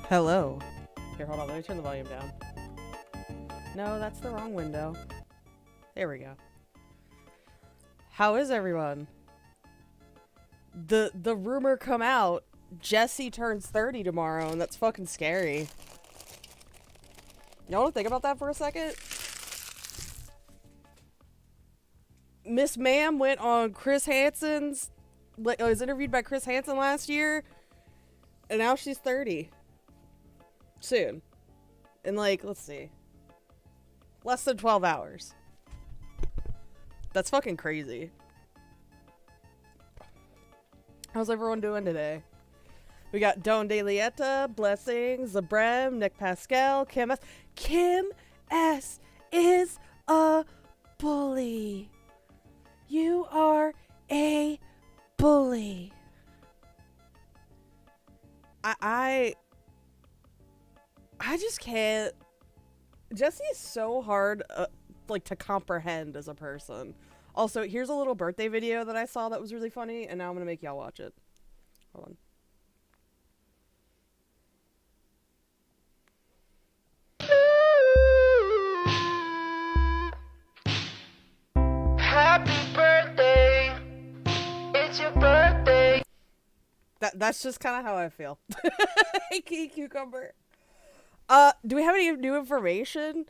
Hello. Here, hold on. Let me turn the volume down. No, that's the wrong window. There we go. How is everyone? The rumor come out, Jessi turns 30 tomorrow, and that's fucking scary. Y'all want to think about that for a second? Miss Ma'am went on Chris Hansen's, was interviewed by Chris Hansen last year, and now she's 30. Soon. In let's see. Less than 12 hours. That's fucking crazy. How's everyone doing today? We got Don DeLieta, Blessings, Zabrem, Nick Pascal, Kim S. Kim S is a bully. You are a bully. I just can't. Jessi is so hard, to comprehend as a person. Also, here's a little birthday video that I saw that was really funny, and now I'm gonna make y'all watch it. Hold on. Happy birthday! It's your birthday! That's just kind of how I feel. Hey, Cucumber. Do we have any new information?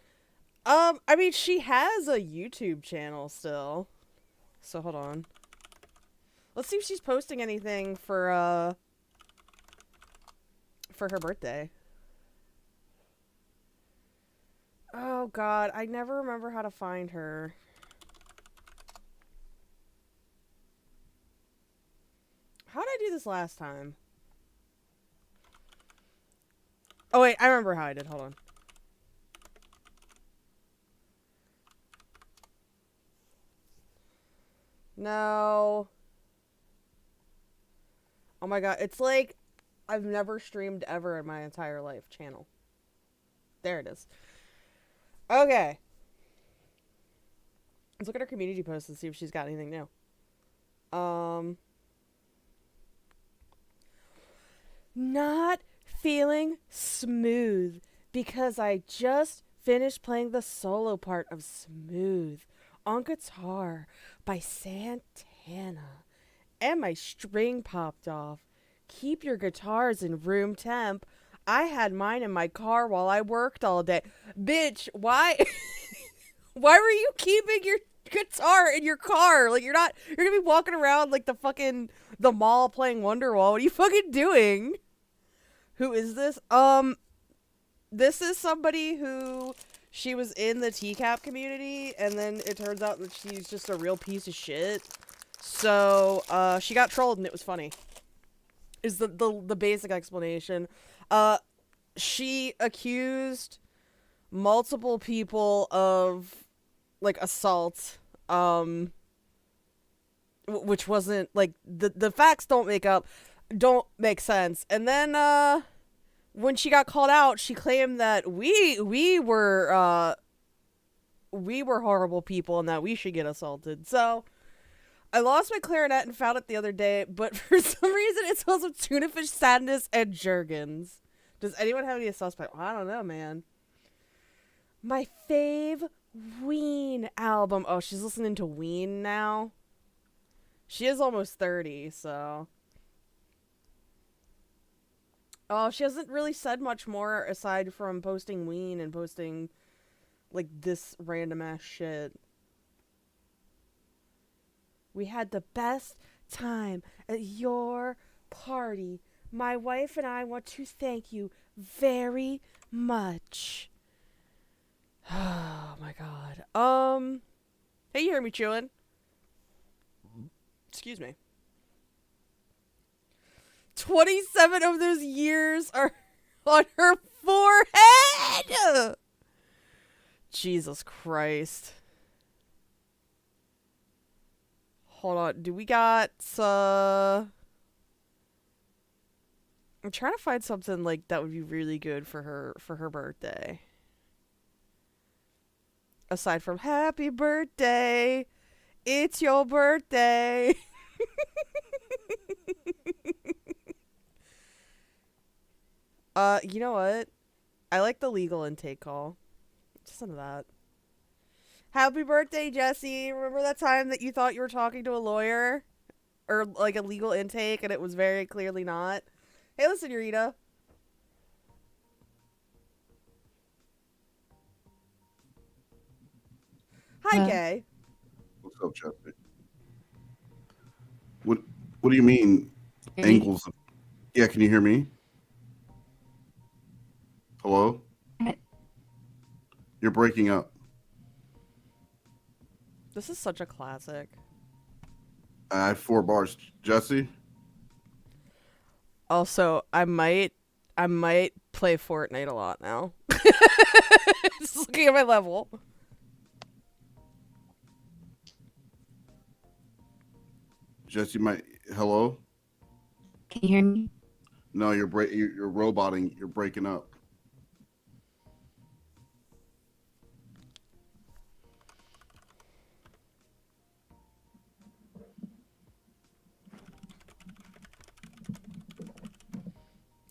I mean, she has a YouTube channel still. So, hold on. Let's see if she's posting anything for her birthday. Oh, God. I never remember how to find her. How did I do this last time? Oh, wait. I remember how I did. Hold on. No. Oh my god. It's like I've never streamed ever in my entire life channel. There it is. Okay. Let's look at her community posts and see if she's got anything new. Not feeling smooth because I just finished playing the solo part of Smooth on guitar by Santana, and my string popped off. Keep your guitars in room temp. I had mine in my car while I worked all day. Bitch, why why were you keeping your guitar in your car? You're gonna be walking around like the mall playing Wonderwall. What are you fucking doing? Who is this? This is somebody who she was in the TCAP community, and then it turns out that she's just a real piece of shit. So, she got trolled, and it was funny. Is the basic explanation. She accused multiple people of, assault, which wasn't, the facts don't make sense. And then, when she got called out, she claimed that we were horrible people and that we should get assaulted. So, I lost my clarinet and found it the other day, but for some reason it smells of tuna fish sadness and Jergens. Does anyone have any suspect? I don't know, man. My fave Ween album. Oh, she's listening to Ween now. She is almost 30, so. Oh, she hasn't really said much more aside from posting Ween and posting, this random ass shit. We had the best time at your party. My wife and I want to thank you very much. Oh my god. Hey, you hear me chewing? Excuse me. 27 of those years are on her forehead! Jesus Christ. Hold on. Do we got, I'm trying to find something, that would be really good for her birthday. Aside from happy birthday, it's your birthday. You know what? I like the legal intake call. Just some of that. Happy birthday, Jessi. Remember that time that you thought you were talking to a lawyer? Or like a legal intake and it was very clearly not? Hey, listen, Eureka. Hi, Kay. What's up, Jesse? What do you mean angles? Yeah, can you hear me? Hello? You're breaking up. This is such a classic. I had 4 bars. Jesse? Also, I might play Fortnite a lot now. Just looking at my level. Jesse, hello? Can you hear me? No, you're roboting. You're breaking up.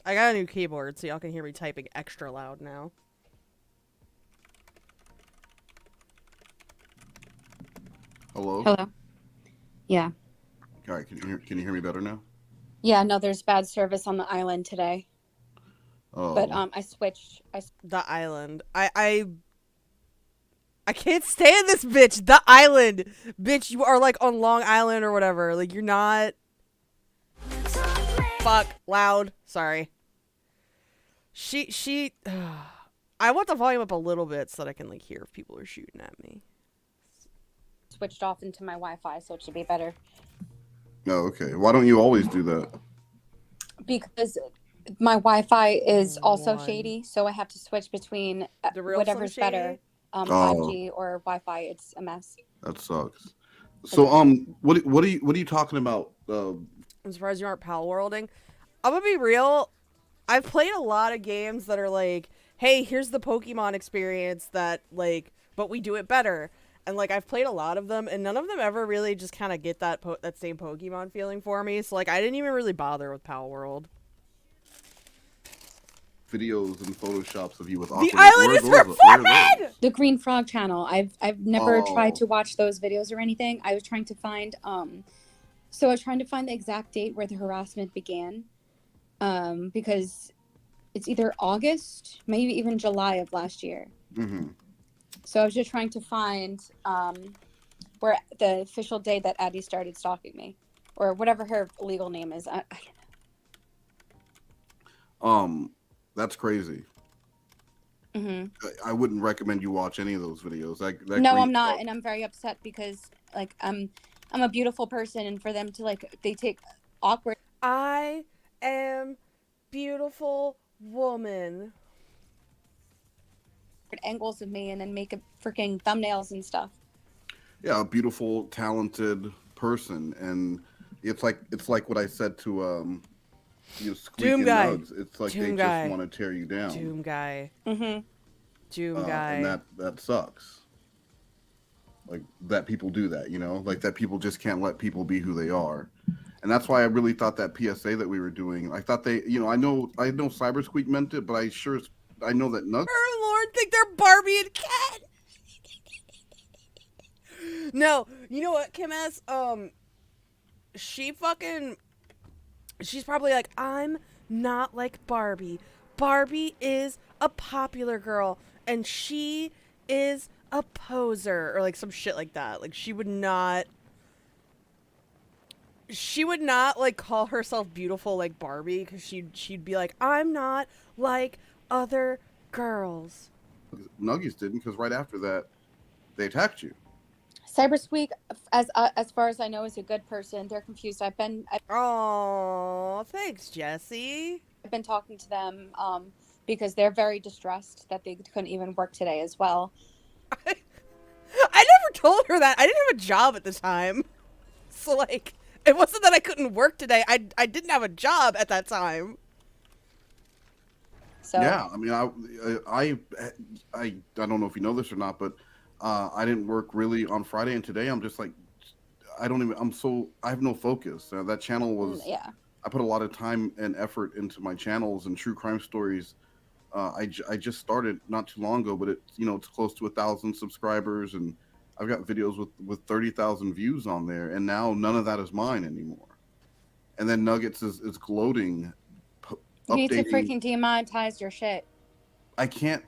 I got a new keyboard, so y'all can hear me typing extra loud now. Hello? Hello? Yeah. All right, can you hear me better now? Yeah, no, there's bad service on the island today. Oh. But I switched. The island. I can't stand this bitch. The island. Bitch, you are like on Long Island or whatever. Like you're not. Fuck. Loud. Sorry. She I want the volume up a little bit so that I can like hear if people are shooting at me. Switched off into my Wi-Fi, so it should be better. Oh, okay. Why don't you always do that? Because my Wi-Fi is also One. shady, so I have to switch between The real whatever's Slim better, Shady? 5G or Wi-Fi. It's a mess. That sucks. So what are you talking about? I'm surprised you aren't pal worlding. I'm gonna be real. I've played a lot of games that are like, hey, here's the Pokemon experience that like, but we do it better. And like I've played a lot of them, and none of them ever really just kind of get that that same Pokemon feeling for me. So like I didn't even really bother with Pal World. Videos and photoshops of you with The island is for Foreman! The Green Frog channel. I've never tried to watch those videos or anything. I was trying to find so I was trying to find the exact date where the harassment began. Because it's either August, maybe even July of last year. Mm-hmm. So I was just trying to find where the official day that Addie started stalking me, or whatever her legal name is. I don't know. That's crazy. Mm-hmm. I wouldn't recommend you watch any of those videos. No, I'm not, and I'm very upset because like I'm a beautiful person, and for them to like they take awkward. I am beautiful woman. Angles of me and then make a freaking thumbnails and stuff. Yeah, a beautiful, talented person, and it's like what I said to Squeak Doom and guy. Nugs. It's like Doom they guy. just want to tear you down. Doom guy. Mm-hmm. Doom guy. And that sucks. Like that people do that, like that people just can't let people be who they are. And that's why I really thought that PSA that we were doing, I thought they, I know Cyber Squeak meant it, but I know that Nugs. Oh Lord, think they're Barbie and Ken. No, you know what, Kim S? She's probably like, I'm not like Barbie. Barbie is a popular girl, and she is a poser, or like some shit like that. Like she would not like call herself beautiful like Barbie, because she'd be like, I'm not like other girls. Nuggies didn't, because right after that, they attacked you. Cybersqueak, as far as I know, is a good person. They're confused. Oh, thanks, Jessi. I've been talking to them because they're very distressed that they couldn't even work today as well. I never told her that. I didn't have a job at the time, so like it wasn't that I couldn't work today. I didn't have a job at that time. So yeah, I mean, I don't know if you know this or not, but I didn't work really on Friday, and today I'm just like, I have no focus. That channel was, yeah. I put a lot of time and effort into my channels and true crime stories. I just started not too long ago, but it's close to 1,000 subscribers, and I've got videos with 30,000 views on there, and now none of that is mine anymore. And then Nuggets is gloating, You need to updating. freaking demonetize your shit. I can't.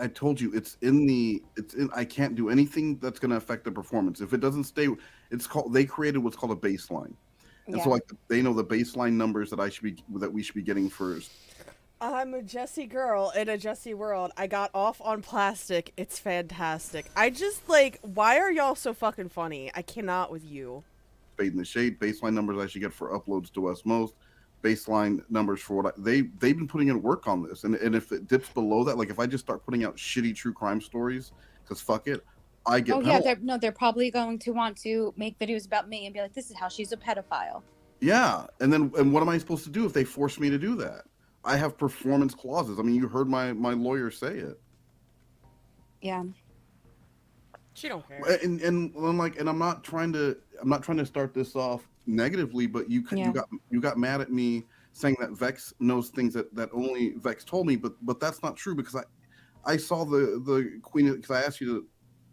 I told you it's in. I can't do anything that's going to affect the performance. If it doesn't stay, they created what's called a baseline, and so like they know the baseline numbers that we should be getting first. I'm a Jessi girl in a Jessi world. I got off on plastic. It's fantastic. I just like, why are y'all so fucking funny? I cannot with you. Fade in the shade. Baseline numbers I should get for uploads to West Most. Baseline numbers for what they've been putting in work on this, and if it dips below that, like if I just start putting out shitty true crime stories, because fuck it, I get. Oh yeah, they're probably going to want to make videos about me and be like, this is how she's a pedophile. Yeah, and what am I supposed to do if they force me to do that? I have performance clauses. I mean, you heard my lawyer say it. Yeah. She don't care. And I'm like, and I'm not trying to start this off negatively, but you got mad at me saying that Vex knows things that only Vex told me, but that's not true, because I saw the Queen, because I asked you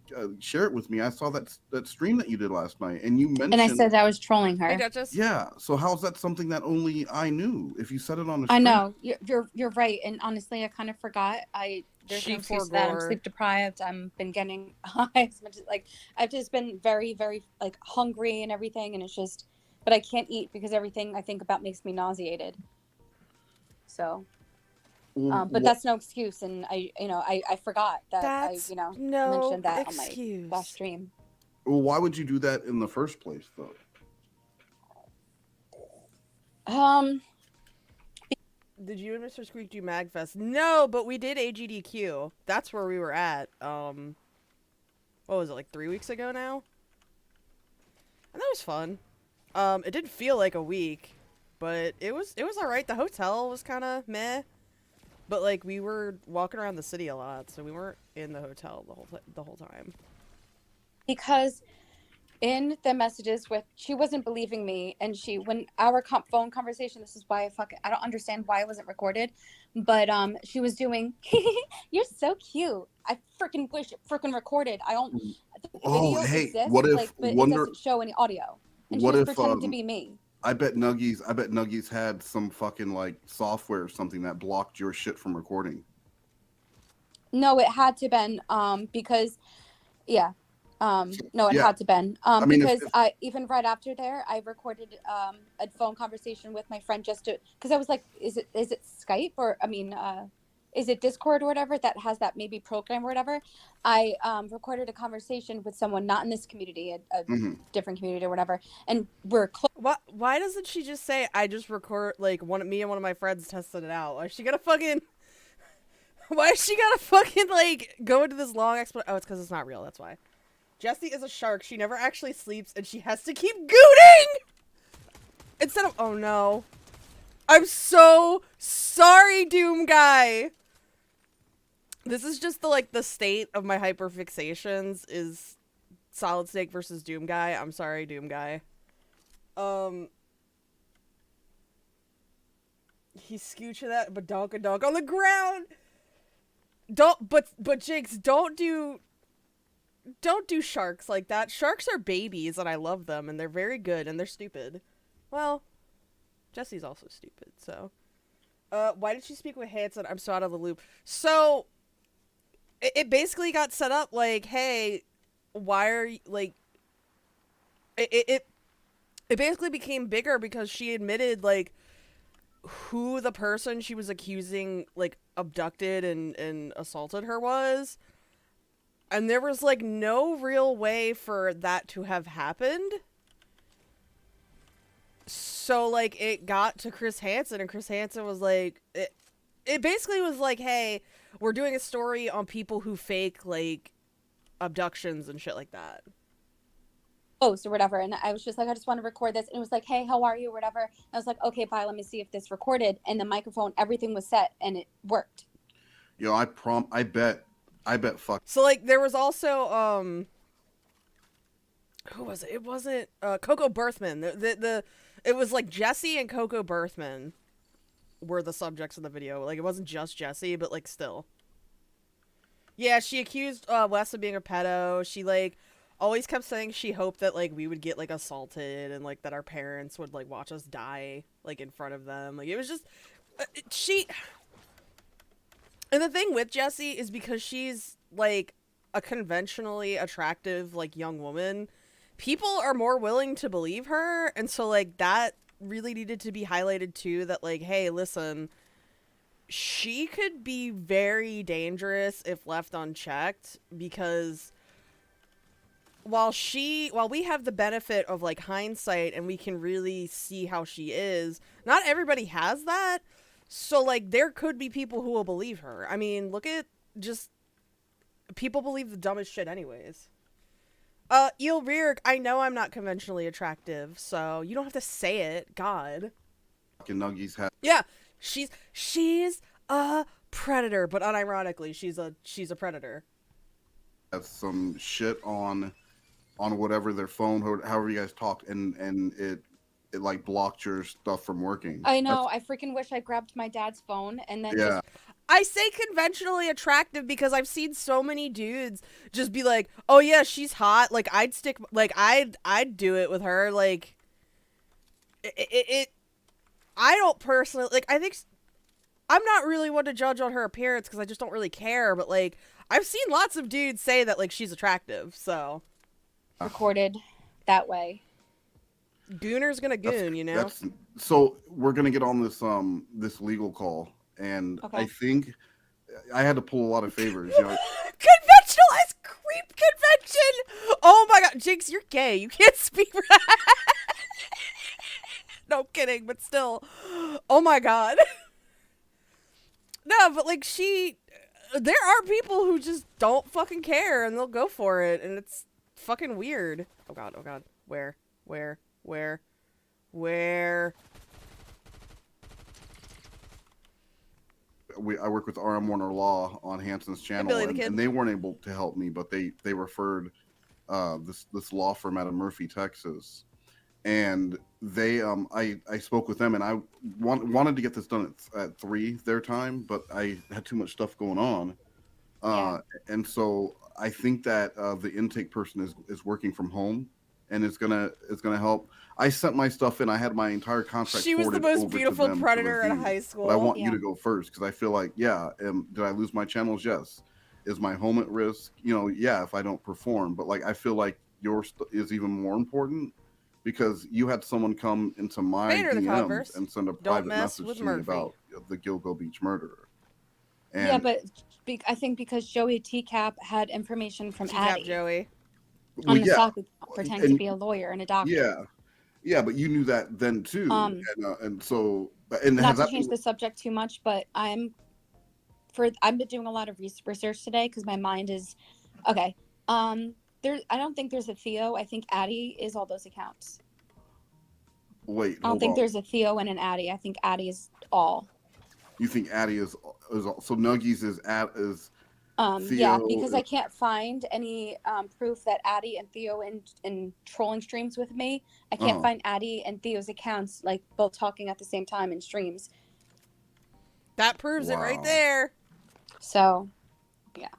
to share it with me. I saw that stream that you did last night, and you mentioned. And I said I was trolling her. Hey, Duchess. Yeah. So how's that something that only I knew? If you said it on the I stream? know you're right, and honestly, I kind of forgot. There's no excuse for that. I'm sleep deprived. I've been getting high as much as I've just been very, very hungry and everything, and it's just, but I can't eat because everything I think about makes me nauseated. So, but that's no excuse, and I forgot that I mentioned that on my last stream. Well, why would you do that in the first place, though? Did you and Mr. Squeak do MagFest? No, but we did AGDQ. That's where we were at. What was it, like 3 weeks ago now? And that was fun. It didn't feel like a week, but it was alright. The hotel was kind of meh, but like we were walking around the city a lot, so we weren't in the hotel the whole time. Because in the messages she wasn't believing me, and when our phone conversation, this is why I don't understand why it wasn't recorded, but she was doing you're so cute, I freaking wish it freaking recorded. I don't what if but it doesn't show any audio, and she was pretending to be me. I bet Nuggies had some fucking like software or something that blocked your shit from recording. No, it had to been because no, it had to been because I even right after there, I recorded a phone conversation with my friend just to, because I was like, is it Skype, or is it Discord or whatever that has that maybe program or whatever. I recorded a conversation with someone not in this community, a different community or whatever, and we're close. Why doesn't she just say, I just record, like, me and one of my friends tested it out? Why is she gonna fucking like go into this long explanation? Oh, it's because it's not real, that's why. Jessi is a shark. She never actually sleeps, and she has to keep gooning! Instead of... Oh, no. I'm so sorry, Doom Guy! This is just the state of my hyperfixations is Solid Snake versus Doom Guy. I'm sorry, Doom Guy. He's scooching that badonka-donk on the ground! But Jigs, don't do sharks like that. Sharks are babies, and I love them, and they're very good, and they're stupid. Well, Jessi's also stupid, so. Why did she speak with Hanson? I'm so out of the loop. So, it basically got set up like, hey, why are you, like, it basically became bigger because she admitted, like, who the person she was accusing, like, abducted and assaulted her was. And there was, like, no real way for that to have happened. So, like, it got to Chris Hansen, and Chris Hansen was like... It basically was like, hey, we're doing a story on people who fake, like, abductions and shit like that. Or whatever, and I was just like, I just want to record this, and it was like, hey, how are you, or whatever. And I was like, okay, bye, let me see if this recorded, and the microphone, everything was set, and it worked. Yo, I bet fuck. So, like, there was also, who was it? It wasn't, Coco Birthman. It was like Jessi and Coco Berthman were the subjects of the video. Like, it wasn't just Jessi, but like still. Yeah, she accused Wes of being a pedo. She like always kept saying she hoped that like we would get like assaulted and like that our parents would like watch us die like in front of them. Like, it was just she. And the thing with Jessi is because she's like a conventionally attractive like young woman, people are more willing to believe her, and so like that really needed to be highlighted too, that like, hey, listen, she could be very dangerous if left unchecked, because while we have the benefit of like hindsight and we can really see how she is, not everybody has that. So like there could be people who will believe her. I mean, look at just people believe the dumbest shit anyways. Eel Rear, I know I'm not conventionally attractive, so you don't have to say it. God. Nuggies had. Yeah, she's a predator, but unironically, she's a predator. Has some shit on whatever their phone, however you guys talked, and it like blocked your stuff from working. I know. I freaking wish I grabbed my dad's phone and then just. I say conventionally attractive because I've seen so many dudes just be like, "Oh yeah, she's hot. Like I'd do it with her." Like it I don't personally like. I think I'm not really one to judge on her appearance because I just don't really care. But like, I've seen lots of dudes say that like she's attractive. So Recorded that way. Gooner's gonna goon, you know. So we're gonna get on this legal call, and Okay. I think I had to pull a lot of favors. You know, Conventionalized creep convention. Oh my god, Jinx, you're gay. You can't speak. No kidding, but still. Oh my god. No, but like there are people who just don't fucking care and they'll go for it, and it's fucking weird. Oh god. Where? I work with RM Warner Law on Hanson's channel, and they weren't able to help me, but they referred this law firm out of Murphy, Texas, and they I spoke with them, and I wanted to get this done at 3 their time, but I had too much stuff going on, and so I think that the intake person is working from home, and it's gonna help. I sent my stuff in. I had my entire contract. She was the most beautiful predator in high school. But I want you to go first because I feel like, did I lose my channels? Yes. Is my home at risk? You know, yeah, if I don't perform. But like, I feel like yours is even more important because you had someone come into my DMs and send a private message to me about the Gilgo Beach murderer. And yeah, but I think because Joey T-Cap had information from Addie. Joey. On the Stalking, pretending to be a lawyer and a doctor. Yeah, but you knew that then too, and so not to change the subject too much, but I've been doing a lot of research today because my mind is okay. I don't think there's a Theo. I think Addie is all those accounts. Wait, I don't think there's a Theo and an Addie. I think Addie is all. You think Addie is all, so Nuggies is Theo, yeah, because I can't find any proof that Addie and Theo in trolling streams with me. I can't find Addie and Theo's accounts like both talking at the same time in streams. That proves it right there. So, yeah.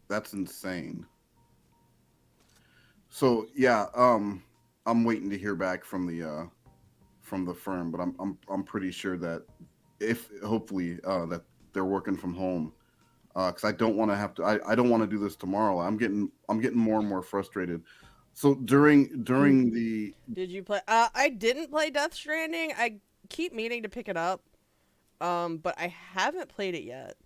That's insane. So yeah, I'm waiting to hear back from the firm, but I'm pretty sure that hopefully that they're working from home. Because I don't want to have to. I don't want to do this tomorrow. I'm getting more and more frustrated. So during the. Did you play? I didn't play Death Stranding. I keep meaning to pick it up, but I haven't played it yet.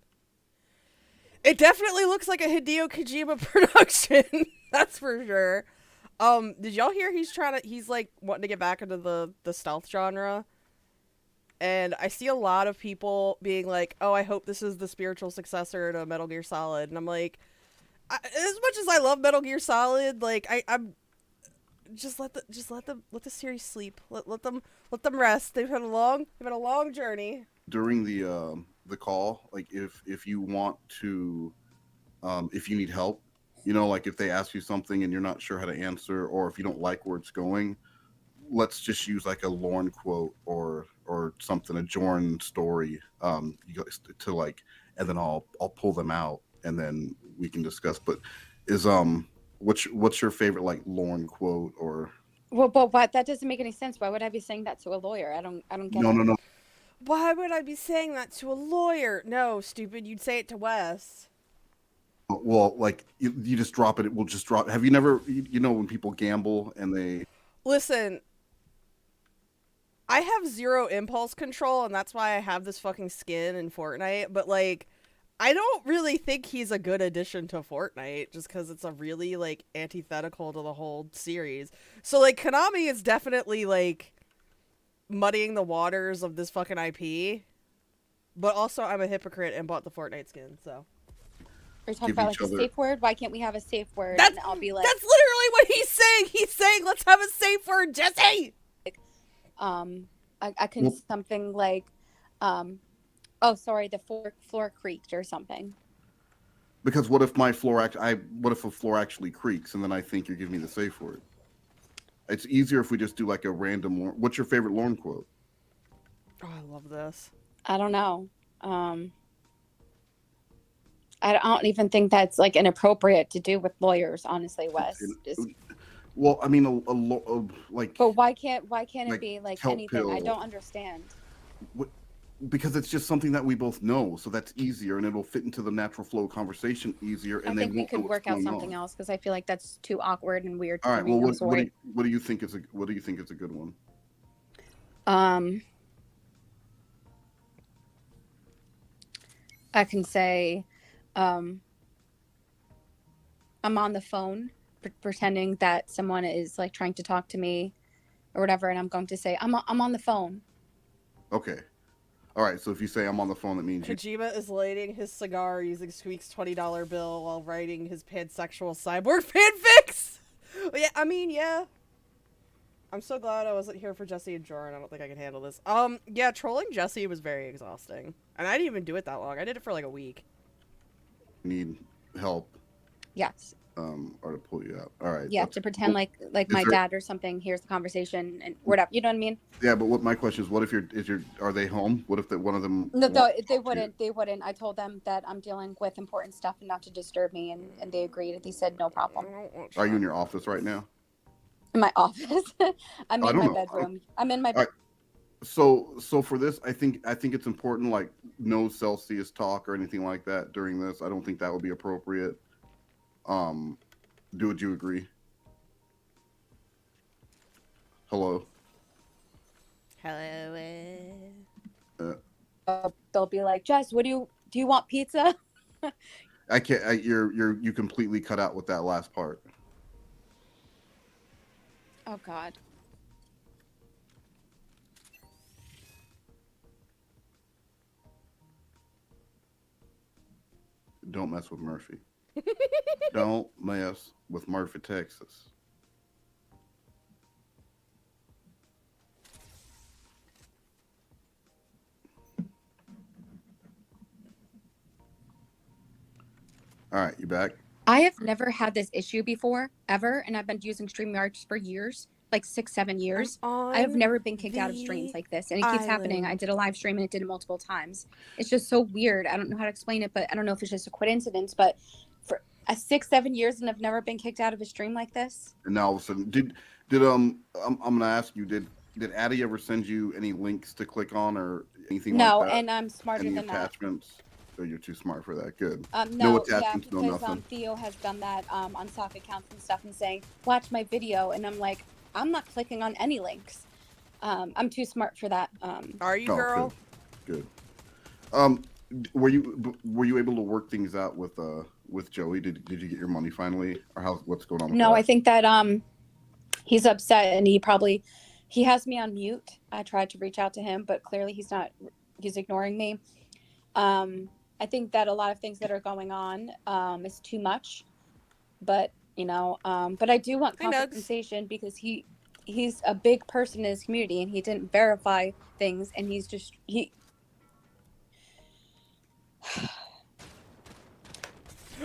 It definitely looks like a Hideo Kojima production. That's for sure. Did y'all hear he's like wanting to get back into the stealth genre? And I see a lot of people being like, "Oh, I hope this is the spiritual successor to Metal Gear Solid." And I'm like, as much as I love Metal Gear Solid, like I'm just let the series sleep. Let them rest. They've had a long journey. During the call, like if you want to, if you need help, you know, like if they ask you something and you're not sure how to answer, or if you don't like where it's going, let's just use like a Lorne quote or something, a Jorn story, you guys to like, and then I'll pull them out and then we can discuss. But is what's your favorite like Lorne quote or? Well, but what? That doesn't make any sense. Why would I be saying that to a lawyer? I don't get No, it. no, no. Why would I be saying that to a lawyer? No, stupid. You'd say it to Wes. Well, like you just drop it. It will just drop. Have you never, you know, when people gamble and they? Listen, I have zero impulse control, and that's why I have this fucking skin in Fortnite. But like, I don't really think he's a good addition to Fortnite, just because it's a really like antithetical to the whole series. So like, Konami is definitely like muddying the waters of this fucking IP. But also, I'm a hypocrite and bought the Fortnite skin, so. Are you talking Give about each like a other- safe word? Why can't we have a safe word? That's, And I'll be like, that's literally what he's saying. He's saying, let's have a safe word, Jessi. I can something like, oh, sorry, the floor creaked or something. Because what if my floor what if a floor actually creaks and then I think you're giving me the safe word? It's easier if we just do like a random. What's your favorite Lorne quote? Oh, I love this. I don't know. I don't even think that's like inappropriate to do with lawyers, honestly, Wes. Well, I mean, like. But why can't like it be like kelp anything? I pill. don't understand. Because it's just something that we both know, so that's easier, and it'll fit into the natural flow of conversation easier. And I think we could work out something else because I feel like that's too awkward and weird. All right. Me. Well, what do you think is a good one? I can say, I'm on the phone pretending that someone is like trying to talk to me or whatever, and I'm going to say I'm on the phone. Okay. All right. So if you say I'm on the phone, that means Kojima is lighting his cigar using Squeak's $20 bill while writing his pansexual cyborg fanfics. Yeah, I mean, yeah. I'm so glad I wasn't here for Jessi and Jordan. I don't think I can handle this. Yeah, trolling Jessi was very exhausting. And I didn't even do it that long. I did it for like a week. need help. Yes. Or to pull you out. All right. Yeah, to pretend like my dad or something hears the conversation and whatever. You know what I mean? Yeah, but what my question is, what if are they home? What if one of them? No, they wouldn't. They wouldn't. I told them that I'm dealing with important stuff and not to disturb me, and they agreed. They said no problem. Are you in your office right now? In my office. I'm in my bedroom. I'm in my. So for this, I think it's important, like no Celsius talk or anything like that during this. I don't think that would be appropriate. Would you agree? Hello. Hello. They'll be like, Jess, do you want pizza? I can't. You completely cut out with that last part. Oh God. Don't mess with Murphy. Don't mess with Murphy, Texas. All right, you back? I have never had this issue before, ever, and I've been using StreamYard for years, like 6-7 years. I have never been kicked out of streams like this, and it keeps happening. I did a live stream and it did it multiple times. It's just so weird. I don't know how to explain it, but I don't know if it's just a coincidence, but for 6-7 years and I've never been kicked out of a stream like this. And now all of a sudden, did I'm gonna ask you, did Addie ever send you any links to click on or anything like that? No, and I'm smarter any than attachments? Oh, you're too smart for that. Good. No attachments, because, no nothing. Theo has done that on stock accounts and stuff and saying, watch my video. And I'm like, I'm not clicking on any links. I'm too smart for that. Are you, girl? Good. Were you able to work things out with Joey? Did you get your money finally, or what's going on with No, that? I think that he's upset and he has me on mute. I tried to reach out to him, but clearly he's ignoring me. I think that a lot of things that are going on is too much, but but I do want compensation because he's a big person in his community and he didn't verify things and he didn't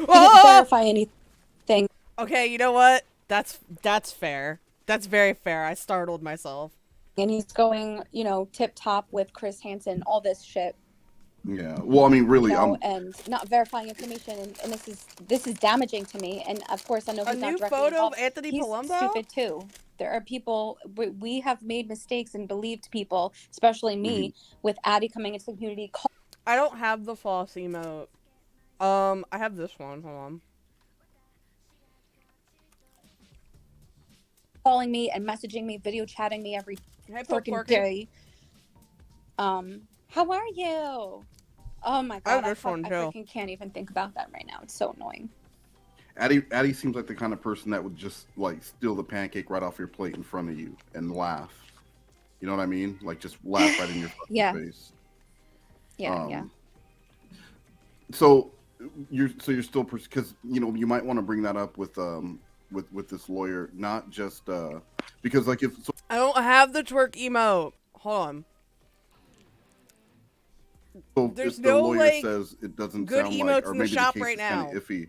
verify anything. Okay, you know what? That's fair. That's very fair. I startled myself. And he's going, you know, tip top with Chris Hansen, all this shit. Yeah. Well, I mean, really, you know, and not verifying information, and this is damaging to me. And of course, I know he's A not new directly photo involved. of Anthony He's Palumbo? stupid too. There are people, we have made mistakes and believed people, especially me, with Addie coming into the community. I don't have the false emote. I have this one. Hold on. Calling me and messaging me, video chatting me every freaking day. How are you? Oh my god, I freaking can't even think about that right now. It's so annoying. Addie seems like the kind of person that would just like steal the pancake right off your plate in front of you and laugh. You know what I mean? Like just laugh right in your fucking face. Yeah. So you're still, because you know you might want to bring that up with this lawyer, not just because like if I don't have the twerk emote. Hold on. So there's if the no lawyer like says it doesn't good sound emotes like, or in the maybe shop the case right is kind now. of iffy.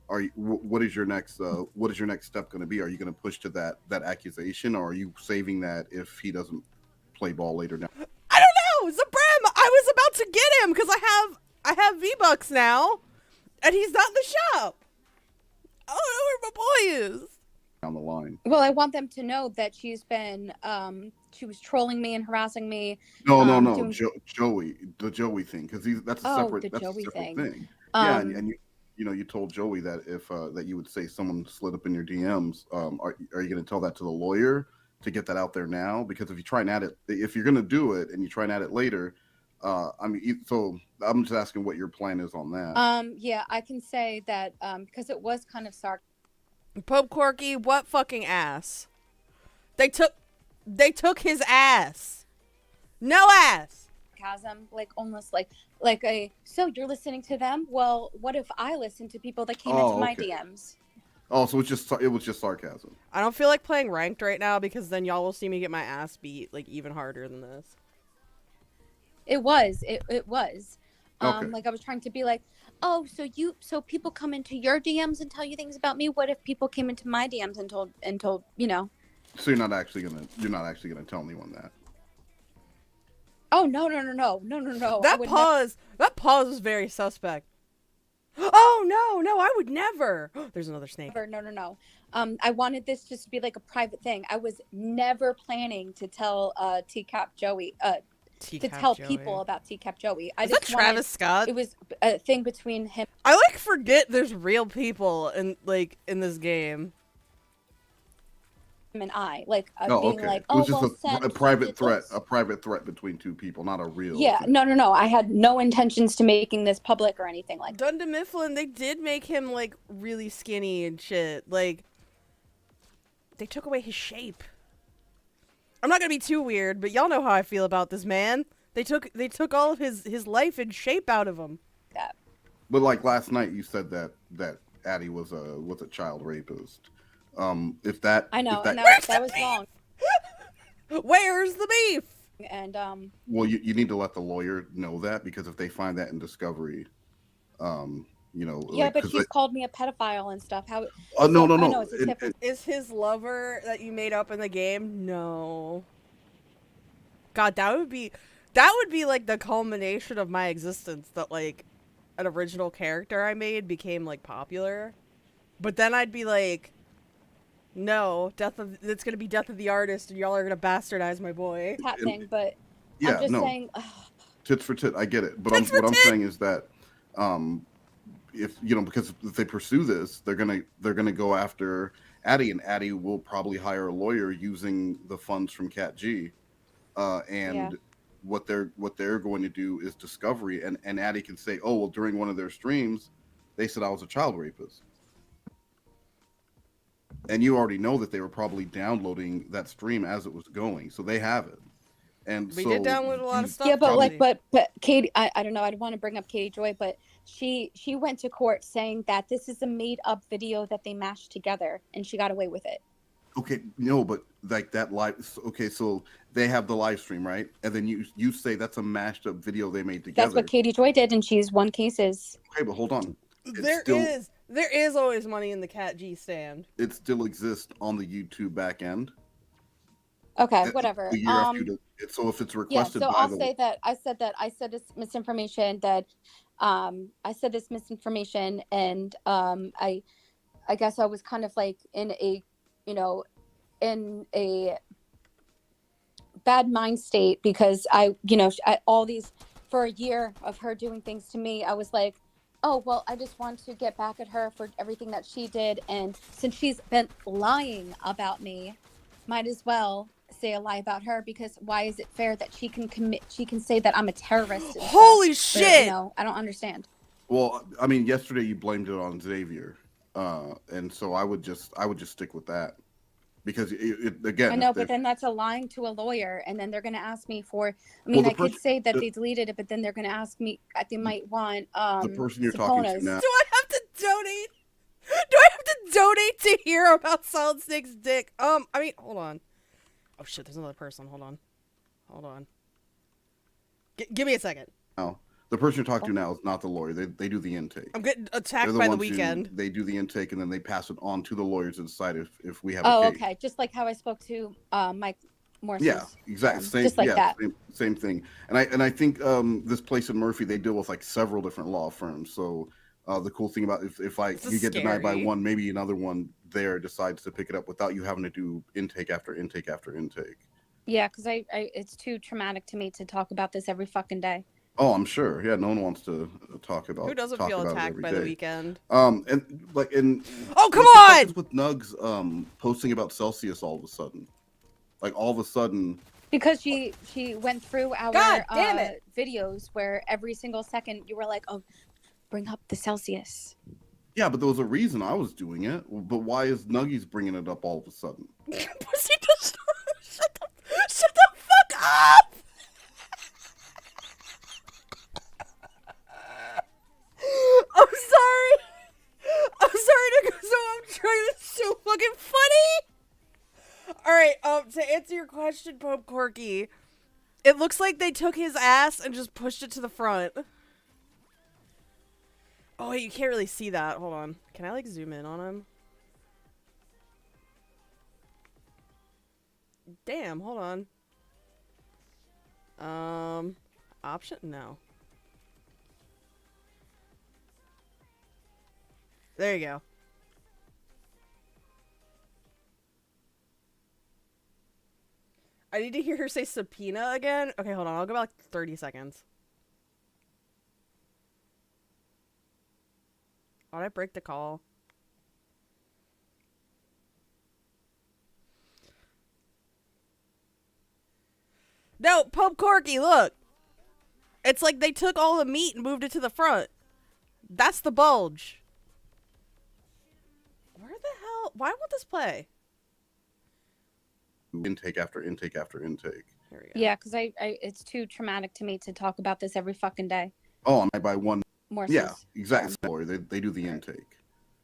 Are you, what is your next step going to be? Are you going to push to that accusation, or are you saving that if he doesn't play ball later down? I don't know, Zabram. I was about to get him because I have V-Bucks now, and he's not in the shop. I don't know where my boy is. Down the line. Well, I want them to know that she's been she was trolling me and harassing me. No, Joey, the Joey thing, because that's a separate thing. Yeah, and you told Joey that if that you would say someone slid up in your DMs. Are you going to tell that to the lawyer to get that out there now? Because if you try and add it, if you're going to do it and you try and add it later, I mean, so I'm just asking what your plan is on that. Yeah, I can say that because it was kind of sarcastic. Pope Corky, what fucking ass? They took his ass. No ass. Sarcasm, like almost like a, so you're listening to them? Well, what if I listened to people that came into my DMs? Oh, so it was just sarcasm. I don't feel like playing ranked right now because then y'all will see me get my ass beat like even harder than this. It was. Okay. Like I was trying to be like, oh, so people come into your DMs and tell you things about me. What if people came into my DMs and told you know? So you're not actually gonna tell anyone that. Oh no. That pause was very suspect. Oh no, I would never. There's another snake. No. I wanted this just to be like a private thing. I was never planning to tell Teacup Joey people about Teacup Joey. Is that Travis Scott? It was a thing between him. I like forget there's real people in this game. And I like being okay. like, it was oh, just well, a private threat between two people, not a real. Yeah, thing. no. I had no intentions to making this public or anything like that. Dunder Mifflin, they did make him like really skinny and shit. Like they took away his shape. I'm not gonna be too weird, but y'all know how I feel about this man. They took all of his life and shape out of him. Yeah. But like last night, you said that Addie was a child rapist. If that I know, if that, and that was wrong. Where's the beef? And well, you need to let the lawyer know that, because if they find that in discovery, yeah, like, but he's called me a pedophile and stuff. How? No. I know, it's a different... Is his lover that you made up in the game? No. God, that would be like the culmination of my existence, that like an original character I made became like popular. But then I'd be like, no, it's gonna be Death of the Artist, and y'all are gonna bastardize my boy. Happening, but yeah, I'm just saying. Tits for tit, I get it, but what I'm saying is that, if because if they pursue this, they're gonna go after Addie, and Addie will probably hire a lawyer using the funds from Cat G, and what they're going to do is discovery, and Addie can say, oh well, during one of their streams, they said I was a child rapist. And you already know that they were probably downloading that stream as it was going, so they have it. And we did download a lot of stuff. Yeah, but but Katie, I don't know. I don't want to bring up Katie Joy, but she went to court saying that this is a made up video that they mashed together, and she got away with it. Okay, no, but like that live. Okay, so they have the live stream, right? And then you say that's a mashed up video they made together. That's what Katie Joy did, and she's won cases. Okay, but hold on. There is always money in the Cat G stand. It still exists on the YouTube back end. Okay, whatever. The year after so if it's Yeah, requested so by I'll the say that I said this misinformation that I said this misinformation and I guess I was kind of like in a, you know, in a bad mind state because all these for a year of her doing things to me, I was like, oh, well, I just want to get back at her for everything that she did. And since she's been lying about me, might as well say a lie about her, because why is it fair that she can say that I'm a terrorist and Holy stuff, where, shit! I don't understand. Well, I mean, yesterday you blamed it on Xavier, and so I would just stick with that because I again, know, but then that's a lying to a lawyer, and then they're going to ask me for. I mean, the I could person say that they deleted it, but then they're going to ask me. They might want the person you're talking to subpoenas. now. Do I have to donate? Do I have to donate to hear about Solid Snake's dick? I mean, hold on. Oh shit, there's another person. Hold on. Give me a second. Now, the person you're talking to now is not the lawyer. They do the intake. I'm getting attacked They're by the ones who- weekend. They do the intake and then they pass it on to the lawyers inside if we have Oh, a case. okay. Just like how I spoke to Mike Morse's Yeah, exactly. firm. Same, Just like yeah, that. same thing. And I think this place in Murphy, they deal with like several different law firms. So the cool thing about if This you is get denied by scary. one, maybe another one there decides to pick it up without you having to do intake after intake after intake. Yeah, because I it's too traumatic to me to talk about this every fucking day. Oh, I'm sure. Yeah, no one wants to talk about. Who doesn't talk feel about it attacked every by day. the weekend? And like, and Oh, come what the fuck on! is with Nugs posting about Celsius all of a sudden? Like all of a sudden. Because she went through our God damn it. videos where every single second you were like, oh, bring up the Celsius. Yeah, but there was a reason I was doing it. But why is Nuggies bringing it up all of a sudden? Pussy does shut the fuck up! I'm sorry. Nico. So I'm trying. It's so fucking funny. All right. To answer your question, Pope Corky, it looks like they took his ass and just pushed it to the front. Oh wait, you can't really see that. Hold on. Can I like zoom in on him? Damn. Hold on. Option? No. There you go. I need to hear her say subpoena again. Okay, hold on. I'll go back 30 seconds. Why did I break the call? No, Pope Corky, look. It's like they took all the meat and moved it to the front. That's the bulge. Where the hell? Why won't this play? Intake after intake after intake. Here we go. Yeah, because I it's too traumatic to me to talk about this every fucking day. Oh, I'm by one. Morse's Yeah, exactly. firm. They do the intake.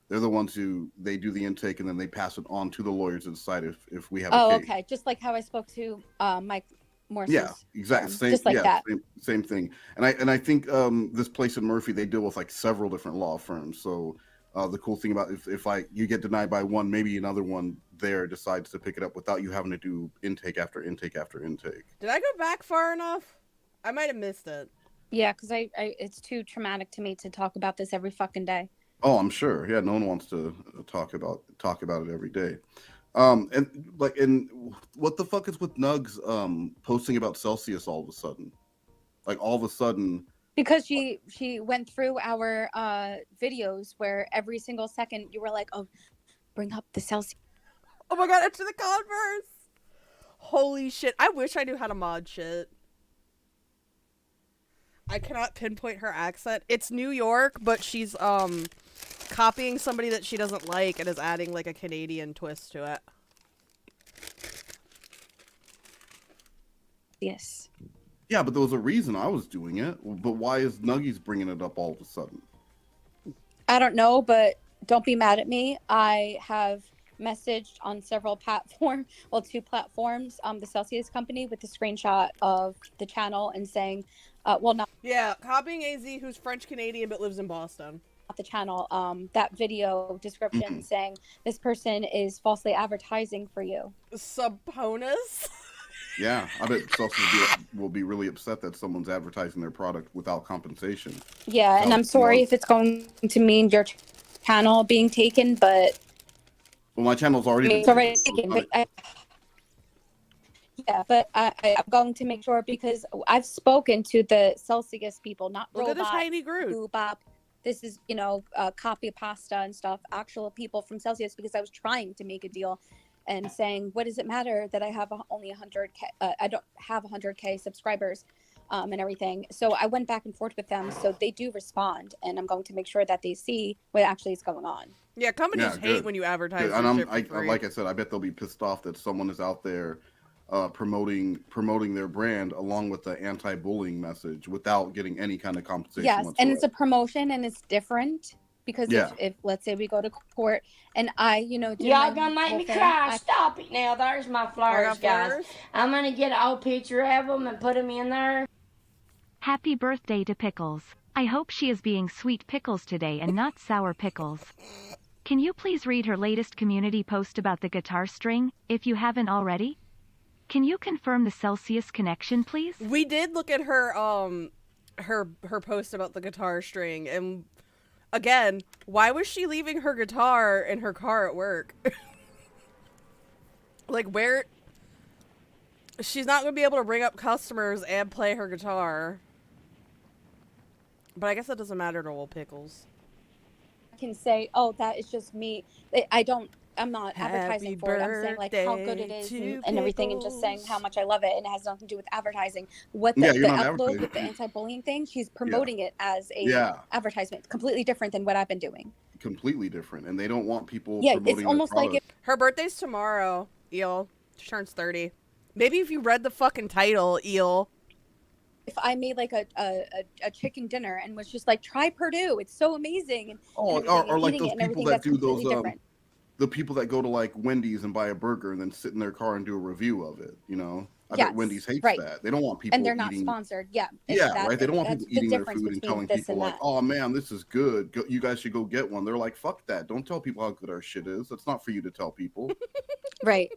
They're the ones who they do the intake and then they pass it on to the lawyers inside if we have Oh, a case. okay. Just like how I spoke to Mike Morse's Yeah, exactly. firm. Same, Just like yeah, that. same thing. And I think this place in Murphy, they deal with like several different law firms. So the cool thing about if you get denied by one, maybe another one there decides to pick it up without you having to do intake after intake after intake. Did I go back far enough? I might have missed it. Yeah, because I it's too traumatic to me to talk about this every fucking day. Oh, I'm sure. Yeah, no one wants to talk about it every day. And what the fuck is with Nugs posting about Celsius all of a sudden? Like all of a sudden. Because she went through our videos where every single second you were like, oh, bring up the Celsius. Oh my god, enter the Converse! Holy shit. I wish I knew how to mod shit. I cannot pinpoint her accent. It's New York, but she's copying somebody that she doesn't like and is adding like a Canadian twist to it. Yes. Yeah, but there was a reason I was doing it. But why is Nuggies bringing it up all of a sudden? I don't know, but don't be mad at me. I have messaged on several two platforms, the Celsius company with a screenshot of the channel and saying, not Yeah, copying AZ, who's French Canadian but lives in Boston. the channel, that video description saying this person is falsely advertising for you. Subpoenas? Yeah, I bet Celsius will be really upset that someone's advertising their product without compensation. Yeah, and I'm sorry if it's going to mean your channel being taken, but Well, my channel's already been it's already taken. taken. But I'm going to make sure because I've spoken to the Celsius people, not Look at the robot, tiny Groot. boobop. This is, copy pasta and stuff, actual people from Celsius, because I was trying to make a deal and saying, what does it matter that I have only 100K? I don't have 100K subscribers and everything. So I went back and forth with them. So they do respond, and I'm going to make sure that they see what actually is going on. Yeah, companies hate when you advertise and your shit for free. like I said, I bet they'll be pissed off that someone is out there promoting their brand along with the anti-bullying message without getting any kind of compensation. Yes, whatsoever. And it's a promotion, and it's different because if let's say we go to court and I, y'all gonna make me cry. Stop it now. There's my flowers, guys. I'm gonna get an old picture of them and put them in there. Happy birthday to Pickles. I hope she is being sweet pickles today and not sour pickles. Can you please read her latest community post about the guitar string, if you haven't already? Can you confirm the Celsius connection, please? We did look at her her post about the guitar string, and again, why was she leaving her guitar in her car at work? Like, where? She's not going to be able to ring up customers and play her guitar. But I guess that doesn't matter to old Pickles. I can say, oh, that is just me. I'm not advertising for it. I'm saying like how good it is and everything, and just saying how much I love it, and it has nothing to do with advertising. What the upload with the anti-bullying thing, she's promoting it as a advertisement. It's completely different than what I've been doing. Completely different, and they don't want people. Yeah, it's almost like her birthday's tomorrow. Eel, she turns 30. Maybe if you read the fucking title, Eel. If I made like a chicken dinner and was just like, try Purdue, it's so amazing. And, or like those people that do those the people that go to like Wendy's and buy a burger and then sit in their car and do a review of it, I bet Wendy's hates that. They don't want people and they're not sponsored. Right. They don't want people eating their food and telling people like, oh man, this is good. You guys should go get one. They're like, fuck that. Don't tell people how good our shit is. That's not for you to tell people. Right.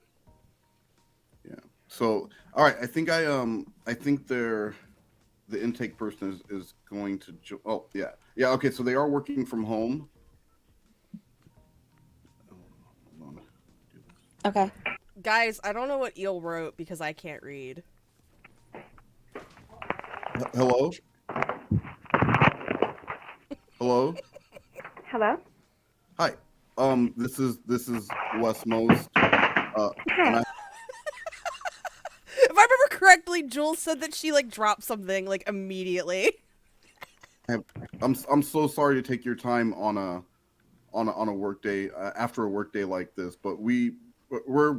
Yeah. So, all right. I think the intake person is going to. Yeah. Okay. So they are working from home. Okay. Guys, I don't know what Eel wrote because I can't read. Hello? Hello? Hello? Hi. This is Wes Most. Hi. If I remember correctly, Jules said that she like dropped something like immediately. I'm so sorry to take your time on a work day after a work day like this, but we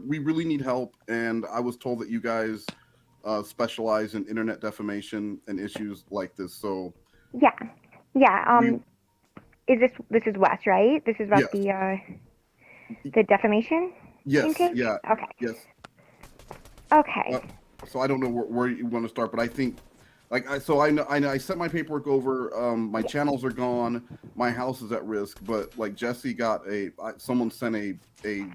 really need help, and I was told that you guys specialize in internet defamation and issues like this. So yeah. Is this is Wes, right? This is about the defamation. Yes. intake? Yeah. Okay. Yes. Okay. So I don't know where you want to start, but I think I sent my paperwork over. My channels are gone. My house is at risk, but like Jessi got someone sent a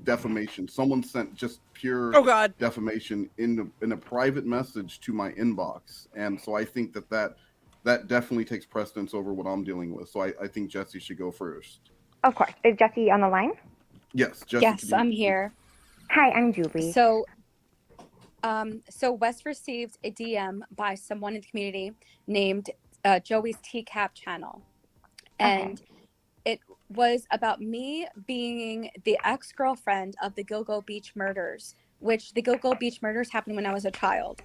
defamation. Someone sent just pure defamation in a private message to my inbox, and so I think that definitely takes precedence over what I'm dealing with. So I think Jessi should go first. Of course. Is Jessi on the line? Yes, Jessi. Yes, I'm here. Hi, I'm Julie. So Wes received a DM by someone in the community named Joey's TCAP channel, and it was about me being the ex-girlfriend of the Gilgo Beach murders, which the Gilgo Beach murders happened when I was a child.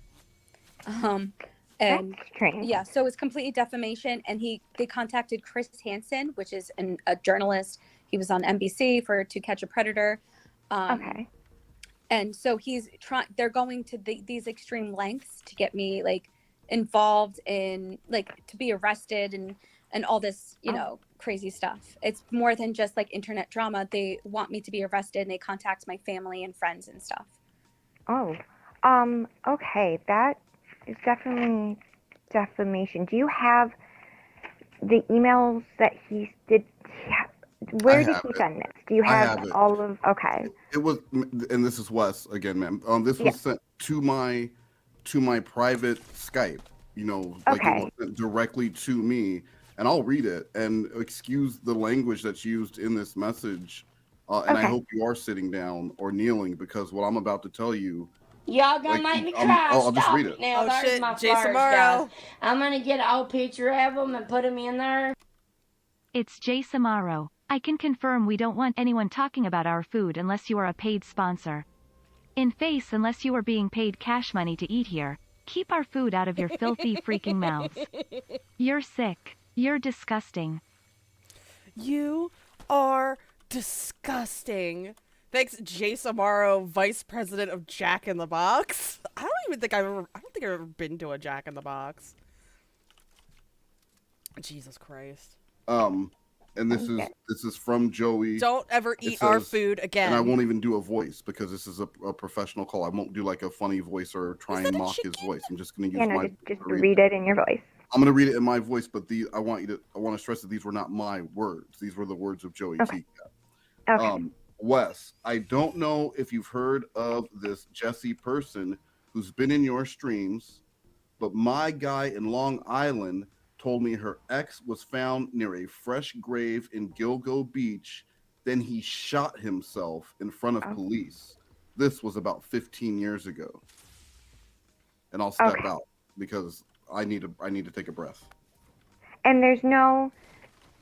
And that's strange. Yeah, so it's completely defamation, and they contacted Chris Hansen, which is a journalist. He was on NBC for To Catch a Predator. And so they're going to these extreme lengths to get me like involved in like to be arrested and all this, crazy stuff. It's more than just like internet drama. They want me to be arrested, and they contact my family and friends and stuff. Okay. That is definitely defamation. Do you have the emails that he did? Where I did have he it. send this? Do you I have have it. all of? Okay. It was, and this is Wes again, ma'am. This Yeah. was sent to my private Skype. You know, like it was Okay. sent directly to me, and I'll read it and excuse the language that's used in this message. And I Okay. hope you are sitting down or kneeling, because what I'm about to tell you, Y'all gonna like, make me cry. I'll just Stop read it it. now. Oh, There's shit, my Jason flowers, guys. Morrow. I'm gonna get an old picture of them and put them in there. It's Jay Samaro. I can confirm we don't want anyone talking about our food unless you are a paid sponsor. In face, unless you are being paid cash money to eat here. Keep our food out of your filthy freaking mouths. You're sick. You're disgusting. You are disgusting. Thanks, Jason Morrow, Vice President of Jack in the Box. I don't think I've ever been to a Jack in the Box. Jesus Christ. And this is from Joey. Don't ever eat It our says- food again. And I won't even do a voice, because this is a professional call. I won't do like a funny voice or try and mock his voice. I'm just going to use my. Just read it in your voice. I'm going to read it in my voice, but I want to stress that these were not my words. These were the words of Joey Okay. T. Okay. Wes, I don't know if you've heard of this Jessi person who's been in your streams, but my guy in Long Island told me her ex was found near a fresh grave in Gilgo Beach. Then he shot himself in front of police. This was about 15 years ago. And I'll step out because I need to take a breath. And there's no,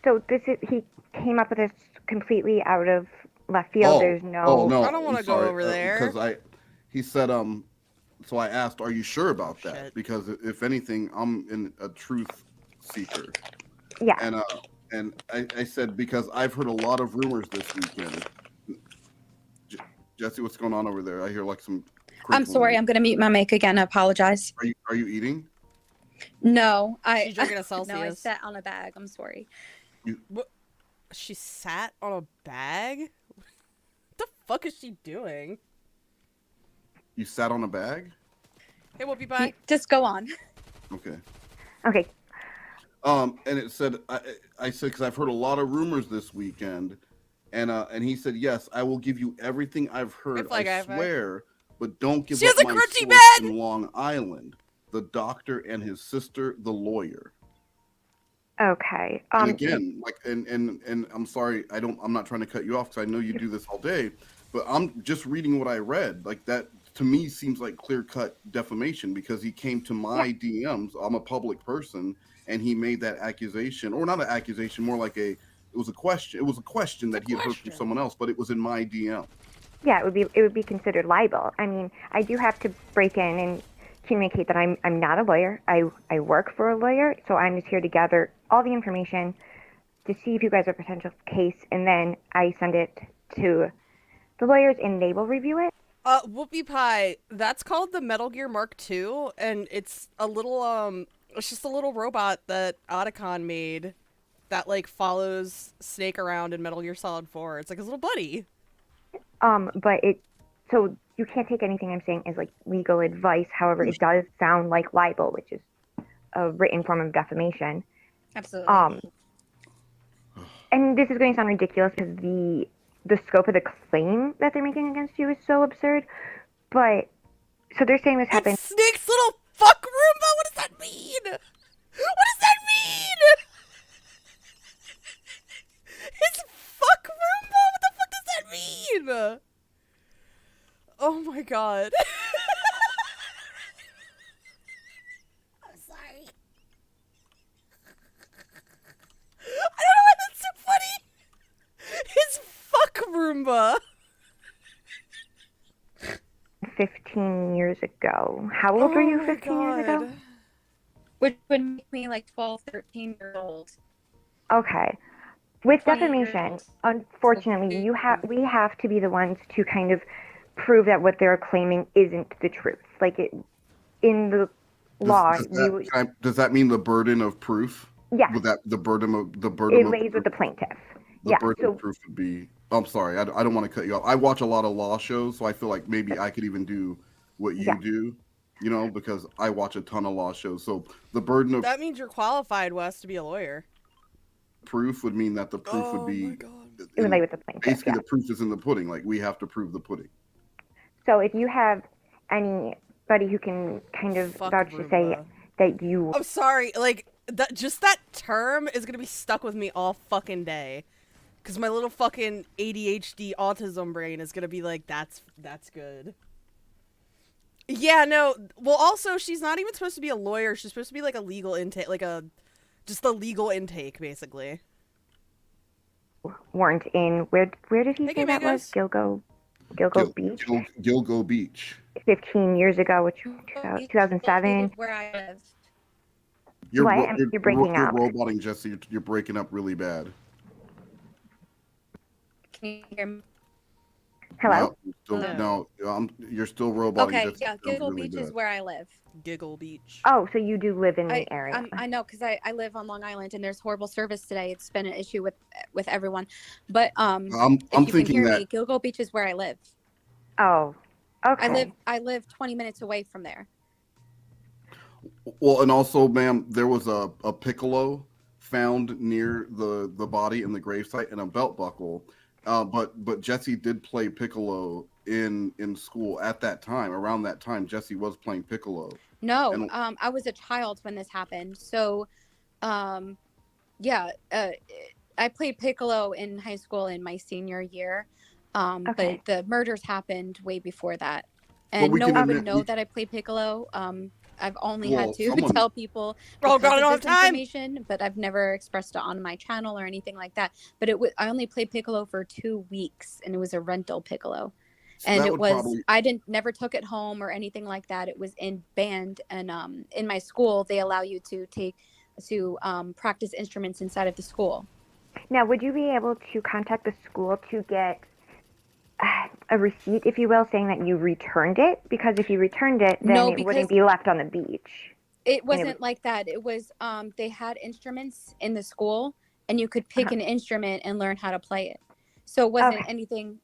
so he came up with this completely out of left field. There's no. Oh no! I don't want to go over there. Because he said So I asked, "Are you sure about that?" Shit. Because if anything, I'm a truth seeker. Yeah. And I said, because I've heard a lot of rumors this weekend. Jessi, what's going on over there? I hear like some. I'm sorry. I'm gonna mute my mic again. I apologize. Are you eating? No, She's drinking a Celsius. No, I sat on a bag. I'm sorry. What? She sat on a bag? What the fuck is she doing? You sat on a bag? Hey, Whoopi Pie. Just go on. Okay. Okay. And it said, I said, because I've heard a lot of rumors this weekend, and he said, yes, I will give you everything I've heard. I swear, but don't give up my source in Long Island. The doctor and his sister, the lawyer. Okay. And again, like, and I'm sorry, I'm not trying to cut you off because I know you do this all day, but I'm just reading what I read. Like, that to me seems like clear-cut defamation, because he came to my DMs. I'm a public person, and he made that accusation, or not an accusation, more like it was a question. It was a question that he had heard from someone else, but it was in my DM. Yeah, it would be considered libel. I mean, I do have to break in and communicate that I'm not a lawyer. I work for a lawyer, so I'm just here to gather all the information to see if you guys are a potential case, and then I send it to the lawyers and they will review it. Whoopi Pie, that's called the Metal Gear Mark II, and it's a little it's just a little robot that Otacon made that like follows Snake around in Metal Gear Solid 4. It's like his little buddy. But so you can't take anything I'm saying as like legal advice. However, it does sound like libel, which is a written form of defamation. Absolutely. And this is going to sound ridiculous because the scope of the claim that they're making against you is so absurd. But so they're saying this happened. It's Snake's little fuck Roomba. What does that mean? What does that mean? His fuck Roomba. What the fuck does that mean? Oh my god. I'm sorry. I don't know why that's so funny. His fuck Roomba. 15 years ago. How old were you 15 years ago? Which would make me like 12, 13 years old. Okay. With defamation, unfortunately, we have to be the ones to kind of prove that what they're claiming isn't the truth. Like in the law, does that mean the burden of proof? Yeah. Would that the burden of it lays with the plaintiff. The burden of proof would be. I'm sorry, I don't want to cut you off. I watch a lot of law shows, so I feel like maybe I could even do what you do, you know, because I watch a ton of law shows. So the burden of that means you're qualified, Wes, to be a lawyer. Proof would mean that the proof would be relay with the plaintiff. Basically, Yeah. the proof is in the pudding. Like, we have to prove the pudding. So if you have anybody who can kind of vouch to say that you... I'm sorry, like, just that term is gonna be stuck with me all fucking day. Because my little fucking ADHD autism brain is gonna be like, that's good. Yeah, no, well, also, she's not even supposed to be a lawyer. She's supposed to be, like, a legal intake, like, just a legal intake, basically. Weren't in... Where did he say that was? Gilgo Beach? Gilgo Beach. 15 years ago, which 2007. Where I live. You're breaking up. You're roboting, Jessi. You're breaking up really bad. Can you hear me? Hello? No, you're still roboting. Okay, Jessi. yeah, Gilgo really Beach bad. is where I live. Giggle Beach. Oh, so you do live in the area. I know, because I live on Long Island, and there's horrible service today. It's been an issue with everyone. But I'm if you thinking can hear that me, Gilgo Beach is where I live. Oh, okay. I live 20 minutes away from there. Well, and also, ma'am, there was a Piccolo found near the body in the gravesite and a belt buckle. But Jessi did play Piccolo in school at that time. Around that time, Jessi was playing Piccolo. No, I was a child when this happened. So, yeah, I played Piccolo in high school in my senior year. Okay. But the murders happened way before that. And no one would know that I played Piccolo. I've only had to tell people information, but I've never expressed it on my channel or anything like that. But I only played Piccolo for 2 weeks, and it was a rental Piccolo. And it was I never took it home or anything like that. It was in band, and in my school they allow you to practice instruments inside of the school. Now, would you be able to contact the school to get a receipt, if you will, saying that you returned it? Because if you returned it, then it wouldn't be left on the beach. It wasn't like that. It was they had instruments in the school, and you could pick an instrument and learn how to play it. So it wasn't anything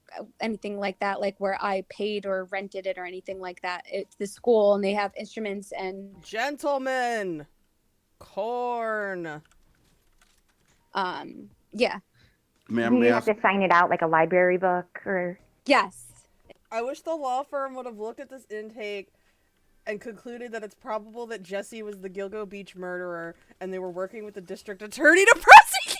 like that, like where I paid or rented it or anything like that. It's the school, and they have instruments and... Gentlemen! Corn! Yeah. Ma'am, you have to sign it out like a library book, or... Yes. I wish the law firm would have looked at this intake and concluded that it's probable that Jessi was the Gilgo Beach murderer, and they were working with the district attorney to prosecute.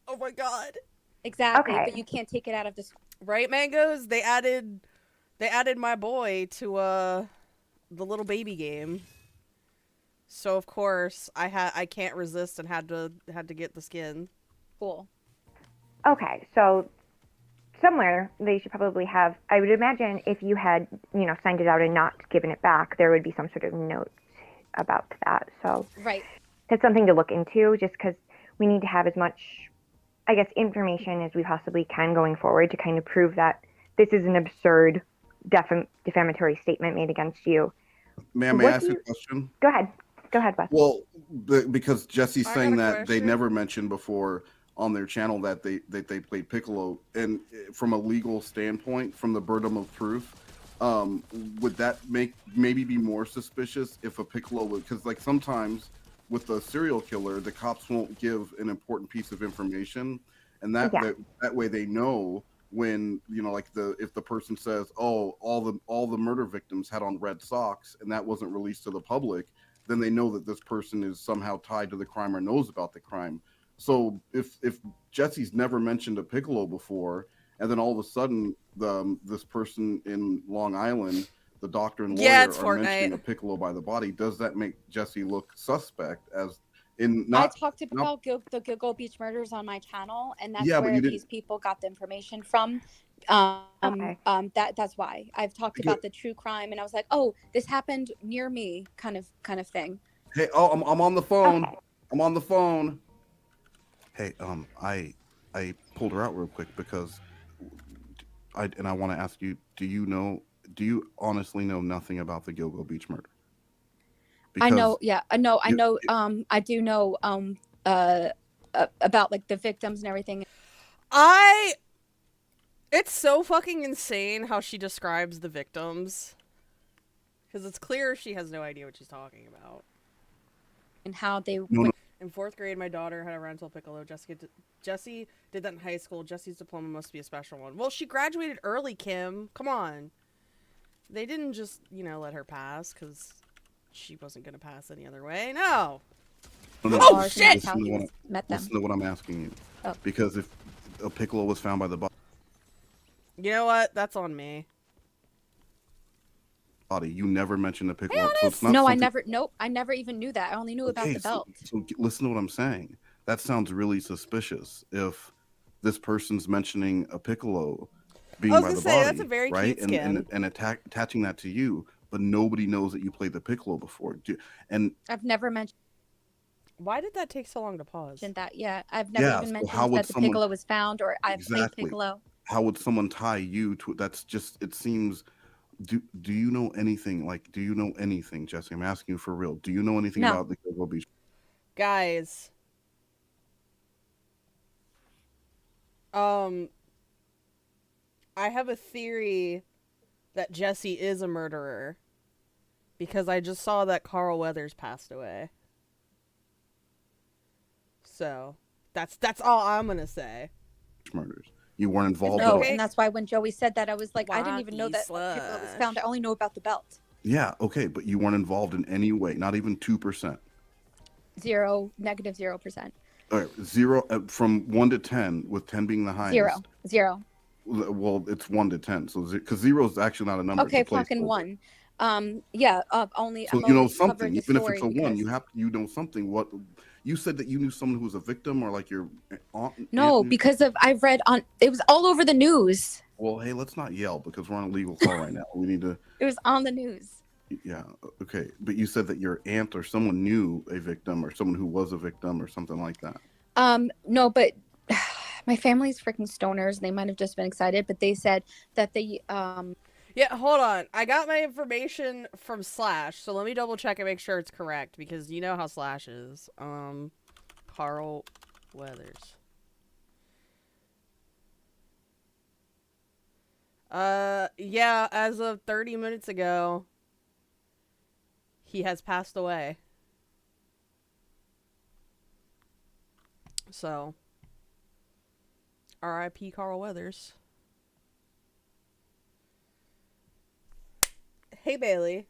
Oh my god. Exactly, but you can't take it out of the school. Right, Mangoes? They added my boy to the little baby game. So of course I can't resist and had to get the skin. Cool. Okay, so somewhere they should probably have, I would imagine if you had, signed it out and not given it back, there would be some sort of note about that. So right. That's something to look into, just because we need to have as much, I guess, information as we possibly can going forward to kind of prove that this is an absurd defamatory statement made against you. Ma'am, may I ask you a question? Go ahead, Wes. Well, because Jessi's saying that they never mentioned before on their channel that they played Piccolo, and from a legal standpoint, from the burden of proof, would that maybe be more suspicious if a Piccolo would, because like sometimes with a serial killer, the cops won't give an important piece of information, and that way they know when, like if the person says, oh, all the murder victims had on red socks and that wasn't released to the public, then they know that this person is somehow tied to the crime or knows about the crime. So if Jessi's never mentioned a Piccolo before, and then all of a sudden this person in Long Island, the doctor and lawyer, are mentioning a Piccolo by the body, does that make Jessi look suspect? As in, not I talked about the Gilgo Beach murders on my channel, and that's where these people got the information from. That's why I've talked about the true crime, and I was like, oh, this happened near me, kind of thing. Hey, I'm on the phone. Okay. I'm on the phone. Hey, I pulled her out real quick because I want to ask you, do you honestly know nothing about the Gilgo Beach murder? Because I know, I do know about like the victims and everything. It's so fucking insane how she describes the victims, because it's clear she has no idea what she's talking about. And how they In 4th grade, my daughter had a rental Piccolo. Jessi did that in high school. Jessi's diploma must be a special one. Well, she graduated early, Kim. Come on. They didn't just, let her pass because she wasn't going to pass any other way. No. No. Oh, shit! Listen to what I'm asking you. Oh. Because if a Piccolo was found by the You know what? That's on me. body, you never mentioned the Piccolo. So it's No, I never. Nope, I never even knew that. I only knew about the belt. So listen to what I'm saying. That sounds really suspicious. If this person's mentioning a Piccolo being by the body, that's a very right, cute skin. and attaching that to you, but nobody knows that you played the Piccolo before. And I've never mentioned Why did that take so long to pause? that. Yeah, I've never even mentioned that the Piccolo was found or I played Piccolo. How would someone tie you to? That's just. It seems. Do you know anything? Do you know anything, Jessi? I'm asking you for real. Do you know anything about the Gilgo Beach? Guys. I have a theory that Jessi is a murderer because I just saw that Carl Weathers passed away. So, that's all I'm going to say. Murders. You weren't involved No, at all. and that's why when Joey said that, I was like, I didn't even know that Piccolo was found. I only know about the belt. Yeah, okay, but you weren't involved in any way, not even 2%. -0%. All right, 0 from 1 to 10, with 10 being the highest. 0. Well, it's 1 to 10, so because 0 is actually not a number. Okay, fucking 1. Only. So I'm you know only something, even if it's a 1, because... you know something. What you said that you knew someone who was a victim, or like your aunt? No, because I've read on. It was all over the news. Well, hey, let's not yell because we're on a legal call right now. We need to. It was on the news. Yeah. Okay, but you said that your aunt or someone knew a victim, or someone who was a victim, or something like that. No, but my family's freaking stoners, and they might have just been excited. But they said that they Yeah, hold on. I got my information from Slash, so let me double check and make sure it's correct because you know how Slash is. Carl Weathers. Yeah, as of 30 minutes ago, he has passed away. So, R.I.P. Carl Weathers. Hey, Bailey.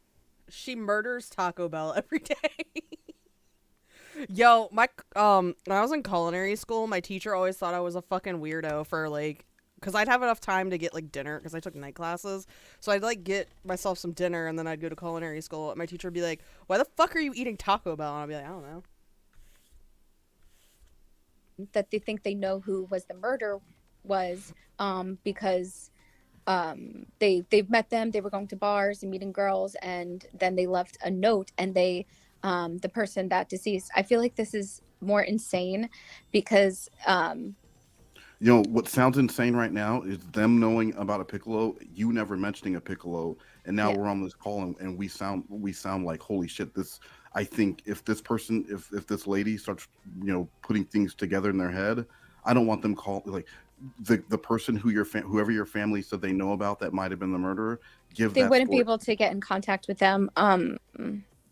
She murders Taco Bell every day. Yo, when I was in culinary school, my teacher always thought I was a fucking weirdo for, because I'd have enough time to get, dinner, because I took night classes. So I'd, get myself some dinner, and then I'd go to culinary school, and my teacher would be like, why the fuck are you eating Taco Bell? And I'd be like, I don't know. that they think they know who was the murder was, because they've met them. They were going to bars and meeting girls, and then they left a note, and they the person that deceased. I feel like this is more insane because what sounds insane right now is them knowing about a Piccolo, you never mentioning a Piccolo, and now we're on this call and we sound like holy shit. This, I think if this person, if this lady starts putting things together in their head, I don't want them the person whoever your family said they know about that might have been the murderer. They wouldn't be able to get in contact with them.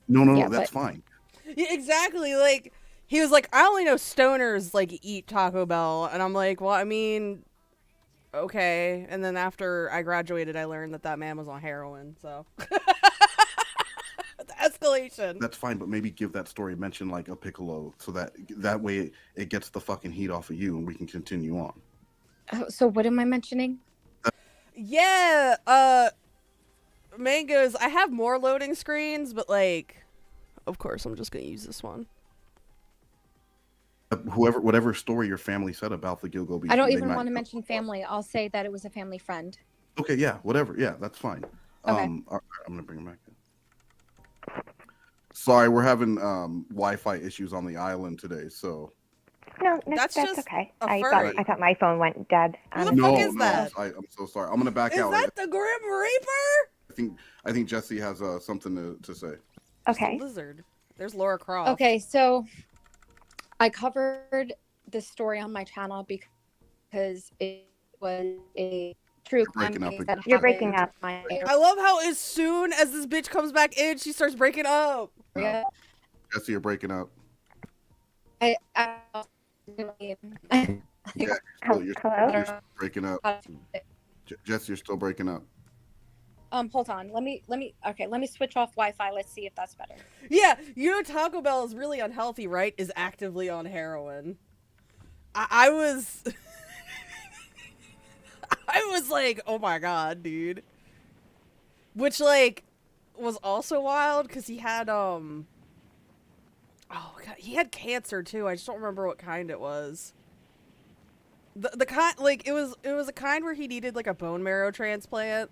No, that's fine. Yeah, exactly. He was like, I only know stoners eat Taco Bell, and I'm like, well, I mean, okay. And then after I graduated, I learned that man was on heroin. So the escalation. That's fine, but maybe give that story mention a Piccolo, so that way it gets the fucking heat off of you, and we can continue on. So what am I mentioning? Yeah, Mangoes, I have more loading screens, but of course I'm just gonna use this one. Whatever story your family said about the Gilgo Beach. I don't even want to mention family. I'll say that it was a family friend. Okay, yeah, whatever. Yeah, that's fine. Okay. All right, I'm gonna bring him back in. Sorry, we're having Wi-Fi issues on the island today, so. No, that's okay. I thought my phone went dead. Who the fuck is that? I'm so sorry. I'm gonna back out. Is that the Grim Reaper? I think Jessi has something to say. Okay. Lizard. There's Laura Croft. Okay, so I covered this story on my channel because it was a true crime case. You're breaking up. I love how as soon as this bitch comes back in, she starts breaking up. Jessi, you're breaking up. Yeah, you're still breaking up. Jess, you're still breaking up. Hold on. Let me switch off Wi-Fi. Let's see if that's better. Yeah, you know Taco Bell is really unhealthy, right? Is actively on heroin. I was I was like, oh my god, dude. Which like was also wild because he had oh god, he had cancer too. I just don't remember what kind it was. The kind, like, it was a kind where he needed like a bone marrow transplant.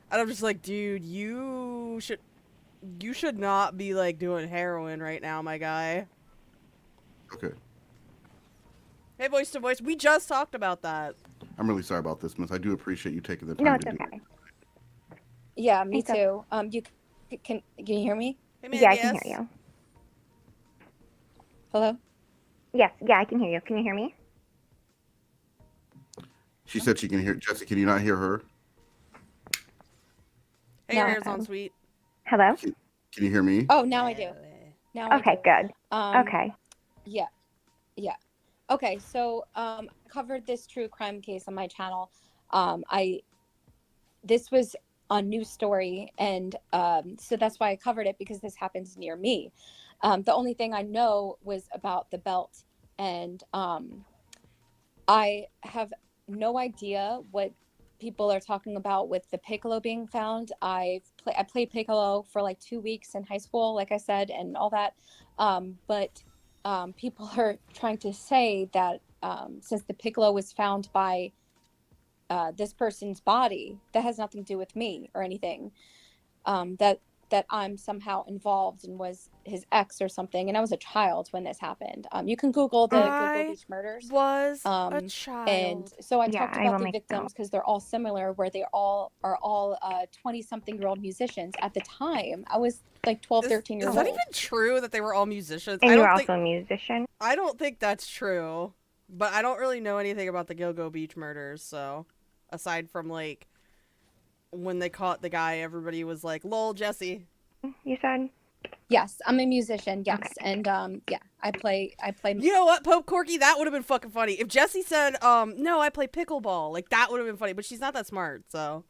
And I'm just like, dude, you should not be like doing heroin right now, my guy. Okay. Hey, voice to voice, we just talked about that. I'm really sorry about this, Miss. I do appreciate you taking the time to do it. Yeah, me too. You can you hear me? Hey, man, yeah, I can hear you. Hello? Yes, yeah, I can hear you. Can you hear me? She said she can hear. Jessi, can you not hear her? Hey, your hair's on, sweet. Hello? Can you hear me? Oh, now I do. Now I do. Okay, good. Okay. Yeah. Okay, so I covered this true crime case on my channel. This was a news story, and so that's why I covered it, because this happens near me. The only thing I know was about the belt, and I have no idea what people are talking about with the Piccolo being found. I played Piccolo for like 2 weeks in high school, like I said, and all that. But people are trying to say that since the Piccolo was found by this person's body, that has nothing to do with me or anything. That I'm somehow involved and was his ex or something. And I was a child when this happened. You can Google the Gilgo Beach murders. Was a child. And so I talked about the victims because they're all similar, where they all are 20-something-year-old musicians. At the time, I was like 12, 13 years old. Is that even true that they were all musicians? And you were also a musician? I don't think that's true. But I don't really know anything about the Gilgo Beach murders, so aside from like when they caught the guy, everybody was like, lol, Jessi. You said? Yes, I'm a musician, yes. Okay. And yeah, I play You know what, Pope Corky, that would have been fucking funny. If Jessi said, no, I play pickleball, like that would have been funny, but she's not that smart, so.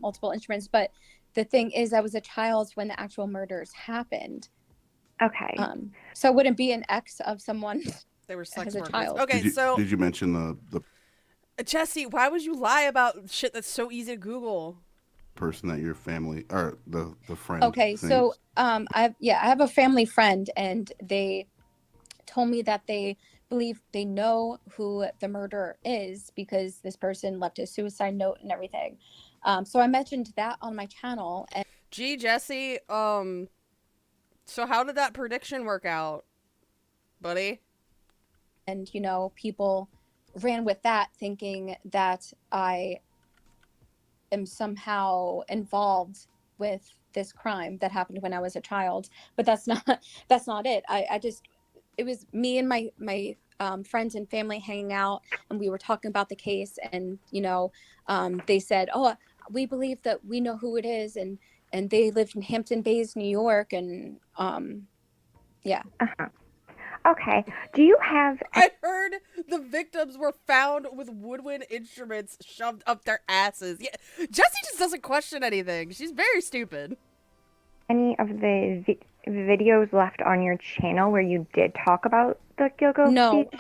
Multiple instruments, but the thing is, I was a child when the actual murders happened. Okay. So I wouldn't be an ex of someone. They were sex as a workers. child. Okay, did you mention the Jessi, why would you lie about shit that's so easy to Google? Person that your family or the friend? Okay, thinks? So I have a family friend, and they told me that they believe they know who the murderer is because this person left a suicide note and everything. So I mentioned that on my channel. And gee, Jessi, so how did that prediction work out, buddy? And you know, people ran with that, thinking that I am somehow involved with this crime that happened when I was a child, but that's not it. It was me and my friends and family hanging out, and we were talking about the case, and you know, they said, oh, we believe that we know who it is, and they lived in Hampton Bays, New York, and yeah. Okay. Do you have... I heard the victims were found with woodwind instruments shoved up their asses. Yeah, Jessi just doesn't question anything. She's very stupid. Any of the videos left on your channel where you did talk about the Gilgo No, Beach?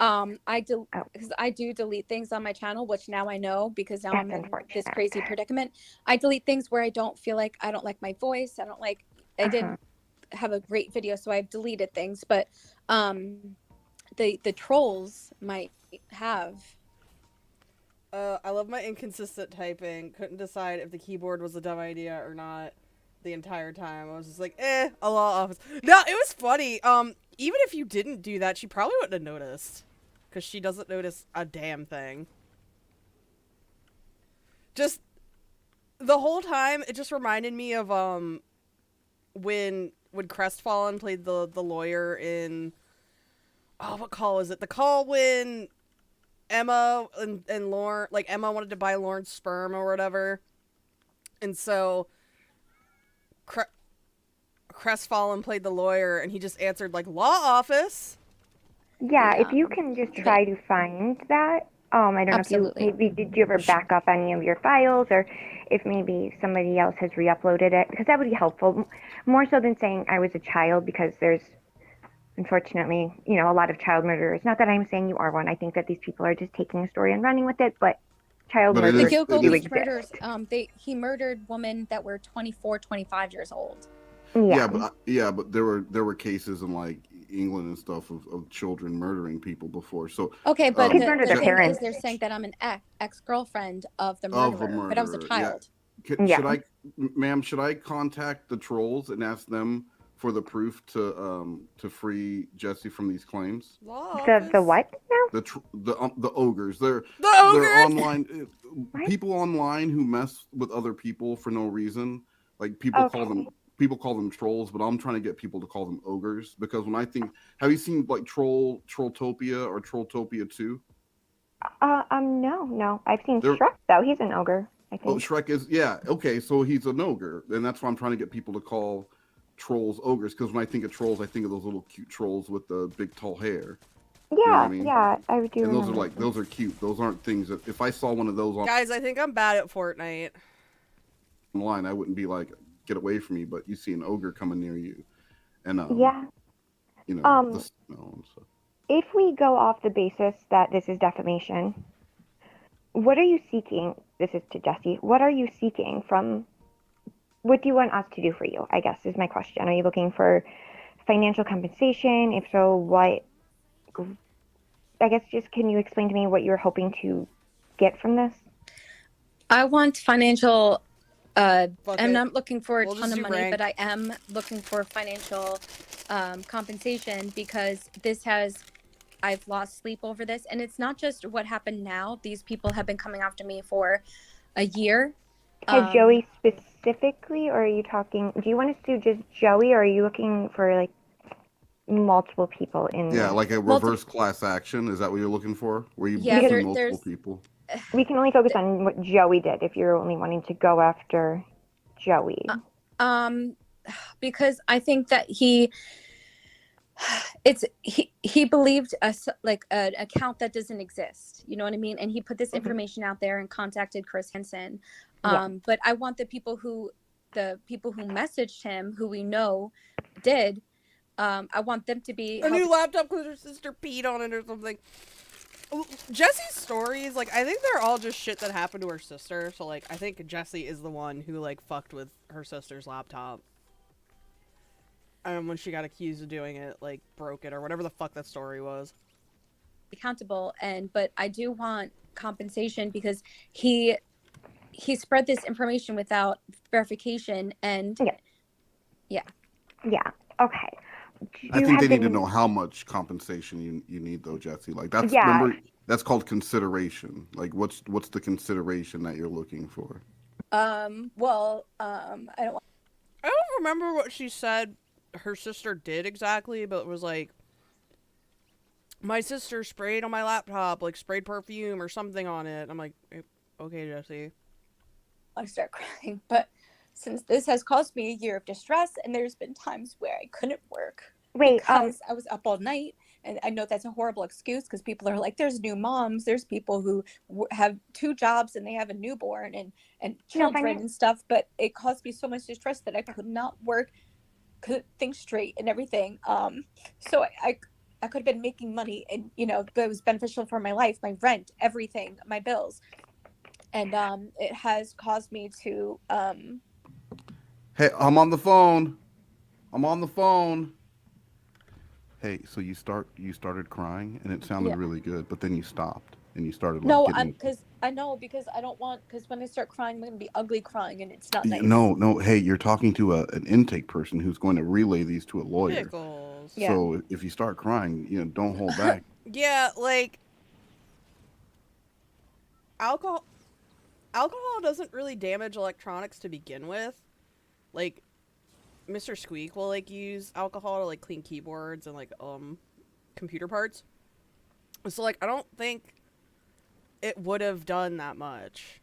because I do delete things on my channel, which now I know because now I'm in this unfortunate. crazy predicament. I delete things where I don't like my voice. I didn't have a great video, so I've deleted things, but the trolls might have. I love my inconsistent typing. Couldn't decide if the keyboard was a dumb idea or not the entire time. I was just like, a law office. No, it was funny. Even if you didn't do that, she probably wouldn't have noticed, because she doesn't notice a damn thing. Just the whole time, it just reminded me of when Crestfallen played the lawyer in, what call is it? The call when Emma and Lauren, like Emma wanted to buy Lauren's sperm or whatever, and so Crestfallen played the lawyer, and he just answered like law office. Yeah, if the you can just the try to find that. I don't know if you absolutely. did you ever back up any of your files, or if maybe somebody else has re-uploaded it, because that would be helpful, more so than saying I was a child, because there's unfortunately, a lot of child murderers. Not that I'm saying you are one. I think that these people are just taking a story and running with it, but child But it The murderers is Gilgo it do is Beach exist. murders, he murdered women that were 24, 25 years old. yeah, Yeah. but there were cases in like England and stuff of children murdering people before. So Okay, but Kids murder the their thing is, parents. they're saying that I'm an ex-girlfriend of the of a murderer, but I was a murderer, yeah. child. Should Yeah. I, ma'am? Should I contact the trolls and ask them for the proof to free Jessi from these claims? Law The office. what now? The ogres. They're The ogres. online What? people online who mess with other people for no reason. Like people call Okay. them trolls, but I'm trying to get people to call them ogres because when I think, have you seen like Trolltopia or Trolltopia 2? No. I've seen They're Shrek though. He's an ogre, I Oh, think. Shrek is, yeah, okay, so he's an ogre, and that's why I'm trying to get people to call trolls ogres, because when I think of trolls, I think of those little cute trolls with the big tall hair. You know what I Yeah, mean? yeah, I do And remember. those are cute. Those aren't things that if I saw one of those Guys, I think I'm bad at Fortnite. online, I wouldn't be like, get away from me. But you see an ogre coming near you, and Yeah. the Um, snow and stuff. if we go off the basis that this is defamation, what are you seeking? This is to Jessi. What are you seeking from? What do you want us to do for you? I guess is my question. Are you looking for financial compensation? If so, what? I guess just can you explain to me what you're hoping to get from this? I want financial. Fuck I'm it. not looking for a We'll ton just of do money, rank. but I am looking for financial compensation because I've lost sleep over this, and it's not just what happened now. These people have been coming after me for a year. To Joey specifically, or are you talking? Do you want us to do just Joey, or are you looking for like multiple people in? Yeah, this? like a reverse class action. Is that what you're looking for? Where you Yeah, sue multiple people? We can only focus on what Joey did if you're only wanting to go after Joey. Because I think that he believed like an account that doesn't exist. You know what I mean? And he put this information out there and contacted Chris Hansen. But I want the people who messaged him, who we know did. I want them to be A new laptop because her sister peed on it or something. Jessie's stories, like, I think they're all just shit that happened to her sister. So, like, I think Jessi is the one who, like, fucked with her sister's laptop. And when she got accused of doing it, like, broke it or whatever the fuck that story was. accountable. But I do want compensation because he spread this information without verification, and Yeah. Okay. I think they need to know how much compensation you need though, Jessi. Like that's remember that's called consideration. Like what's the consideration that you're looking for? I don't remember what she said her sister did exactly, but it was like, my sister sprayed on my laptop, like sprayed perfume or something on it. I'm like, okay, Jessi. I start crying, but since this has caused me a year of distress, and there's been times where I couldn't work because I was up all night, and I know that's a horrible excuse because people are like, there's new moms, there's people who have 2 jobs and they have a newborn and children and stuff, but it caused me so much distress that I could not work, couldn't think straight and everything. So I could have been making money, and but it was beneficial for my life, my rent, everything, my bills, and it has caused me to Hey, I'm on the phone. Hey, so you started crying and it sounded really good, but then you stopped and you started like because I don't want, because when I start crying, I'm gonna be ugly crying, and it's not nice. No. Hey, you're talking to an intake person who's going to relay these to a lawyer. Pickles. So if you start crying, don't hold back. Yeah, like alcohol doesn't really damage electronics to begin with. Like, Mr. Squeak will like use alcohol to like clean keyboards and like computer parts. So like I don't think it would have done that much.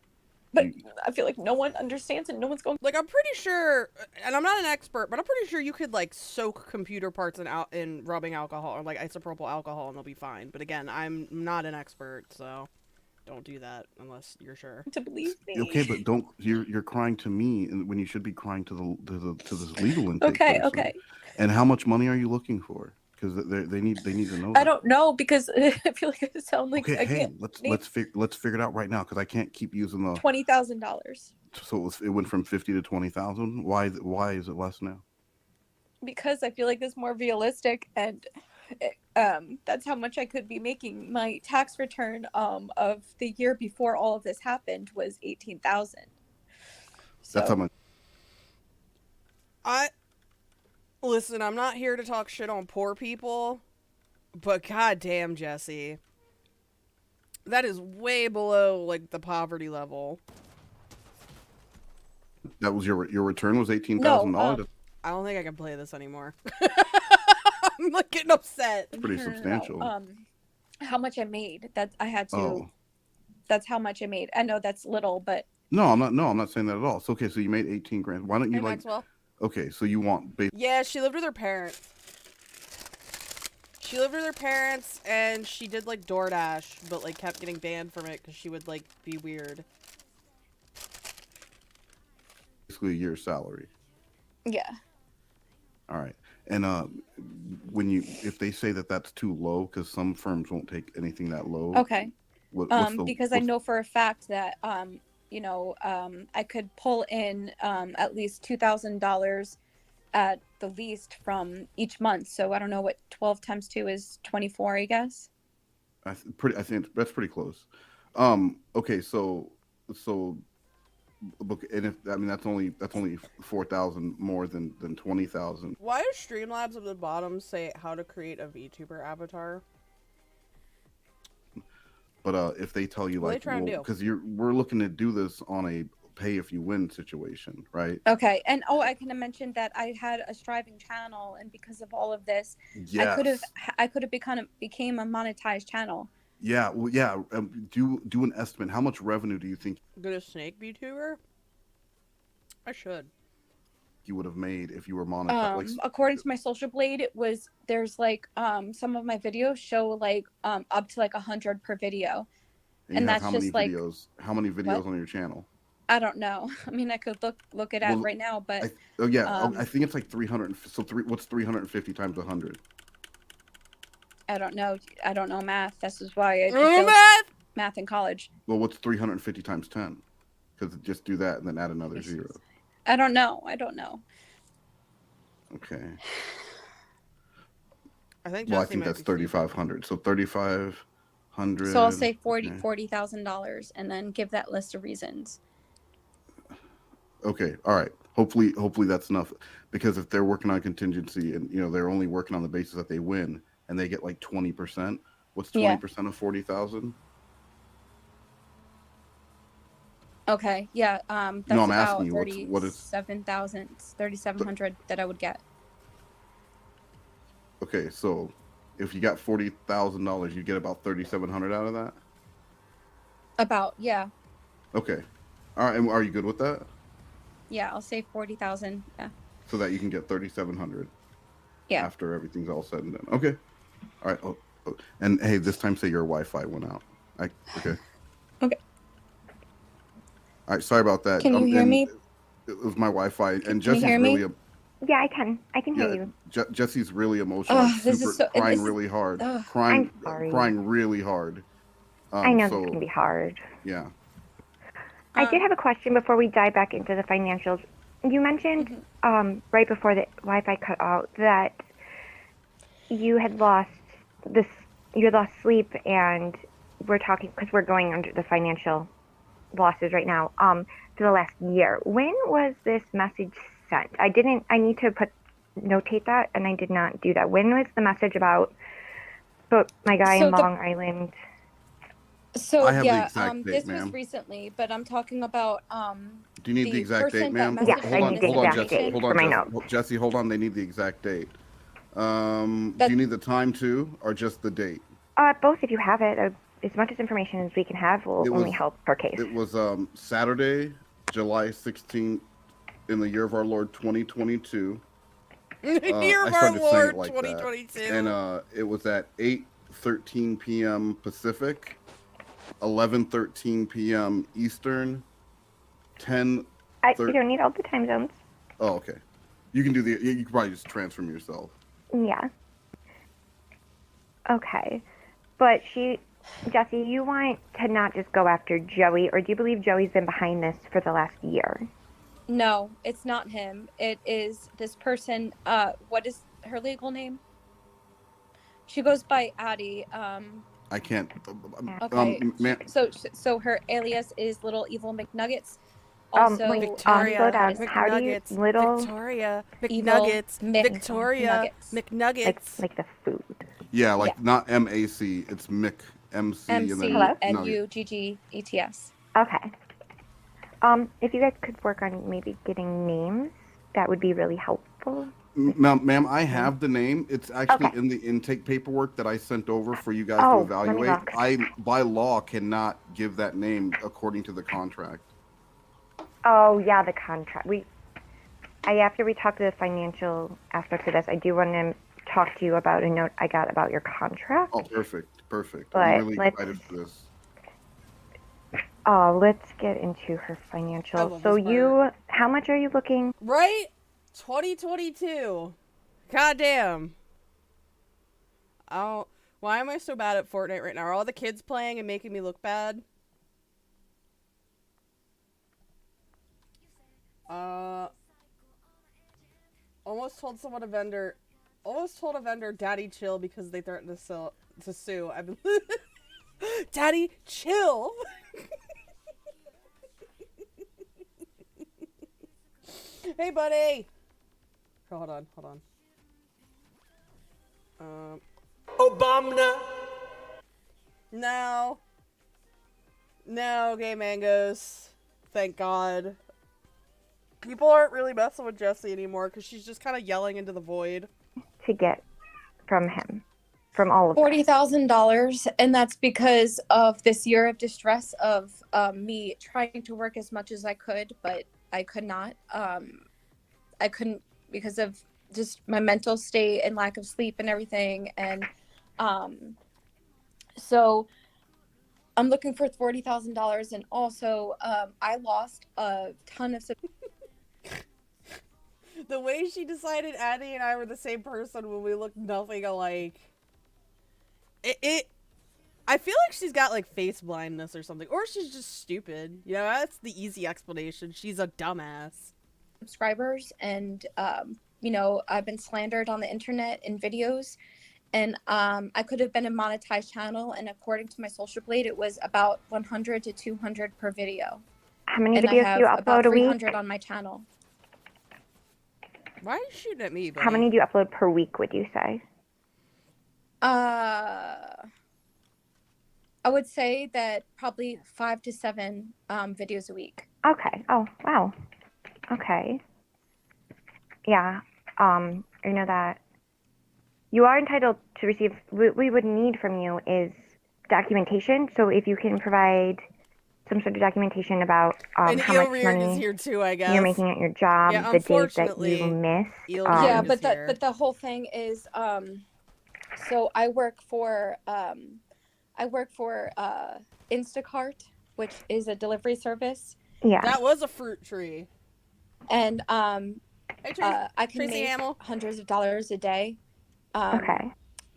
but I feel like no one understands and no one's going. Like, I'm pretty sure, and I'm not an expert, but I'm pretty sure you could like soak computer parts in rubbing alcohol or like isopropyl alcohol and they'll be fine. But again, I'm not an expert, so don't do that unless you're sure. To believe me. Okay, but don't you're crying to me when you should be crying to this legal intake. Okay, person. okay. And how much money are you looking for? Because they need to know. I don't know because I feel like I sound like okay, I hey, can't. let's figure it out right now because I can't keep using the $20,000. So it went from 50 to 20,000. Why is it less now? Because I feel like it's more realistic, and that's how much I could be making. My tax return of the year before all of this happened was 18,000. So. That's how much. Listen, I'm not here to talk shit on poor people, but goddamn, Jessi, that is way below like the poverty level. That was your return was $18,000. No, I don't think I can play this anymore. I'm like getting upset. It's pretty substantial. How much I made? That I had to. Oh. That's how much I made. I know that's little, but No, I'm not saying that at all. It's okay. So you made 18 grand. Why don't you Maxwell? Okay, so you want Yeah, she lived with her parents. She lived with her parents, and she did like DoorDash, but like kept getting banned from it because she would like be weird. basically a year's salary. Yeah. All right. And if they say that that's too low, because some firms won't take anything that low. Okay. Because I know for a fact that I could pull in at least $2,000 at the least from each month. So I don't know what 12 times 2 is 24, I guess. I think that's pretty close. Okay, so and if that's only 4,000 more than 20,000. Why does Streamlabs at the bottom say how to create a VTuber avatar? But if they tell you, like, because we're looking to do this on a pay if you win situation, right? Okay, and I can mention that I had a striving channel, and because of all of this, yes. I could have became a monetized channel. Yeah, well, yeah. Do an estimate. How much revenue do you think Good a snake VTuber? I should. you would have made if you were monetized? According to my Social Blade, there's like some of my videos show like up to like 100 per video, and that's just like videos? How many videos on your channel? I don't know. I mean, I could look it up right now, but I think it's like 300. So what's 350 times 100? I don't know. I don't know math. This is why I did math in college. Well, what's 350 times 10? Because just do that and then add another 0. I don't know. Okay. I think that's 3,500. So 3,500. So I'll say $40,000 and then give that list of reasons. Okay. All right. Hopefully that's enough, because if they're working on contingency and they're only working on the basis that they win and they get like 20%, what's 20% of 40,000? Okay. Yeah. That's no, I'm about asking you what is 3,700 that I would get. Okay, so if you got $40,000, you get about 3,700 out of that. About, yeah. Okay. All right. And are you good with that? Yeah, I'll say 40,000. Yeah. So that you can get 3,700. Yeah. After everything's all said and done. Okay. All right. Oh, and hey, this time say your Wi-Fi went out. Okay. Okay. All right. Sorry about that. Can you hear me? It was my Wi-Fi, and Jessi's really. Yeah, I can hear you. Jessi's really emotional. Crying really hard. Crying really hard. I know this can be hard. Yeah. I did have a question before we dive back into the financials. You mentioned right before the Wi-Fi cut out that you had lost sleep, and we're talking because we're going under the financial losses right now for the last year. When was this message sent? I need to notate that, and I did not do that. When was the message about my guy in Long Island? So this was recently, but I'm talking about Do you need the exact date, ma'am? Yes, I need the exact date for my notes. Jessi, hold on. They need the exact date. Do you need the time too, or just the date? Both, if you have it. as much as information as we can have will only help her case. It was Saturday, July 16th, in the year of our Lord 2022. Year of our Lord 2022. And it was at 8:13 p.m. Pacific, 11:13 p.m. Eastern, 10. You don't need all the time zones. Oh, okay. You can do you can probably just transform yourself. Yeah. Okay. But Jessi, you want to not just go after Joey, or do you believe Joey's been behind this for the last year? No, it's not him. It is this person. What is her legal name? She goes by Addie. I can't. Okay. So her alias is Little Evil McNuggets. Also, Victoria McNuggets. Victoria McNuggets. Victoria McNuggets. Like the food. Yeah, not M-A-C. It's Mick. M-C. M-C-N-U-G-G-E-T-S. Okay. If you guys could work on maybe getting names, that would be really helpful. Ma'am, I have the name. It's actually in the intake paperwork that I sent over for you guys to evaluate. I, by law, cannot give that name according to the contract. Oh, yeah, the contract. After we talk to the financial aspects of this, I do want to talk to you about a note I got about your contract. Oh, perfect. But I'm really excited for this. Let's get into her financial. So how much are you looking? Right? 2022. Goddamn. Oh, why am I so bad at Fortnite right now? Are all the kids playing and making me look bad? Almost told a vendor, Daddy chill, because they threatened to sue. I've been Daddy chill. Hey, buddy. Hold on. Obama. No, gay mangoes. Thank God. People aren't really messing with Jessi anymore because she's just kind of yelling into the void. To get from him, from all of $40,000, and that's because of this year of distress of me trying to work as much as I could, but I could not. I couldn't because of just my mental state and lack of sleep and everything, and so I'm looking for $40,000, and also I lost a ton of. The way she decided Addie and I were the same person when we looked nothing alike. I feel like she's got like face blindness or something, or she's just stupid. You know, that's the easy explanation. She's a dumbass. Subscribers, and you know, I've been slandered on the internet in videos, and I could have been a monetized channel, and according to my social blade, it was about 100 to 200 per video. How many videos do you upload about a week? 300 on my channel. Why are you shooting at me, buddy? How many do you upload per week, would you say? I would say that probably 5 to 7 videos a week. Okay. Oh, wow. Okay. Yeah. You know that you are entitled to receive, what we would need from you is documentation. So if you can provide some sort of documentation about how much money is here too, I guess. you're making at your job, the days that you miss. Yeah, but the whole thing is, so I work for Instacart, which is a delivery service. Yeah, that was a fruit tree. And hey, I can make hundreds of dollars a day. Okay.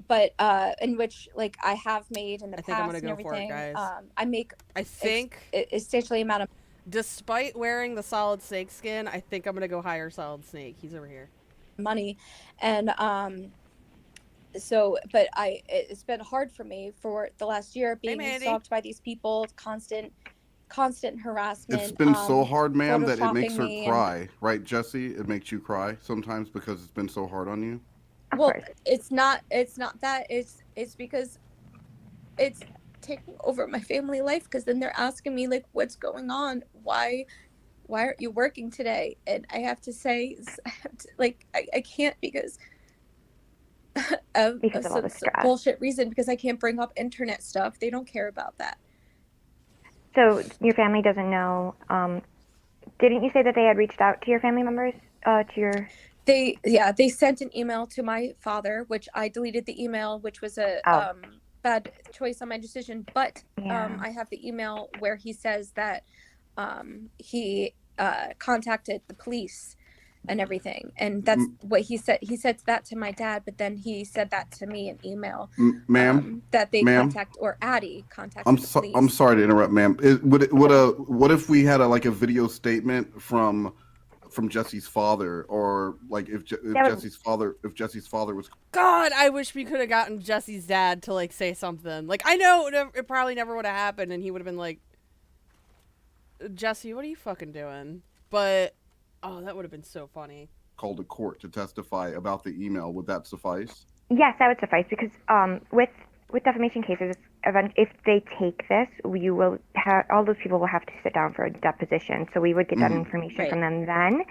But in which like I have made in the past I'm gonna and go everything. For it, guys. I make. I think it's essentially amount of. Despite wearing the solid snake skin, I think I'm gonna go hire Solid Snake. He's over here. Money, and so, but it's been hard for me for the last year being stalked by these people, constant harassment. It's been so hard, ma'am, that it makes her cry, right, Jessi? It makes you cry sometimes because it's been so hard on you. Well, it's not that. It's because it's taking over my family life, because then they're asking me like, what's going on? Why aren't you working today? And I have to say, I can't, because because of all the stress. Bullshit reason, because I can't bring up internet stuff. They don't care about that. So your family doesn't know. Didn't you say that they had reached out to your family members? They sent an email to my father, which I deleted the email, which was a bad choice on my decision. But I have the email where he says that he contacted the police and everything, and that's what he said. He said that to my dad, but then he said that to me in email, ma'am. That they Addie contacted. I'm sorry to interrupt, ma'am. What if we had a video statement from Jessi's father, or like if Jessi's father was. God, I wish we could have gotten Jessi's dad to say something. I know it probably never would have happened, and he would have been like, Jessi, what are you fucking doing? But oh, that would have been so funny. Called to court to testify about the email. Would that suffice? Yes, that would suffice, because with defamation cases, if they take this, you will have all those people will have to sit down for a deposition. So we would get that information from them then.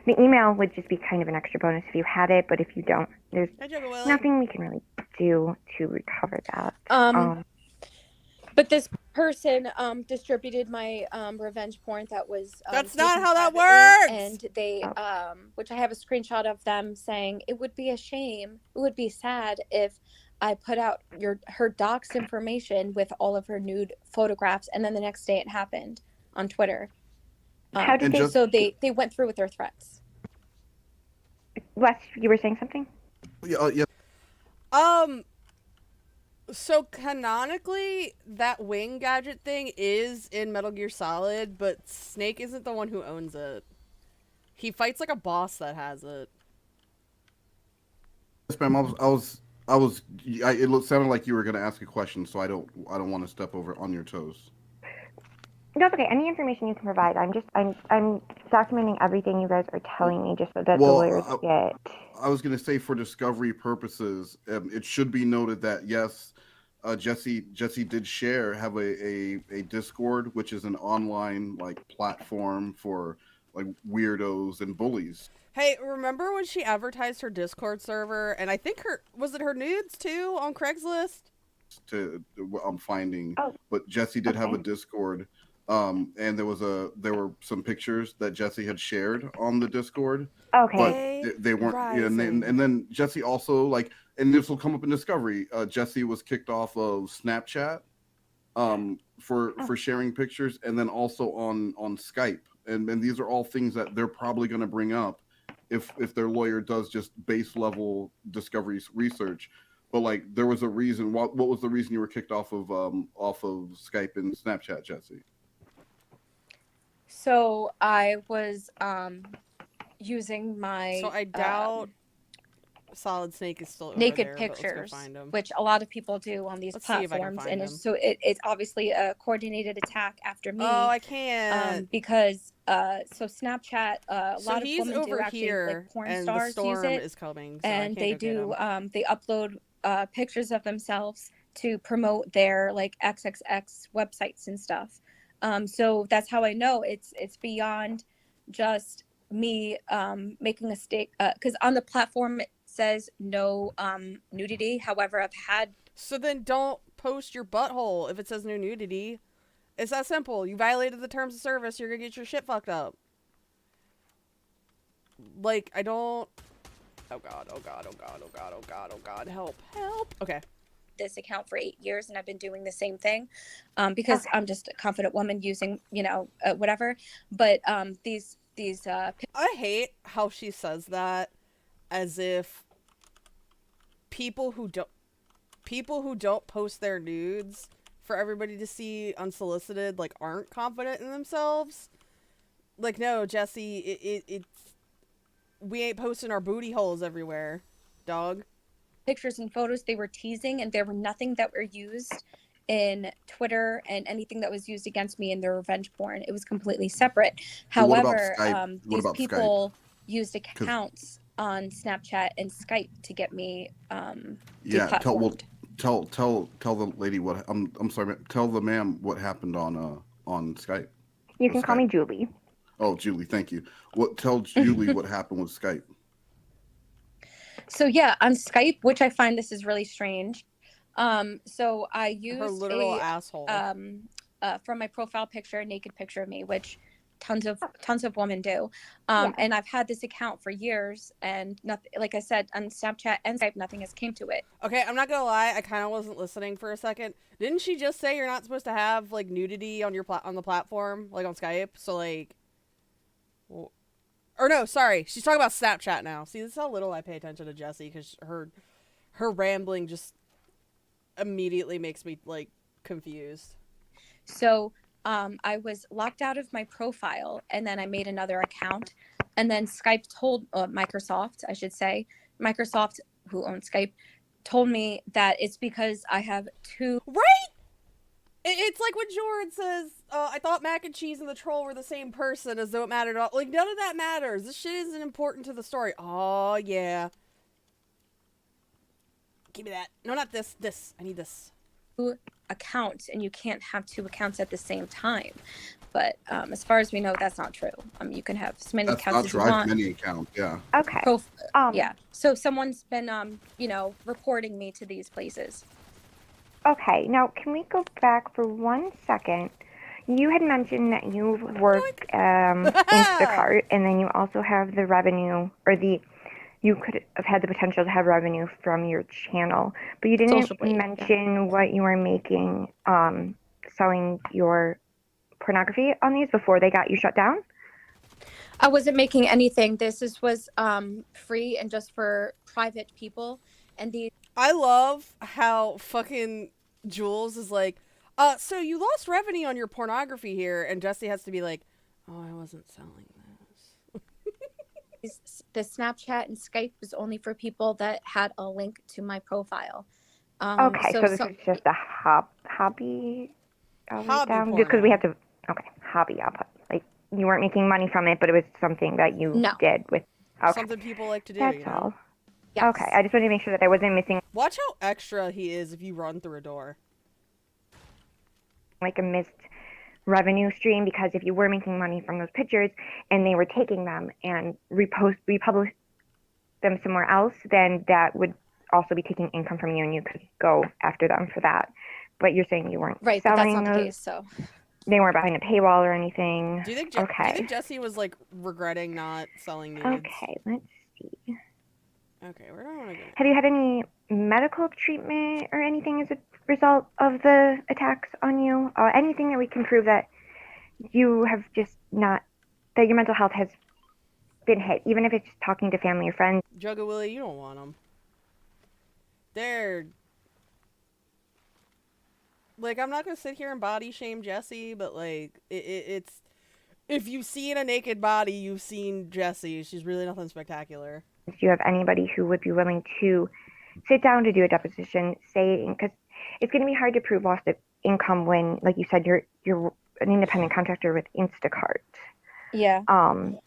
The email would just be kind of an extra bonus if you had it, but if you don't, there's nothing we can really do to recover that. But this person distributed my revenge porn that was that's not how that works. And they which I have a screenshot of them saying it would be a shame, it would be sad if I put out her docs information with all of her nude photographs, and then the next day it happened on Twitter. How did they? So they went through with their threats. Wes, you were saying something? Yeah. So canonically, that wing gadget thing is in Metal Gear Solid, but Snake isn't the one who owns it. He fights like a boss that has it. Yes, ma'am. It sounded like you were going to ask a question, so I don't want to step over on your toes. No, it's okay. Any information you can provide. I'm documenting everything you guys are telling me, just so that the lawyers get. I was going to say, for discovery purposes, it should be noted that yes, Jessi did have a Discord, which is an online platform for weirdos and bullies. Hey, remember when she advertised her Discord server, and I think was it her nudes too on Craigslist? I'm finding, but Jessi did have a Discord, and there were some pictures that Jessi had shared on the Discord. Okay, but they weren't. And then Jessi also and this will come up in discovery. Jessi was kicked off of Snapchat, for sharing pictures, and then also on Skype, and these are all things that they're probably going to bring up if their lawyer does just base level discovery research. But there was a reason. What was the reason you were kicked off of Skype and Snapchat, Jessi? So I was using my. So I doubt Solid Snake is still over naked there, pictures, which a lot of people do on these platforms, and it's obviously a coordinated attack after me. Oh, I can't because so Snapchat, a lot of women do over actually, here, porn and stars the storm use it, is coming, so and they do they upload pictures of themselves to promote their XXX websites and stuff. So that's how I know it's beyond just me making a mistake, because on the platform it says no nudity. However, I've had. So then don't post your butthole if it says no nudity. It's that simple. You violated the terms of service, you're gonna get your shit fucked up. I don't. Oh god, oh god, oh god, oh god, oh god, oh god, help. Okay. This account for 8 years, and I've been doing the same thing because I'm just a confident woman using whatever. But these I hate how she says that, as if people who don't post their nudes for everybody to see unsolicited aren't confident in themselves. No, Jessi, it's we ain't posting our booty holes everywhere, dog. Pictures and photos, they were teasing, and there were nothing that were used in Twitter and anything that was used against me in their revenge porn. It was completely separate. However, these people used accounts on Snapchat and Skype to get me tell the lady what I'm sorry, tell the ma'am what happened on Skype. You can call me Julie. Oh, Julie, thank you. Tell Julie what happened with Skype. So yeah, on Skype, which I find this is really strange. So I used her literal asshole from my profile picture, a naked picture of me, which tons of women do. And I've had this account for years, and nothing, like I said, on Snapchat and Skype, nothing has came to it. Okay, I'm not gonna lie, I kind of wasn't listening for a second. Didn't she just say you're not supposed to have like nudity on your on the platform, like on Skype? So like, or no, sorry, she's talking about Snapchat now. See, this is how little I pay attention to Jessi, because her rambling just immediately makes me like confused. So I was locked out of my profile, and then I made another account, and then Skype told Microsoft, I should say, Microsoft, who owns Skype, told me that it's because I have two. Right? It's like when Jordan says, I thought mac and cheese and the troll were the same person, as though it mattered all. Like, none of that matters. This shit isn't important to the story. Oh, yeah. Give me that. No, not this. This. I need this. Accounts, and you can't have two accounts at the same time. But as far as we know, that's not true. You can have as many accounts as you want. Many accounts, yeah. Okay. Yeah. So someone's been, reporting me to these places. Okay. Now, can we go back for 1 second? You had mentioned that you work Instacart, and then you also have the revenue, or you could have had the potential to have revenue from your channel, but you didn't mention what you were making selling your pornography on these before they got you shut down. I wasn't making anything. This was free and just for private people. And I love how fucking Jules is like, so you lost revenue on your pornography here, and Jessi has to be like, oh, I wasn't selling this. The Snapchat and Skype was only for people that had a link to my profile. Okay, so this is just a hobby. Just because we have to. Okay, hobby. I'll put, like, you weren't making money from it, but it was something that you did with. Okay. Something people like to do. That's all. Yes. Okay, I just wanted to make sure that I wasn't missing. Watch how extra he is if you run through a door. Like a missed revenue stream, because if you were making money from those pictures and they were taking them and republish them somewhere else, then that would also be taking income from you, and you could go after them for that. But you're saying you weren't right, selling but that's not those. The case, so they weren't behind a paywall or anything. Do you think? Do you think Jessi was like regretting not selling nudes? Okay, let's see. Okay, where do I want to go? Have you had any medical treatment or anything as a result of the attacks on you? Anything that we can prove that you have just not, that your mental health has been hit, even if it's just talking to family or friends? Jugga Willie, you don't want them. They're like, I'm not gonna sit here and body shame Jessi, but like, it's if you've seen a naked body, you've seen Jessi. She's really nothing spectacular. Do you have anybody who would be willing to sit down to do a deposition, saying, because it's going to be hard to prove loss of income when, like you said, you're an independent contractor with Instacart. Yeah. And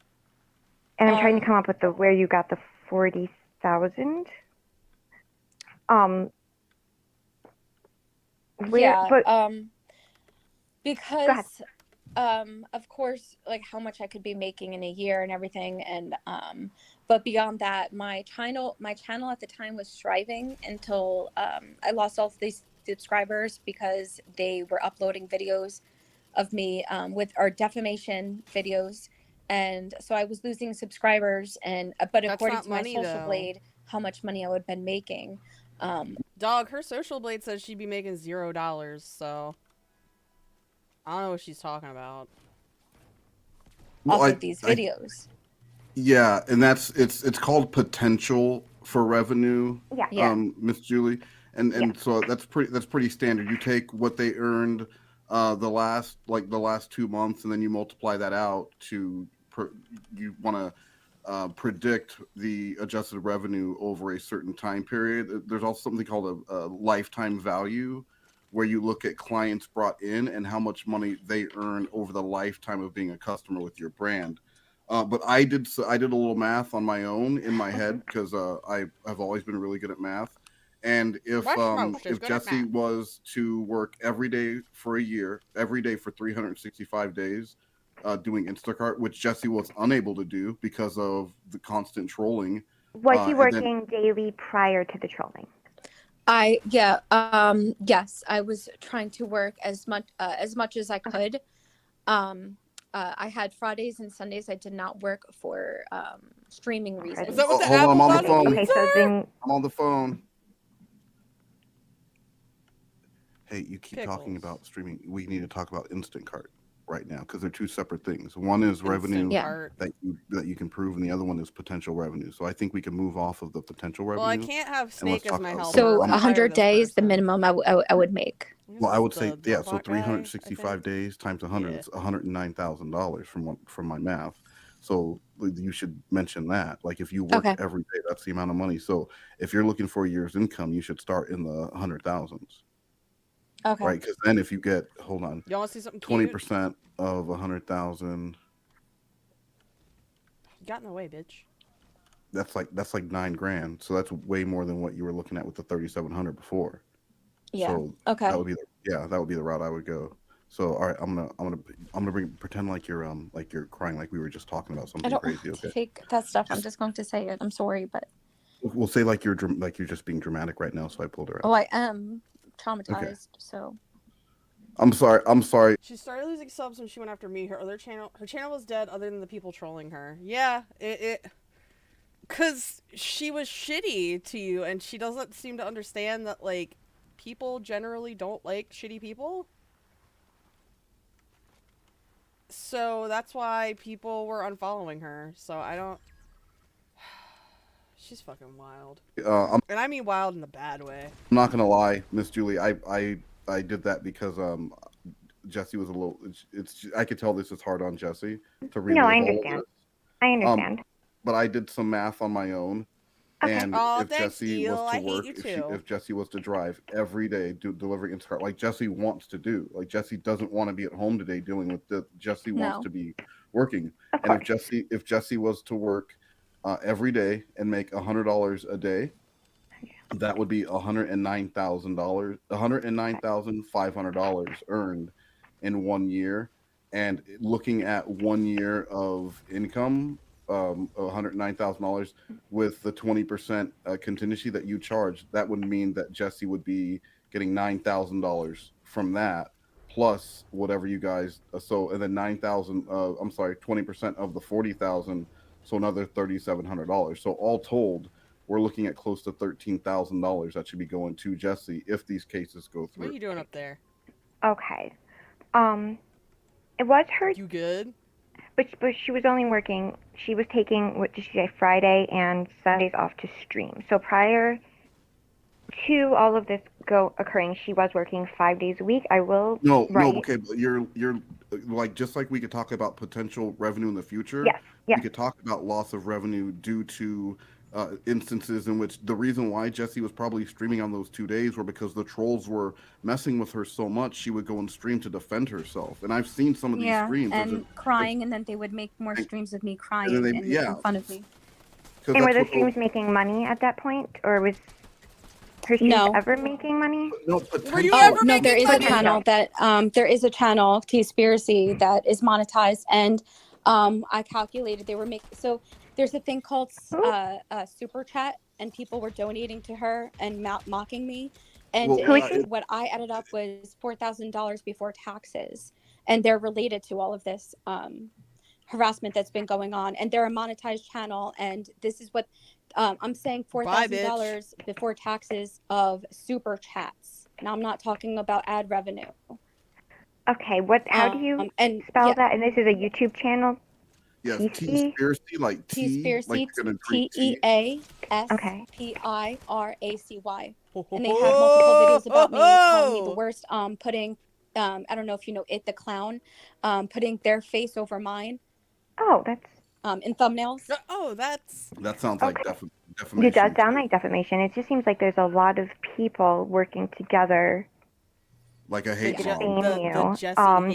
I'm trying to come up with where you got the 40,000. Because of course, like how much I could be making in a year and everything, and but beyond that, my channel at the time was thriving until I lost all of these subscribers because they were uploading videos of me with our defamation videos, and so I was losing subscribers. And but according to my Social Blade, how much money I would have been making. Dog, her Social Blade says she'd be making $0, so I don't know what she's talking about. Off of these videos. Yeah, and it's called potential for revenue. Yeah. Miss Julie, and so that's pretty standard. You take what they earned the last 2 months, and then you multiply that out to you want to predict the adjusted revenue over a certain time period. There's also something called a lifetime value, where you look at clients brought in and how much money they earn over the lifetime of being a customer with your brand. But I did a little math on my own in my head, because I have always been really good at math. And if Jessi was to work every day for a year, every day for 365 days, doing Instacart, which Jessi was unable to do because of the constant trolling Was he and then- working daily prior to the trolling? Yes, I was trying to work as much as I could. I had Fridays and Sundays I did not work for streaming reasons. Is that what the Hold on, I'm on the apple phone. bottom Okay, so then I'm on the phone. Hey, you keep talking Pickles. about streaming. We need to talk about Instant Cart right now because they're two separate things. One is revenue Cart. that you can prove, and the other one is potential revenue. So I think we can move off of the potential revenue. Well, I can't have Snake as my helper. So I'm gonna hire 100 this days, the person. minimum I would make. Well, I would say The so robot guy, 365 days times 100 Yeah. is $109,000 from my math. So you should mention that. Like if you work Okay. every day, that's the amount of money. So if you're looking for a year's income, you should start in the 100,000s. Okay. Right? Because then if you get You want to see something 20% of 100,000, You got in the way, bitch. that's like $9,000. So that's way more than what you were looking at with the 3,700 before. Yeah. So Okay. that would be the route I would go. So all right, I'm gonna pretend like you're crying, like we were just talking about I something don't crazy. Okay. fake that stuff. I'm just going to say it. I'm sorry, but We'll say like you're just being dramatic right now. So I pulled her out. I am traumatized. So I'm sorry. She started losing subs when she went after me. Her channel was dead other than the people trolling her. Yeah, because she was shitty to you, and she doesn't seem to understand that, like, people generally don't like shitty people. So that's why people were unfollowing her. So I don't... She's fucking wild. And I mean wild in the bad way. I'm not gonna lie, Miss Julie. I did that because Jessi was a little. I could tell this is hard on Jessi to relive no, I all of understand. this. I understand. But I did some math on my own. Okay. And Aw, if thanks, Jessi Eel. was I to hate work, you too. if Jessi was to drive every day, delivering Instacart, like Jessi wants to do, like Jessi doesn't want to be at home today dealing with the. Jessi wants to be working, Of and course. if Jessi was to work every day and make $100 a day, that would be $109,500 earned in 1 year. And looking at 1 year of income, $109,000 with the 20% contingency that you charge, that would mean that Jessi would be getting $9,000 from that, plus whatever you guys. And then 20% of the 40,000, so another $3,700. So all told, we're looking at close to $13,000 that should be going to Jessi if these cases go through. What are you doing up there? Okay. It was her. You good? But she was only working. She was taking, what did she say, Friday and Sundays off to stream. So prior to all of this occurring, she was working 5 days a week. I will. No, okay, but you're like, just like we could talk about potential revenue in the future. Yes. We could talk about loss of revenue due to instances in which the reason why Jessi was probably streaming on those 2 days were because the trolls were messing with her so much she would go and stream to defend herself. And I've seen some of these streams and crying, and then they would make more streams of me crying and making fun of me. And were the streams making money at that point, or was her streams ever making money? No, Were you ever no, making there is money? a channel that there is a channel, Teaspiracy, that is monetized, and I calculated they were making. So there's a thing called super chat, and people were donating to her and mocking me, and what I added up was $4,000 before taxes, and they're related to all of this harassment that's been going on, and they're a monetized channel, and this is what I'm saying: $4,000 before taxes of super chats. Now I'm not talking about ad revenue. Okay, how do you spell that? And this is a YouTube channel. Yes, Teaspiracy, like Teaspiracy, Teaspiracy, and they had multiple videos about me calling me the worst. Putting, I don't know if you know It the Clown, putting their face over mine. Oh, that's in thumbnails. That sounds like defamation. It does sound like defamation. It just seems like there's a lot of people working together. Like a hate defame you,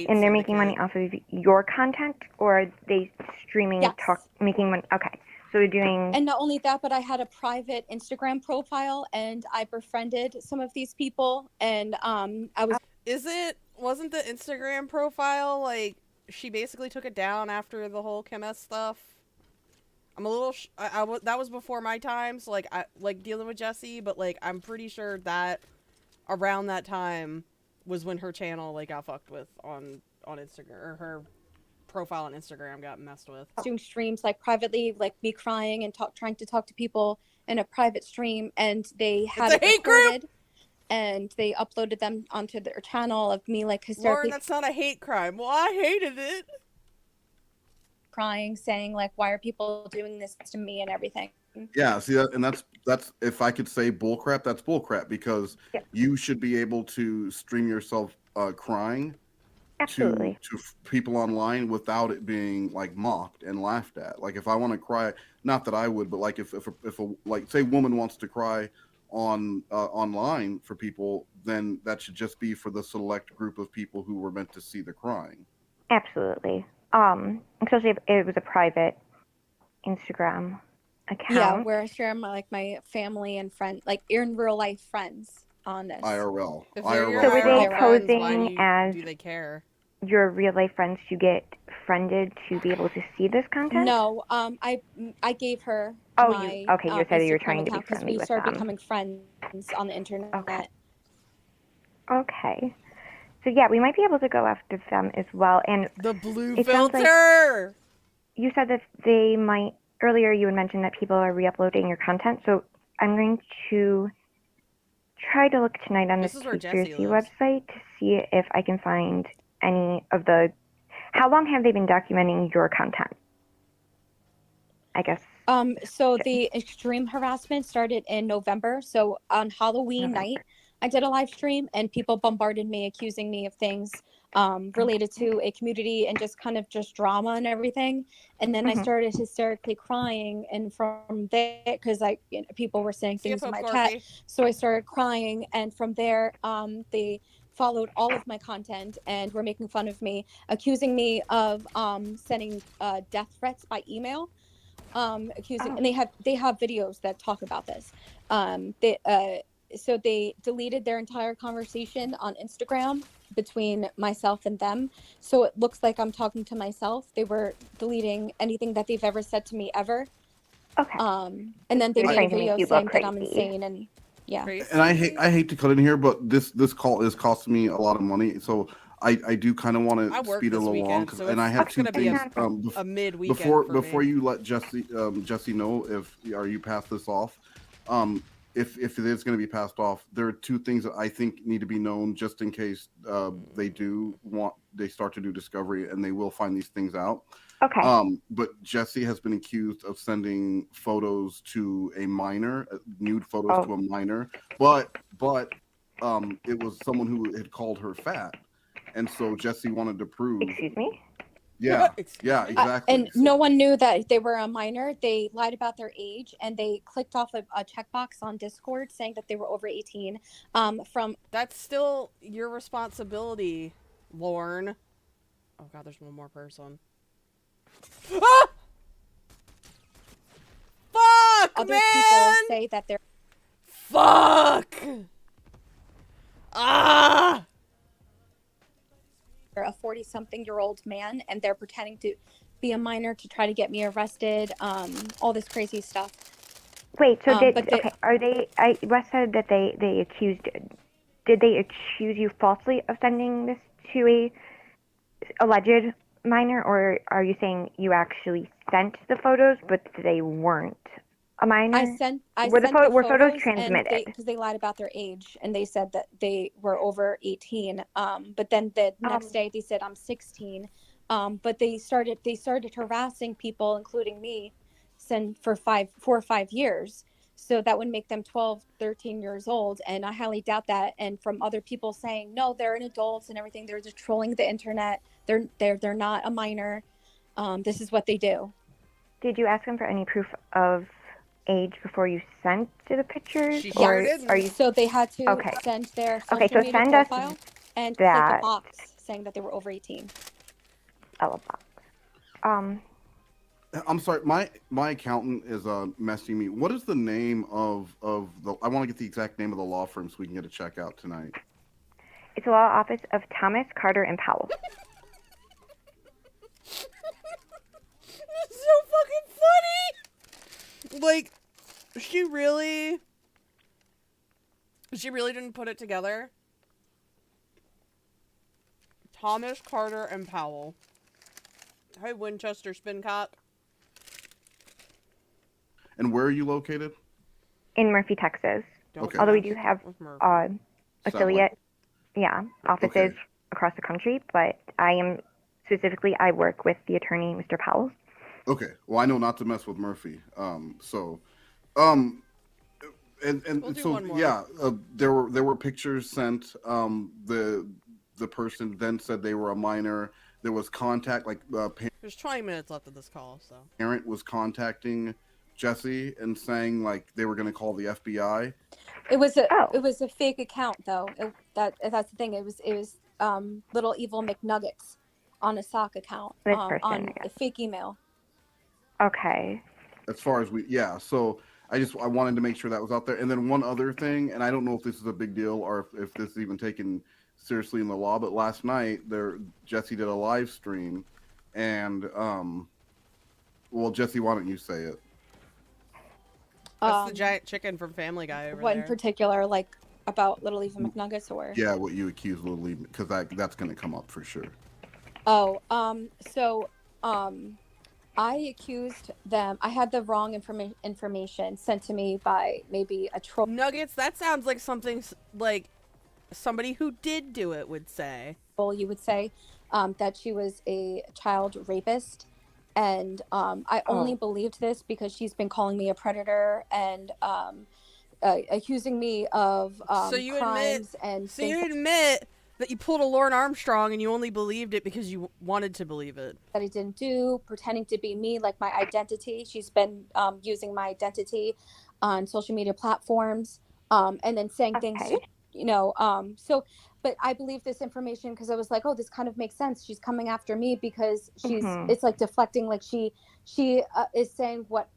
and they're making money off of your content, or are they streaming, making money? Okay, so they're doing. And not only that, but I had a private Instagram profile, and I befriended some of these people, and I was. Wasn't the Instagram profile like she basically took it down after the whole Kim S stuff? I'm a little. That was before my time, so I dealing with Jessi, but I'm pretty sure that around that time was when her channel got fucked with on Instagram, or her profile on Instagram got messed with. Doing streams privately, me crying and trying to talk to people in a private stream, and they had it recorded. And they uploaded them onto their channel of me hysterically. Lauren, that's not a hate crime. Well, I hated it. Crying, saying why are people doing this to me and everything. Yeah, see that, and that's if I could say bullcrap, that's bullcrap, because you should be able to stream yourself crying Absolutely. to people online without it being mocked and laughed at. If I want to cry, not that I would, but if a say woman wants to cry on online for people, then that should just be for the select group of people who were meant to see the crying. Absolutely. Especially if it was a private Instagram account. Yeah, where I share my family and friends, in real life friends on this. IRL. If IRL. So were they posing why as do they care? your real life friends to get friended to be able to see this content? No, I gave her you said you were trying to be because friendly we with started them. becoming friends on the internet. Okay. So yeah, we might be able to go after them as well. And the blue it sounds filter. You said that they might earlier. You had mentioned that people are re-uploading your content. So I'm going to try to look tonight on the conspiracy website to see if I can find any of the. How long have they been documenting your content? I guess. So the extreme harassment started in November. So on Halloween night, I did a live stream and people bombarded me, accusing me of things related to a community and just drama and everything. And then I started hysterically crying, and from there, because people were saying things in my chat, so I started crying, and from there, they followed all of my content and were making fun of me, accusing me of sending death threats by email. And they have videos that talk about this. So they deleted their entire conversation on Instagram between myself and them. So it looks like I'm talking to myself. They were deleting anything that they've ever said to me ever. Okay. And then they made a video saying that I'm insane, and yeah. And I hate to cut in here, but this call is costing me a lot of money. So I do kind of want to speed it along, and I have two things. A mid-weekend before you let Jessi know are you pass this off. If it is going to be passed off, there are two things that I think need to be known, just in case they start to do discovery and they will find these things out. Okay. But Jessi has been accused of sending photos to a minor, nude photos to a minor, but it was someone who had called her fat, and so Jessi wanted to prove. Excuse me? Yeah, exactly. And no one knew that they were a minor. They lied about their age, and they clicked off a checkbox on Discord saying that they were over 18. That's still your responsibility, Lauren. Oh God, there's one more person. Ah! Fuck, other man! people say that they're. Fuck! Ah! A 40-something-year-old man, and they're pretending to be a minor to try to get me arrested. All this crazy stuff. Wait, so are they? Wes said that they accused. Did they accuse you falsely of sending this to a alleged minor, or are you saying you actually sent the photos, but they weren't a minor? Were photos transmitted? Because they lied about their age, and they said that they were over 18. But then the next day they said I'm 16. But they started harassing people, including me, for 4 or 5 years. So that would make them 12, 13 years old, and I highly doubt that. And from other people saying no, they're an adults and everything, they're just trolling the internet. They're not a minor. This is what they do. Did you ask them for any proof of age before you sent the pictures? She sure didn't. So they had to send their social media profile and click a box saying that they were over 18. Oh, a box. I'm sorry, my accountant is messaging me. What is the name of the? I want to get the exact name of the law firm so we can get a check out tonight. It's the law office of Thomas, Carter, and Powell. It's so fucking funny. Like, she really didn't put it together. Thomas, Carter, and Powell. Hi, Winchester Spincock. And where are you located? In Murphy, Texas. Okay. Although we do have affiliate, offices Okay. across the country, but I work with the attorney, Mr. Powell. Okay. Well, I know not to mess with Murphy. And We'll do so one more. yeah, there were pictures sent. The person then said they were a minor. There was contact, like There's 20 minutes left of this call, so. parent was contacting Jessi and saying like they were going to call the FBI. It was a fake account though. That's the thing. It was Little Evil McNuggets on a sock account on a fake email. Okay. As far as so I wanted to make sure that was out there. And then one other thing, and I don't know if this is a big deal or if this is even taken seriously in the law, but last night Jessi did a live stream, and well, Jessi, why don't you say it? That's the giant chicken from Family Guy over what there. in particular, like about Little Evil McNuggets, or Yeah, what you accuse Little Evil, because that's going to come up for sure. I accused them. I had the wrong information sent to me by maybe a troll. Nuggets, that sounds like something like somebody who did do it would say. You would say that she was a child rapist. And I only believed this because she's been calling me a predator and accusing me of crimes and so you admit that you pulled a Lauren Armstrong and you only believed it because you wanted to believe it. That I didn't do, pretending to be me, like my identity. She's been using my identity on social media platforms and then saying things, but I believe this information because I was like, oh, this kind of makes sense. She's coming after me because it's like deflecting, like she is saying what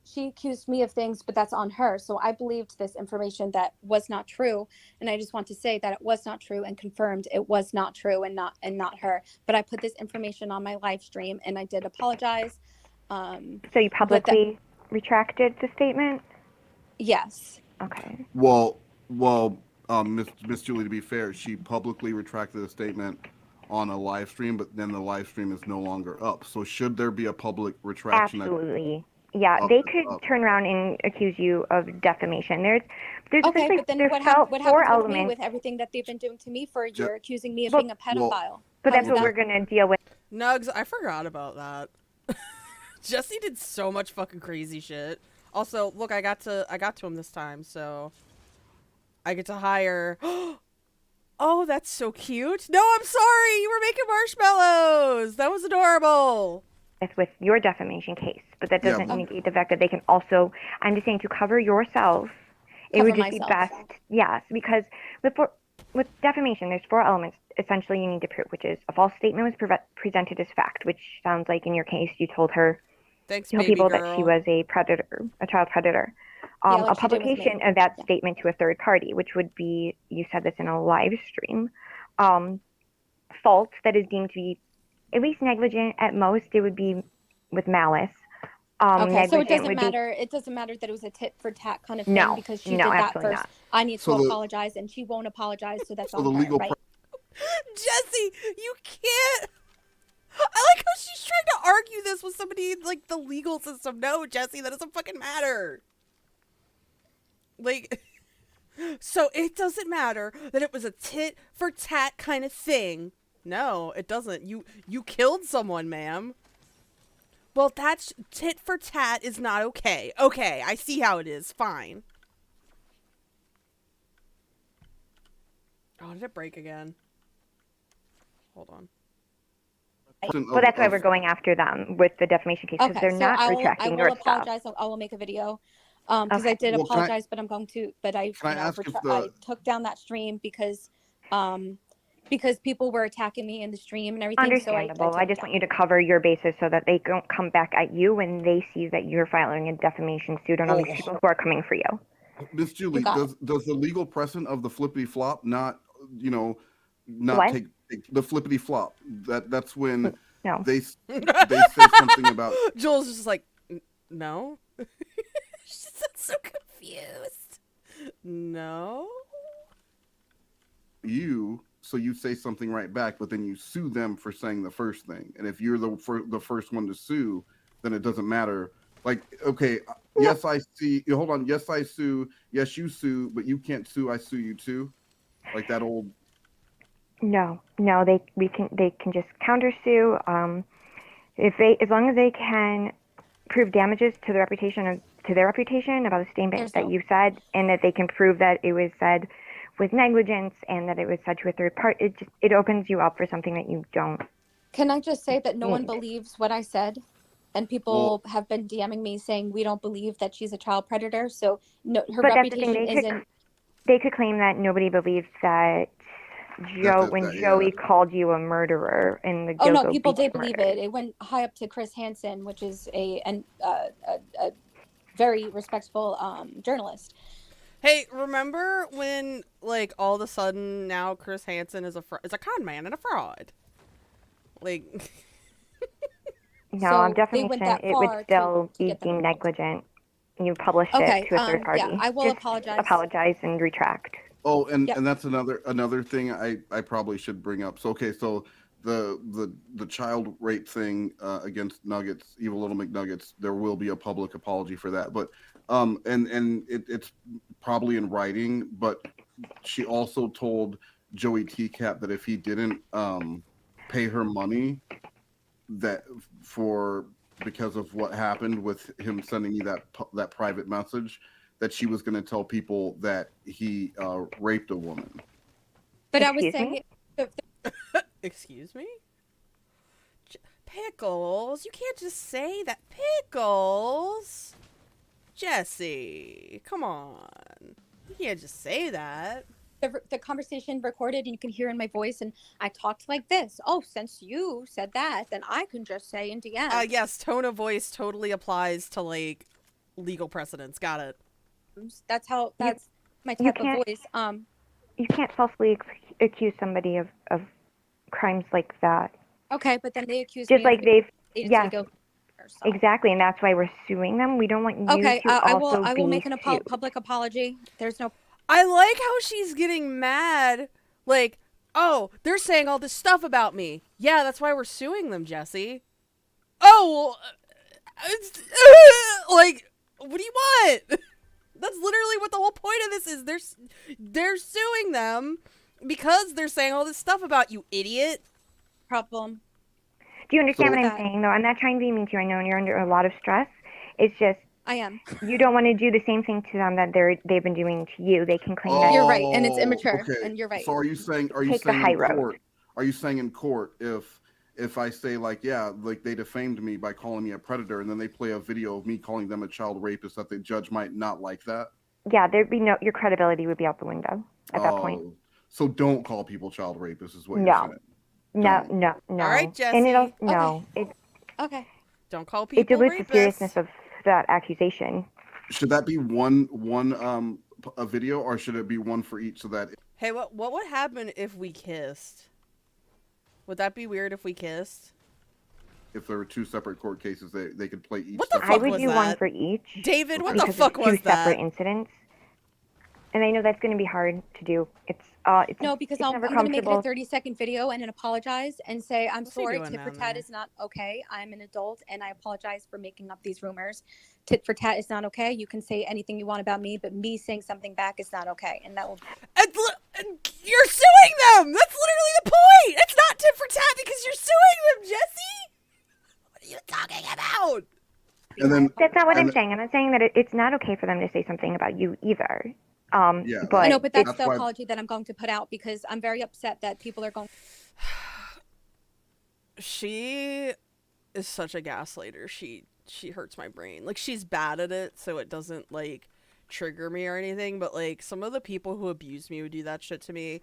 she accused me of things, but that's on her. So I believed this information that was not true. And I just want to say that it was not true and confirmed it was not true and not her. But I put this information on my live stream and I did apologize. So you publicly retracted the statement? Yes. Okay. Well, Miss Julie, to be fair, she publicly retracted a statement on a live stream, but then the live stream is no longer up. So should there be a public retraction? Absolutely. Yeah, they could turn around and accuse you of defamation. There's okay, but then what happened with me with everything that they've been doing to me for a year, accusing me of being a pedophile? But that's what we're gonna deal with. Nugs, I forgot about that. Jessi did so much fucking crazy shit. Also, look, I got to him this time, so I get to hire. Oh, that's so cute. No, I'm sorry. You were making marshmallows. That was adorable. With your defamation case, but that doesn't negate the fact that they can also, I'm just saying, to cover yourself, it would just be best, yes, because with defamation, there's 4 elements essentially you need to prove, which is a false statement was presented as fact, which sounds like in your case you told her, people that she was a predator, a child predator. A publication of that statement to a third party, which would be, you said this in a live stream, fault that is deemed to be at least negligent. At most, it would be with malice. Okay, so it doesn't matter. It doesn't matter that it was a tit for tat kind of thing because she did that first. Not. I need to apologize, and she won't apologize. So that's on her, right? Jessi, you can't. I like how she's trying to argue this with somebody in, like, the legal system. No, Jessi, that doesn't fucking matter. Like, so it doesn't matter that it was a tit for tat kind of thing. No, it doesn't. You killed someone, ma'am. Well, that's tit for tat is not okay. Okay, I see how it is. Fine. Oh, did it break again? Hold on. Well, that's why we're going after them with the defamation case, because they're not retracting your stuff. I will apologize. I will make a video because I did apologize, but I'm going to. But I took down that stream because people were attacking me in the stream and everything. Understandable. So I just want you to cover your bases so that they don't come back at you when they see that you're filing a defamation suit on all these people who are coming for you. Miss Julie, does the legal precedent of the flippity flop not take the flippity flop? That's when they say something about. Jules is just like, no. so confused. No. So you say something right back, but then you sue them for saying the first thing. And if you're the first one to sue, then it doesn't matter. Like, okay, yes, I see. Hold on. Yes, I sue. Yes, you sue, but you can't sue. I sue you too. Like that old. No, they can just countersue. As long as they can prove damages to their reputation about a statement that you said, and that they can prove that it was said with negligence and that it was said to a third party, it opens you up for something that you don't. Can I just say that no one believes what I said? And people have been DMing me saying we don't believe that she's a child predator. So no, her reputation isn't. They could claim that nobody believes that Joey called you a murderer in the Gilgo Oh no, people Beach did believe it. It went high up to Chris Hansen, which is a very respectful journalist. Hey, remember when, like, all of a sudden now Chris Hansen is a con man and a fraud? Like, no, I'm definitely saying it would still be deemed negligent. You published it to a third party. Yeah, I will apologize. Apologize and retract. Oh, and that's another thing I probably should bring up. So the child rape thing against Nuggets, Evil Little McNuggets, there will be a public apology for that. But it's probably in writing. But she also told Joey Teacup that if he didn't pay her money, because of what happened with him sending me that private message, that she was going to tell people that he raped a woman. But I was saying, excuse me? Pickles, you can't just say that. Pickles, Jessi, come on, you can't just say that. The conversation recorded, and you can hear in my voice, and I talked like this. Oh, since you said that, then I can just say in DM. Yes, tone of voice totally applies to, like, legal precedents. Got it. That's my type of voice. You can't falsely accuse somebody of crimes like that. Okay, but then they accuse just me like they've so. Exactly, and that's why we're suing them. We don't want you to I will make an public apology. There's no. I like how she's getting mad. Like, oh, they're saying all this stuff about me. Yeah, that's why we're suing them, Jessi. Oh, like, what do you want? That's literally what the whole point of this is. They're suing them because they're saying all this stuff about you, idiot. Problem. Do you understand what I'm saying, though? I'm not trying to be mean to you. I know you're under a lot of stress. It's just I am. You don't want to do the same thing to them that they've been doing to you. They can claim that. You're right, and it's immature. Okay. And you're right. So are you saying in court if I say like they defamed me by calling me a predator, and then they play a video of me calling them a child rapist, that the judge might not like that? Yeah, there'd be your credibility would be out the window at that point. So don't call people child rapists is what you're saying. No. All right, Jessi. And okay. Don't call people rapists. It dilutes the seriousness of that accusation. Should that be one a video, or should it be one for each, so that? Hey, what would happen if we kissed? Would that be weird if we kissed? If there were two separate court cases, they could play each. What the fuck I would was do that? one for each. David, what the fuck was that? Two separate incidents. And I know that's going to be hard to do. No, because I'm going to make it a 30-second video and then apologize and say, I'm sorry, tit for tat is not okay. I'm an adult and I apologize for making up these rumors. Tit for tat is not okay. You can say anything you want about me, but me saying something back is not okay. And that will. You're suing them! That's literally the point! It's not tit for tat because you're suing them, Jessi! What are you talking about? And then, that's not what I'm saying. I'm not saying that it's not okay for them to say something about you either. But I know, but that's the apology that I'm going to put out because I'm very upset that people are going. She is such a gaslighter. She hurts my brain. Like, she's bad at it, so it doesn't like trigger me or anything. But like, some of the people who abuse me would do that shit to me,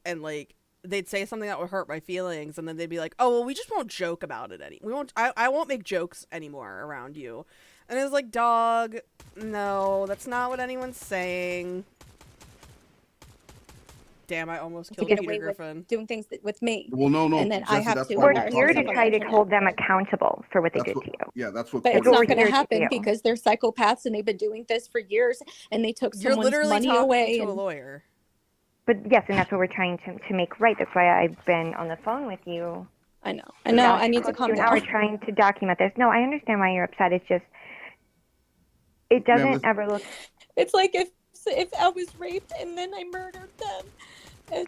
and like they'd say something that would hurt my feelings, and then they'd be like, "Oh, well, we just won't joke about it any. We won't. I won't make jokes anymore around you." And it was like, dog, no, that's not what anyone's saying. Damn, I almost to killed get Peter away Griffin. with doing things with me. Well, no, And then I Jessi, have that's to. why We're here to try to hold them accountable for what they That's did what, to you. yeah, that's what But court it's not we're going here to to happen do. because they're psychopaths and they've been doing this for years, and they took You're someone's literally money talking away. to a And lawyer. But yes, and that's what we're trying to make right. That's why I've been on the phone with you. I know. Now, I need to close calm an hour down. trying to document this. No, I understand why you're upset. It's just, it doesn't ever look. It's like if I was raped and then I murdered them, and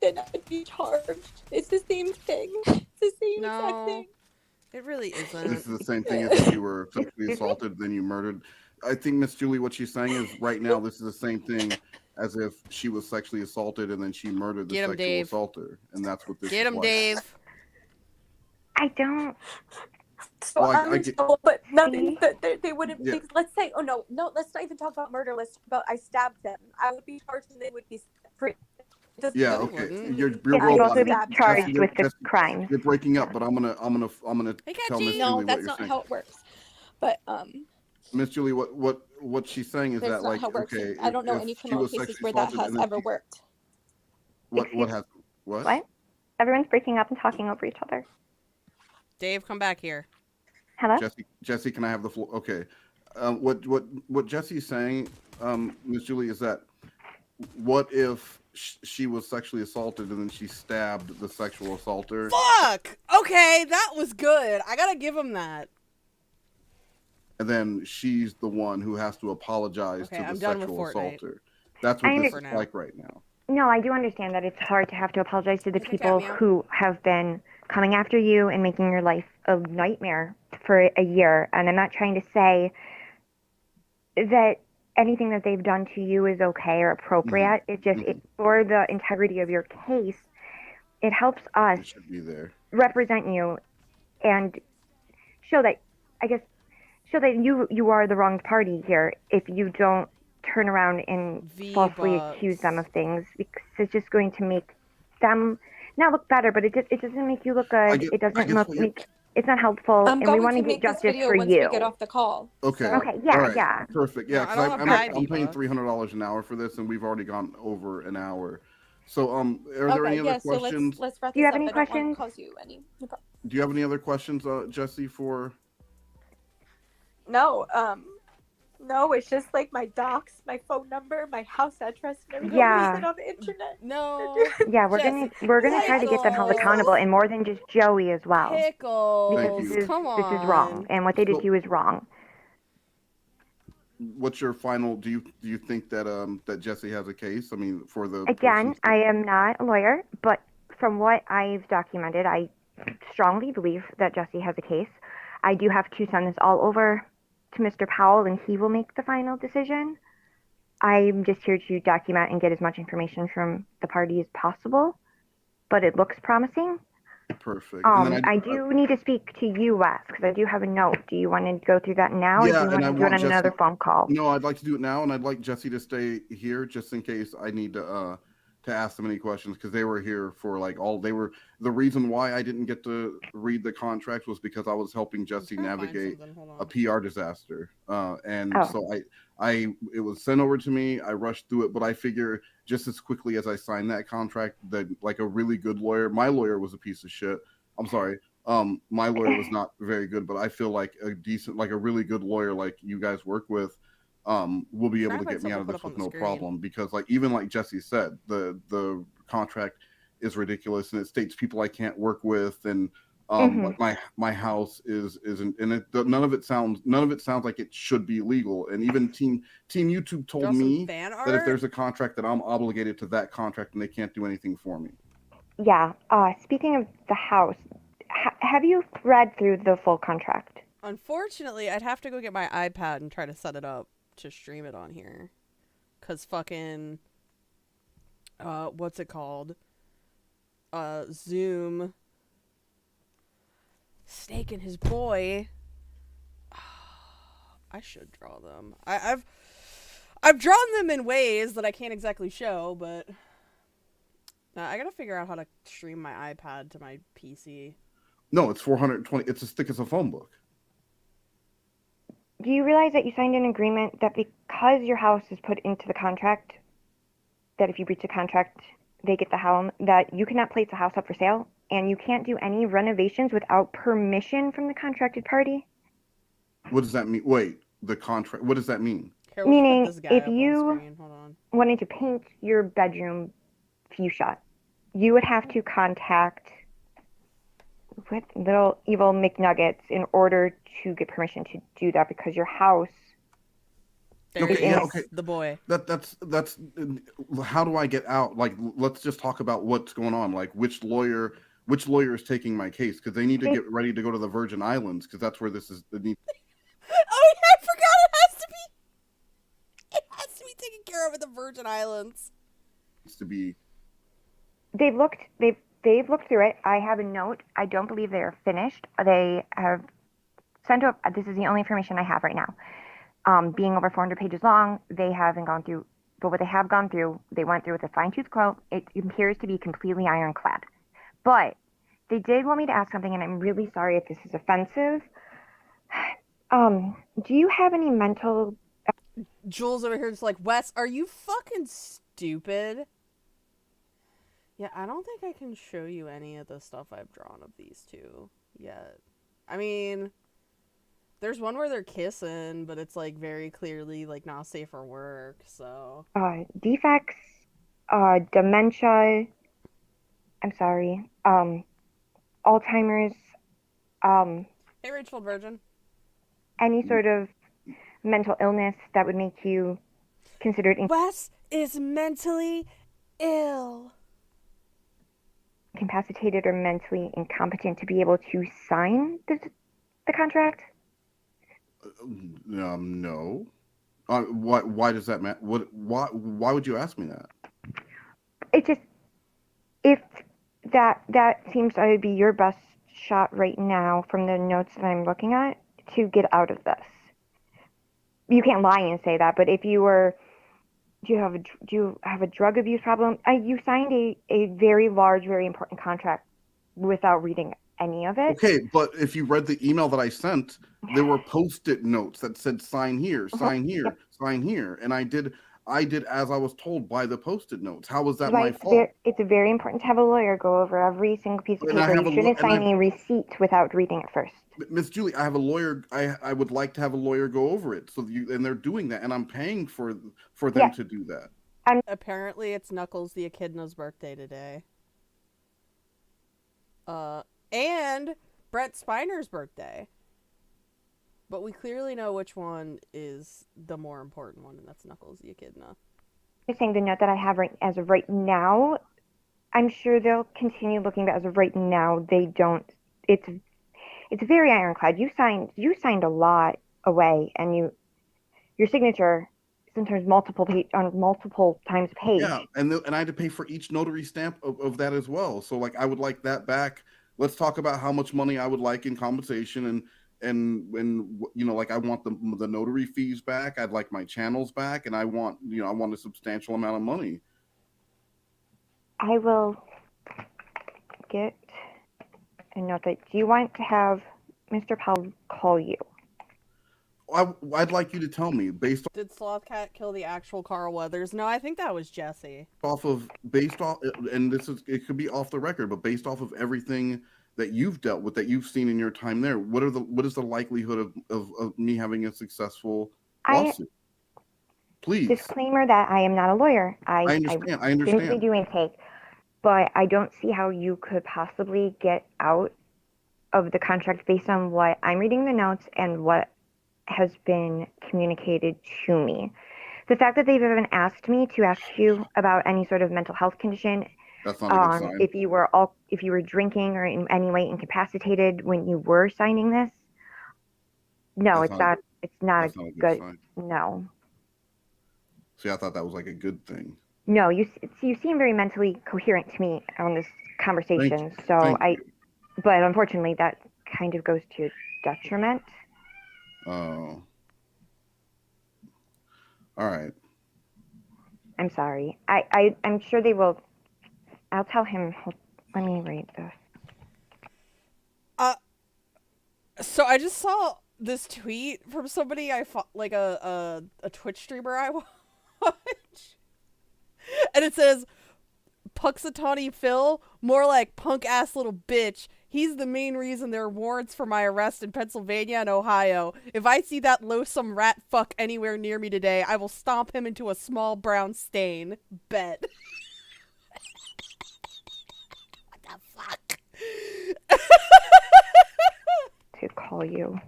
then I'd be charged. It's the same thing. It's the same exact thing. It really isn't. This is the same thing as if you were sexually assaulted, then you murdered. I think Miss Julie, what she's saying is right now this is the same thing as if she was sexually assaulted and then she murdered the sexual assaulter, and that's what this is. Get him, like. Dave. I don't. So Well, I'm in trouble, but nothing. They wouldn't. Yeah. Let's say, oh no, let's not even talk about murder. Let's talk about I stabbed them. I would be charged and they would be free. Yeah, okay. You're Yes, you'd also be charged Jessi, with the Jessi, crimes. You're breaking up, but I'm gonna tell Miss Julie No, what that's you're not saying. how it works. But Miss Julie, what she's saying is that's that not like how it works. okay, I don't know if any she criminal was cases sexually where that assaulted has and then ever worked. what has what? What? Everyone's breaking up and talking over each other. Dave, come back here. Hello? Jessi, can I have the floor? Okay. What Jessi's saying, Miss Julie, is that what if she was sexually assaulted and then she stabbed the sexual assaulter? Fuck! Okay, that was good. I gotta give him that. And then she's the one who has to apologize to the sexual assaulter. That's what this is like right now. No, I do understand that it's hard to have to apologize to the people who have been coming after you and making your life a nightmare for a year. And I'm not trying to say that anything that they've done to you is okay or appropriate. It just, for the integrity of your case, it helps us represent you and show that, show that you are the wronged party here if you don't turn around and falsely accuse them of things, because it's just going to make them not look better, but it doesn't make you look good. It doesn't make it's not helpful, and we want to get justice for once you. We get off the call. Okay. So. Okay. Yeah. All right. Yeah. Perfect. Yeah. No, I'm paying $300 an hour for this, and we've already gone over an hour. So, are there any other questions? So let's wrap this up. Do you have any I don't want questions? to cause you any. Do you have any other questions, Jessi? For No, it's just like my docs, my phone number, my house address, and everything. Yeah. On the internet. No. Yeah, we're gonna try to get them held accountable, and more than just Joey as well. Pickles. Because Come on. this is wrong, and what they did to you is wrong. what's your final? Do you think that that Jessi has a case? I mean, for the Again, I am not a lawyer, but from what I've documented, I strongly believe that Jessi has a case. I do have to send this all over to Mr. Powell, and he will make the final decision. I'm just here to document and get as much information from the party as possible, but it looks promising. Perfect. I do need to speak to you, Wes, because I do have a note. Do you want to go through that now, or do you want to do it on another phone call? No, I'd like to do it now, and I'd like Jessi to stay here just in case I need to ask them any questions, because they were here for the reason why I didn't get to read the contract was because I was helping Jessi navigate a PR disaster, so it was sent over to me. I rushed through it, but I figure just as quickly as I signed that contract, that like a really good lawyer, my lawyer was a piece of shit. I'm sorry. My lawyer was not very good, but I feel like a really good lawyer like you guys work with will be able to get me out of this with no problem, because even like Jessi said, the contract is ridiculous and it states people I can't work with, and my house isn't, and none of it sounds like it should be legal. And even Team YouTube told me that if there's a contract that I'm obligated to that contract and they can't do anything for me. Yeah. Speaking of the house, have you read through the full contract? Unfortunately, I'd have to go get my iPad and try to set it up to stream it on here, cause fucking what's it called, Zoom Snake and his boy. I should draw them. I've drawn them in ways that I can't exactly show, but I gotta figure out how to stream my iPad to my PC. No, it's 420. It's as thick as a phone book. Do you realize that you signed an agreement that because your house is put into the contract, that if you breach a contract, they get the helm, that you cannot place a house up for sale, and you can't do any renovations without permission from the contracted party. What does that mean? Wait, the contract. What does that mean? Here, Meaning, put this guy if up on you screen. Hold on. wanted to paint your bedroom fuchsia, you would have to contact with little evil McNuggets in order to get permission to do that, because your house. There Okay, he yeah, is, okay. the boy. That's. How do I get out? Like, let's just talk about what's going on. Like, which lawyer is taking my case? Because they need to get ready to go to the Virgin Islands, because that's where this is. Oh yeah, I forgot it has to be. It has to be taken care of at the Virgin Islands. Needs to be. They've looked through it. I have a note. I don't believe they are finished. They have sent up. This is the only information I have right now. Being over 400 pages long, they haven't gone through. But what they have gone through, they went through with a fine-tooth comb. It appears to be completely ironclad. But they did want me to ask something, and I'm really sorry if this is offensive. Do you have any mental? Jules over here just like, Wes, are you fucking stupid? Yeah, I don't think I can show you any of the stuff I've drawn of these two yet. I mean, there's one where they're kissing, but it's like very clearly like not safe for work, so. Defects, dementia. I'm sorry. Alzheimer's. Hey, Rachel Virgin. Any sort of mental illness that would make you considered Wes is mentally ill. incapacitated or mentally incompetent to be able to sign the contract? No. Why does that matter? Why would you ask me that? It just, if that seems to be your best shot right now from the notes that I'm looking at to get out of this. You can't lie and say that, but if you were, do you have a drug abuse problem? You signed a very large, very important contract without reading any of it. Okay, but if you read the email that I sent, there were Post-it notes that said sign here, sign here, Yep. sign here, and I did as I was told by the Post-it notes. How was that my fault? It's very important to have a lawyer go over every single piece of And I paper. have You a shouldn't and sign a receipt without reading it first. Miss Julie, I have a lawyer. I would like to have a lawyer go over it. And they're doing that, and I'm paying for them to do that. Apparently, it's Knuckles the Echidna's birthday today. And Brett Spiner's birthday. But we clearly know which one is the more important one, and that's Knuckles the Echidna. You're saying the note that I have as of right now, I'm sure they'll continue looking, but as of right now, they don't. It's very ironclad. You signed a lot away, and your signature sometimes multiple times a page. Yeah, and I had to pay for each notary stamp of that as well. So like, I would like that back. Let's talk about how much money I would like in compensation, and like I want the notary fees back. I'd like my channels back, and I want a substantial amount of money. I will get a note that. Do you want to have Mr. Powell call you? I'd like you to tell me Did Slothcat kill the actual Carl Weathers? No, I think that was Jessi. And it could be off the record, but based off of everything that you've dealt with, that you've seen in your time there, what is the likelihood of me having a successful lawsuit? Please. Disclaimer that I am not a lawyer. I understand. I simply understand. do intake, but I don't see how you could possibly get out of the contract based on what I'm reading the notes and what has been communicated to me. The fact that they've even asked me to ask you about any sort of mental health condition, that's not a good sign. if you were drinking or in any way incapacitated when you were signing this, no, it's not a good sign. No. See, I thought that was like a good thing. No, you seem very mentally coherent to me on this conversation. But unfortunately, that kind of goes to your detriment. Oh. All right. I'm sorry. I'm sure they will. I'll tell him. Let me read this. So I just saw this tweet from somebody like a Twitch streamer I watch. And it says, Puxatawny Phil, more like punk-ass little bitch. He's the main reason there are warrants for my arrest in Pennsylvania and Ohio. If I see that loathsome rat fuck anywhere near me today, I will stomp him into a small brown stain. Bet. What the fuck? To call you.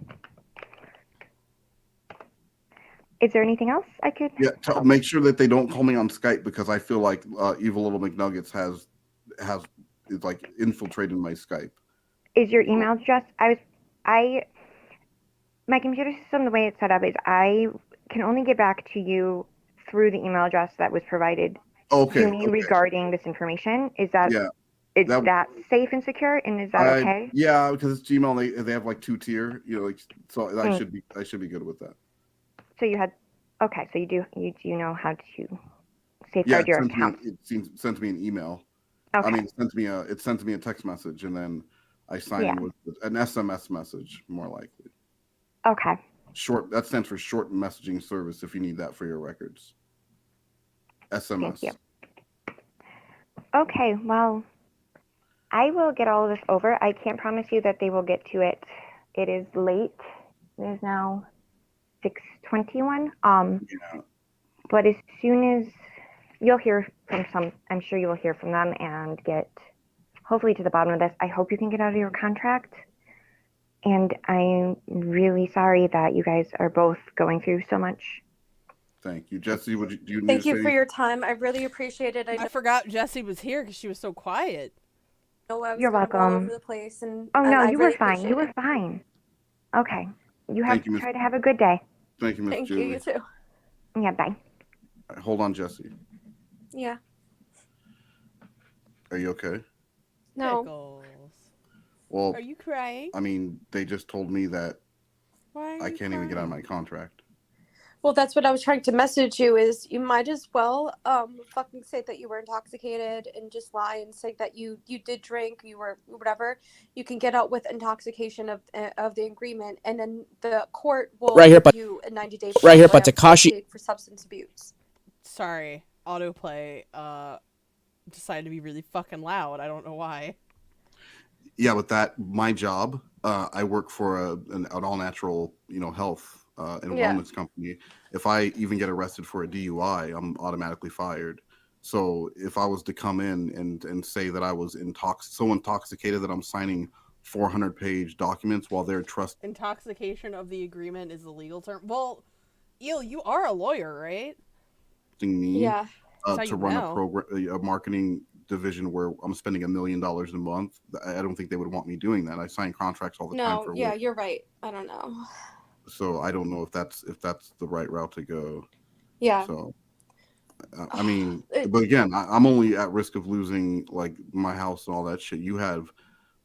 Is there anything else I could? Yeah, make sure that they don't call me on Skype because I feel like Evil Little McNuggets has like infiltrated my Skype. Is your email address? My computer system, the way it's set up is I can only get back to you through the email address that was provided to me regarding this information. Is that that safe and secure? And is that okay? Yeah, because it's Gmail. They have like 2-tier, like so. I should be good with that. So you so you do know how to safeguard your account. It sends me an email. Okay. I mean, it sends me a text message, and then I sign in with an SMS message, more likely. Okay. That stands for short messaging service. If you need that for your records. SMS. Thank you. Okay. Well, I will get all of this over. I can't promise you that they will get to it. It is late. It is now 6:21. But as soon as you'll hear from I'm sure you will hear from them and get hopefully to the bottom of this. I hope you can get out of your contract. And I'm really sorry that you guys are both going through so much. Thank you, Jessi. Do you need Thank to you say for your time. I really appreciate it. I forgot Jessi was here because she was so quiet. You're welcome. All over the place, and no, you really were fine. You were fine. Okay. You have to try to have a good day. Thank you, Miss Julie. You too. Yeah, bye. Right, hold on, Jessi. Yeah. Are you okay? No. Pickles. Well, are you crying? I mean, they just told me that I can't even get out of my contract. Well, that's what I was trying to message you is you might as well fucking say that you were intoxicated and just lie and say that you did drink, you were whatever. You can get out with intoxication of the agreement, and then the court will give you a 90-day but Takashi for substance abuse. Sorry, autoplay decided to be really fucking loud. I don't know why. Yeah, with that, my job, I work for an all-natural, health and wellness company. If I even get arrested for a DUI, I'm automatically fired. So if I was to come in and say that I was so intoxicated that I'm signing 400-page documents while they're intoxication of the agreement is the legal term. Well, Eel, you are a lawyer, right? Me, yeah. To run a program, a marketing division where I'm spending $1 million a month. I don't think they would want me doing that. I sign contracts all the time. Yeah, you're right. I don't know. So I don't know if that's the right route to go. Yeah. So, I mean, but again, I'm only at risk of losing like my house and all that shit. You have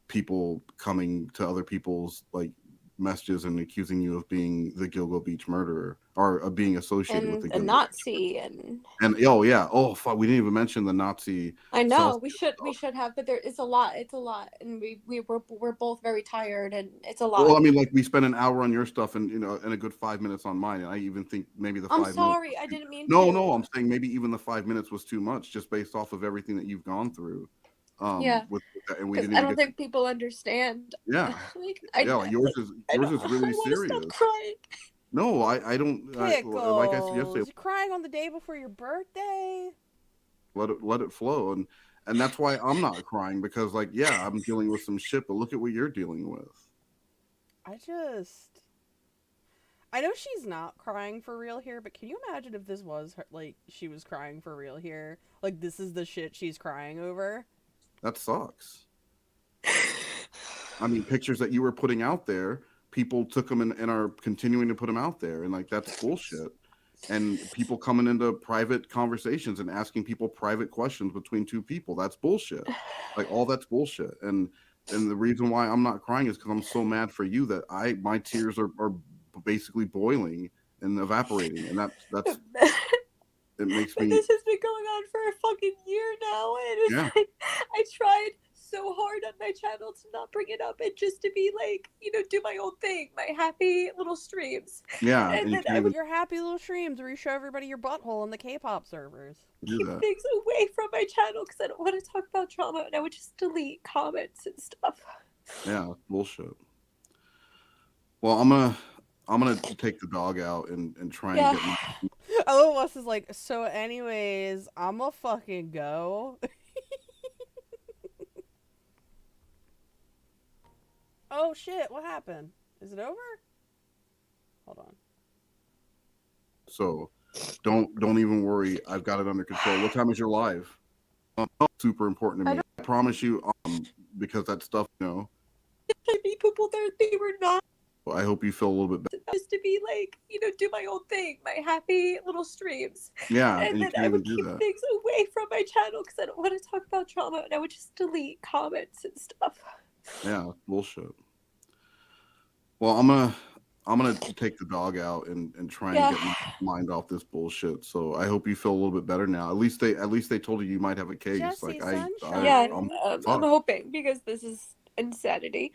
people coming to other people's like messages and accusing you of being the Gilgo Beach murderer or of being associated with the Gilgo Nazi and fuck, we didn't even mention the Nazi. I know we should have, but it's a lot, and we're both very tired, and it's a lot. Well, I mean, like we spent an hour on your stuff and and a good 5 minutes on mine, and I even think maybe I'm sorry, I didn't mean no, I'm saying maybe even the 5 minutes was too much just based off of everything that you've gone through. Yeah, and I don't think people understand. Yeah, yours is really serious. Stop crying. No, I don't. Like I said yesterday, you're crying on the day before your birthday. Let it flow, and that's why I'm not crying because I'm dealing with some shit, but look at what you're dealing with. I know she's not crying for real here, but can you imagine if this was her, like she was crying for real here? Like this is the shit she's crying over. That sucks. I mean, pictures that you were putting out there, people took them and are continuing to put them out there, and that's bullshit. And people coming into private conversations and asking people private questions between two people, that's bullshit. Like all that's bullshit. And the reason why I'm not crying is because I'm so mad for you that my tears are basically boiling and evaporating, and that's it makes me. This has been going on for a fucking year now, and it's like I tried so hard on my channel to not bring it up and just to be like, you know, do my own thing, my happy little streams. Yeah, And then I would your happy little streams where you show everybody your butthole in the K-pop servers. keep things away from my channel because I don't want to talk about trauma, and I would just delete comments and stuff. Yeah, bullshit. Well, I'm gonna take the dog out and try and get my... Oh, Wes is like, so anyways, I'ma fucking go. Oh shit, what happened? Is it over? Hold on. So, don't even worry. I've got it under control. What time is your live? Super important to me. I promise you, because that stuff, you know. I meet people that they were not. Well, I hope you feel a little bit better. Just to be like, you know, do my own thing, my happy little streams. Yeah, and then I would keep things away from my channel because I don't want to talk about trauma, and I would just delete comments and stuff. Yeah, bullshit. Well, I'm gonna take the dog out and try and get my mind off this bullshit. So I hope you feel a little bit better now. At least they told you might have a case. Jessi, I'm hoping, because this is insanity.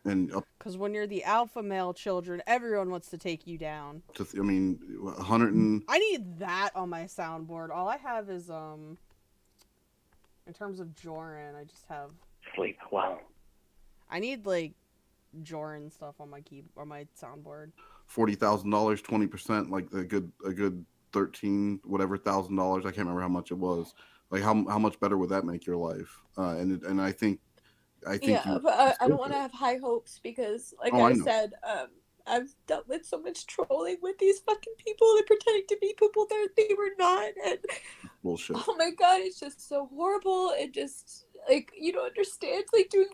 And because when you're the alpha male children, everyone wants to take you down. I mean, 100 and... I need that on my soundboard. All I have is in terms of Joran, I just have sleep well. I need like Joran stuff on my my soundboard. $40,000, 20%, like a good 13 whatever $1,000. I can't remember how much it was. Like how much better would that make your life? And I think yeah, but I don't want to have high hopes because, like I said, I've dealt with so much trolling with these fucking people that pretending to be people that they were not, and bullshit. Oh my god, it's just so horrible. It just, like, you don't understand, like, doing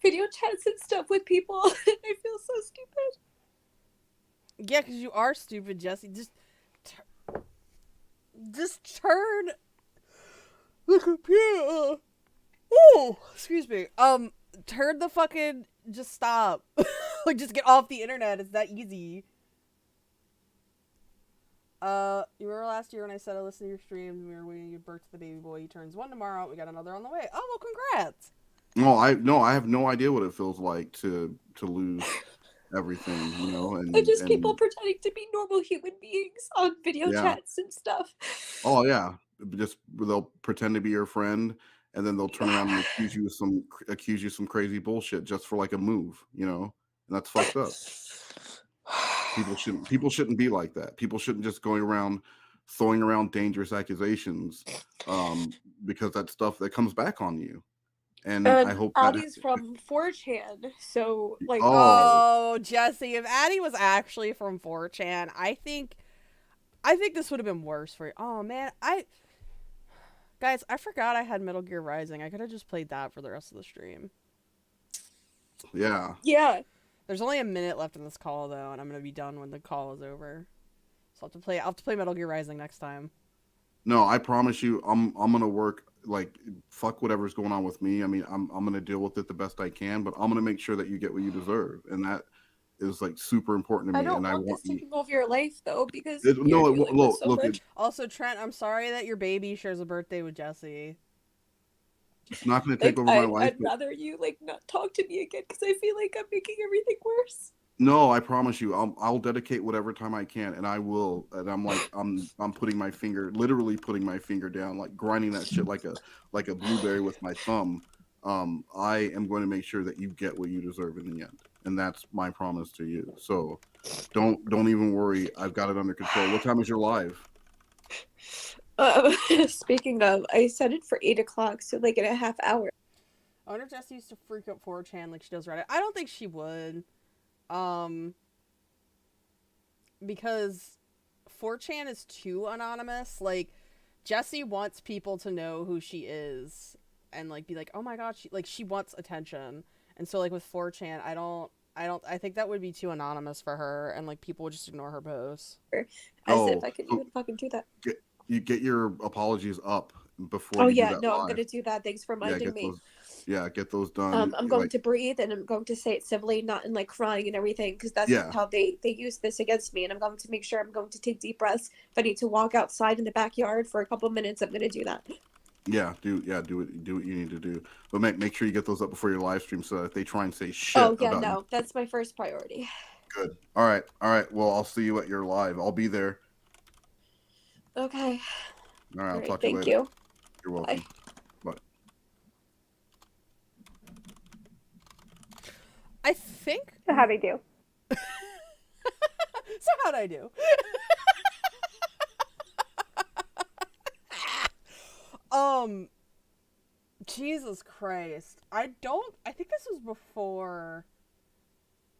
video chats and stuff with people. I feel so stupid. Yeah, because you are stupid, Jessi. Just turn the computer. Oh, excuse me. Turn the fucking, just stop. Like, just get off the internet. It's that easy. You remember last year when I said I listened to your streams and we were waiting to give birth to the baby boy? He turns 1 tomorrow. We got another on the way. Oh, well, congrats. No, I have no idea what it feels like to lose everything, you know. And people pretending to be normal human beings on video chats and stuff. Oh yeah, just they'll pretend to be your friend. And then they'll turn around and accuse you of some crazy bullshit just for like a move, you know, and that's fucked up. People shouldn't be like that. People shouldn't just going around throwing around dangerous accusations, because that's stuff that comes back on you. And I hope Addie's from 4chan, so like. Oh, Jessi, if Addie was actually from 4chan, I think this would have been worse for you. Oh man, Guys, I forgot I had Metal Gear Rising. I could have just played that for the rest of the stream. Yeah. Yeah. There's only a minute left in this call, though, and I'm going to be done when the call is over. So I'll have to play Metal Gear Rising next time. No, I promise you, I'm going to work, like, fuck whatever's going on with me. I mean, I'm going to deal with it the best I can, but I'm going to make sure that you get what you deserve. And that is like super important to me. I don't want this taking over your life though, because look. Also, Trent, I'm sorry that your baby shares a birthday with Jessi. It's not going to take over my life. I'd rather you like not talk to me again because I feel like I'm making everything worse. No, I promise you, I'll dedicate whatever time I can, and I will. And I'm like, I'm putting my finger, literally putting my finger down, like grinding that shit like a blueberry with my thumb. I am going to make sure that you get what you deserve in the end. And that's my promise to you. So don't even worry. I've got it under control. What time is your live? Speaking of, I set it for 8 o'clock, so like in a half hour. I wonder if Jessi used to freak up 4chan like she does Reddit. I don't think she would. Because 4chan is too anonymous. Like, Jessi wants people to know who she is and like be like, oh my god, she wants attention. And so like with 4chan, I think that would be too anonymous for her, and like people would just ignore her posts. As if I could even fucking do that. Get your apologies up before. I'm gonna do that. Thanks for reminding me. Get those done. I'm going to breathe, and I'm going to say it civilly, not in like crying and everything, because that's how they use this against me. And I'm going to make sure I'm going to take deep breaths. If I need to walk outside in the backyard for a couple minutes, I'm going to do that. do what you need to do. But make sure you get those up before your live stream, so that if they try and say shit yeah, about no, you. that's my first priority. Good. All right. Well, I'll see you at your live. I'll be there. Okay. All right. I'll talk to you Thank later. you. You're welcome. Bye. I think. So how'd I do? So how'd I do? Jesus Christ. I think this was before,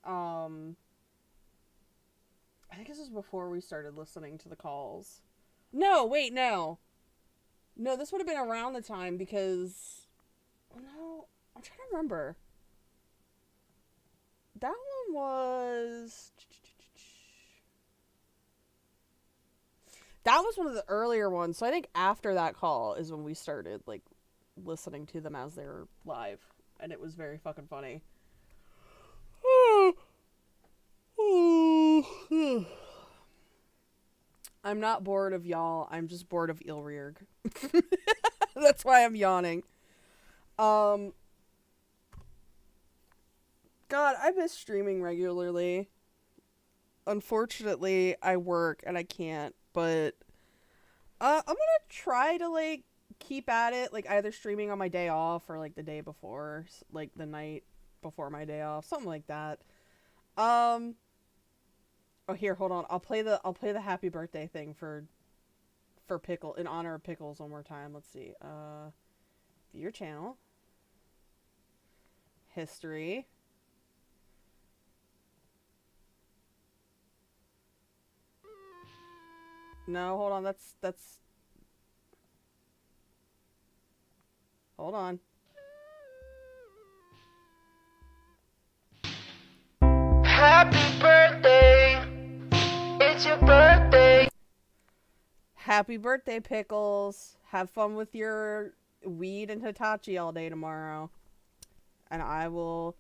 I think this was before we started listening to the calls. No, wait, no. No, this would have been around the time because, no, I'm trying to remember. That one was... That was one of the earlier ones, so I think after that call is when we started, like, listening to them as they were live, and it was very fucking funny. I'm not bored of y'all, I'm just bored of Ilriurg. That's why I'm yawning. God, I miss streaming regularly. Unfortunately, I work and I can't, but I'm gonna try to, like, keep at it, like, either streaming on my day off or, like, the day before, like, the night before my day off, something like that. Oh, here, hold on. I'll play the happy birthday thing for Pickle, in honor of Pickles one more time. Let's see. View your channel. History. No, hold on. That's. Hold on. Happy birthday. It's your birthday. Happy birthday, Pickles. Have fun with your weed and Hitachi all day tomorrow. And I will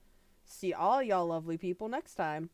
see all y'all lovely people next time.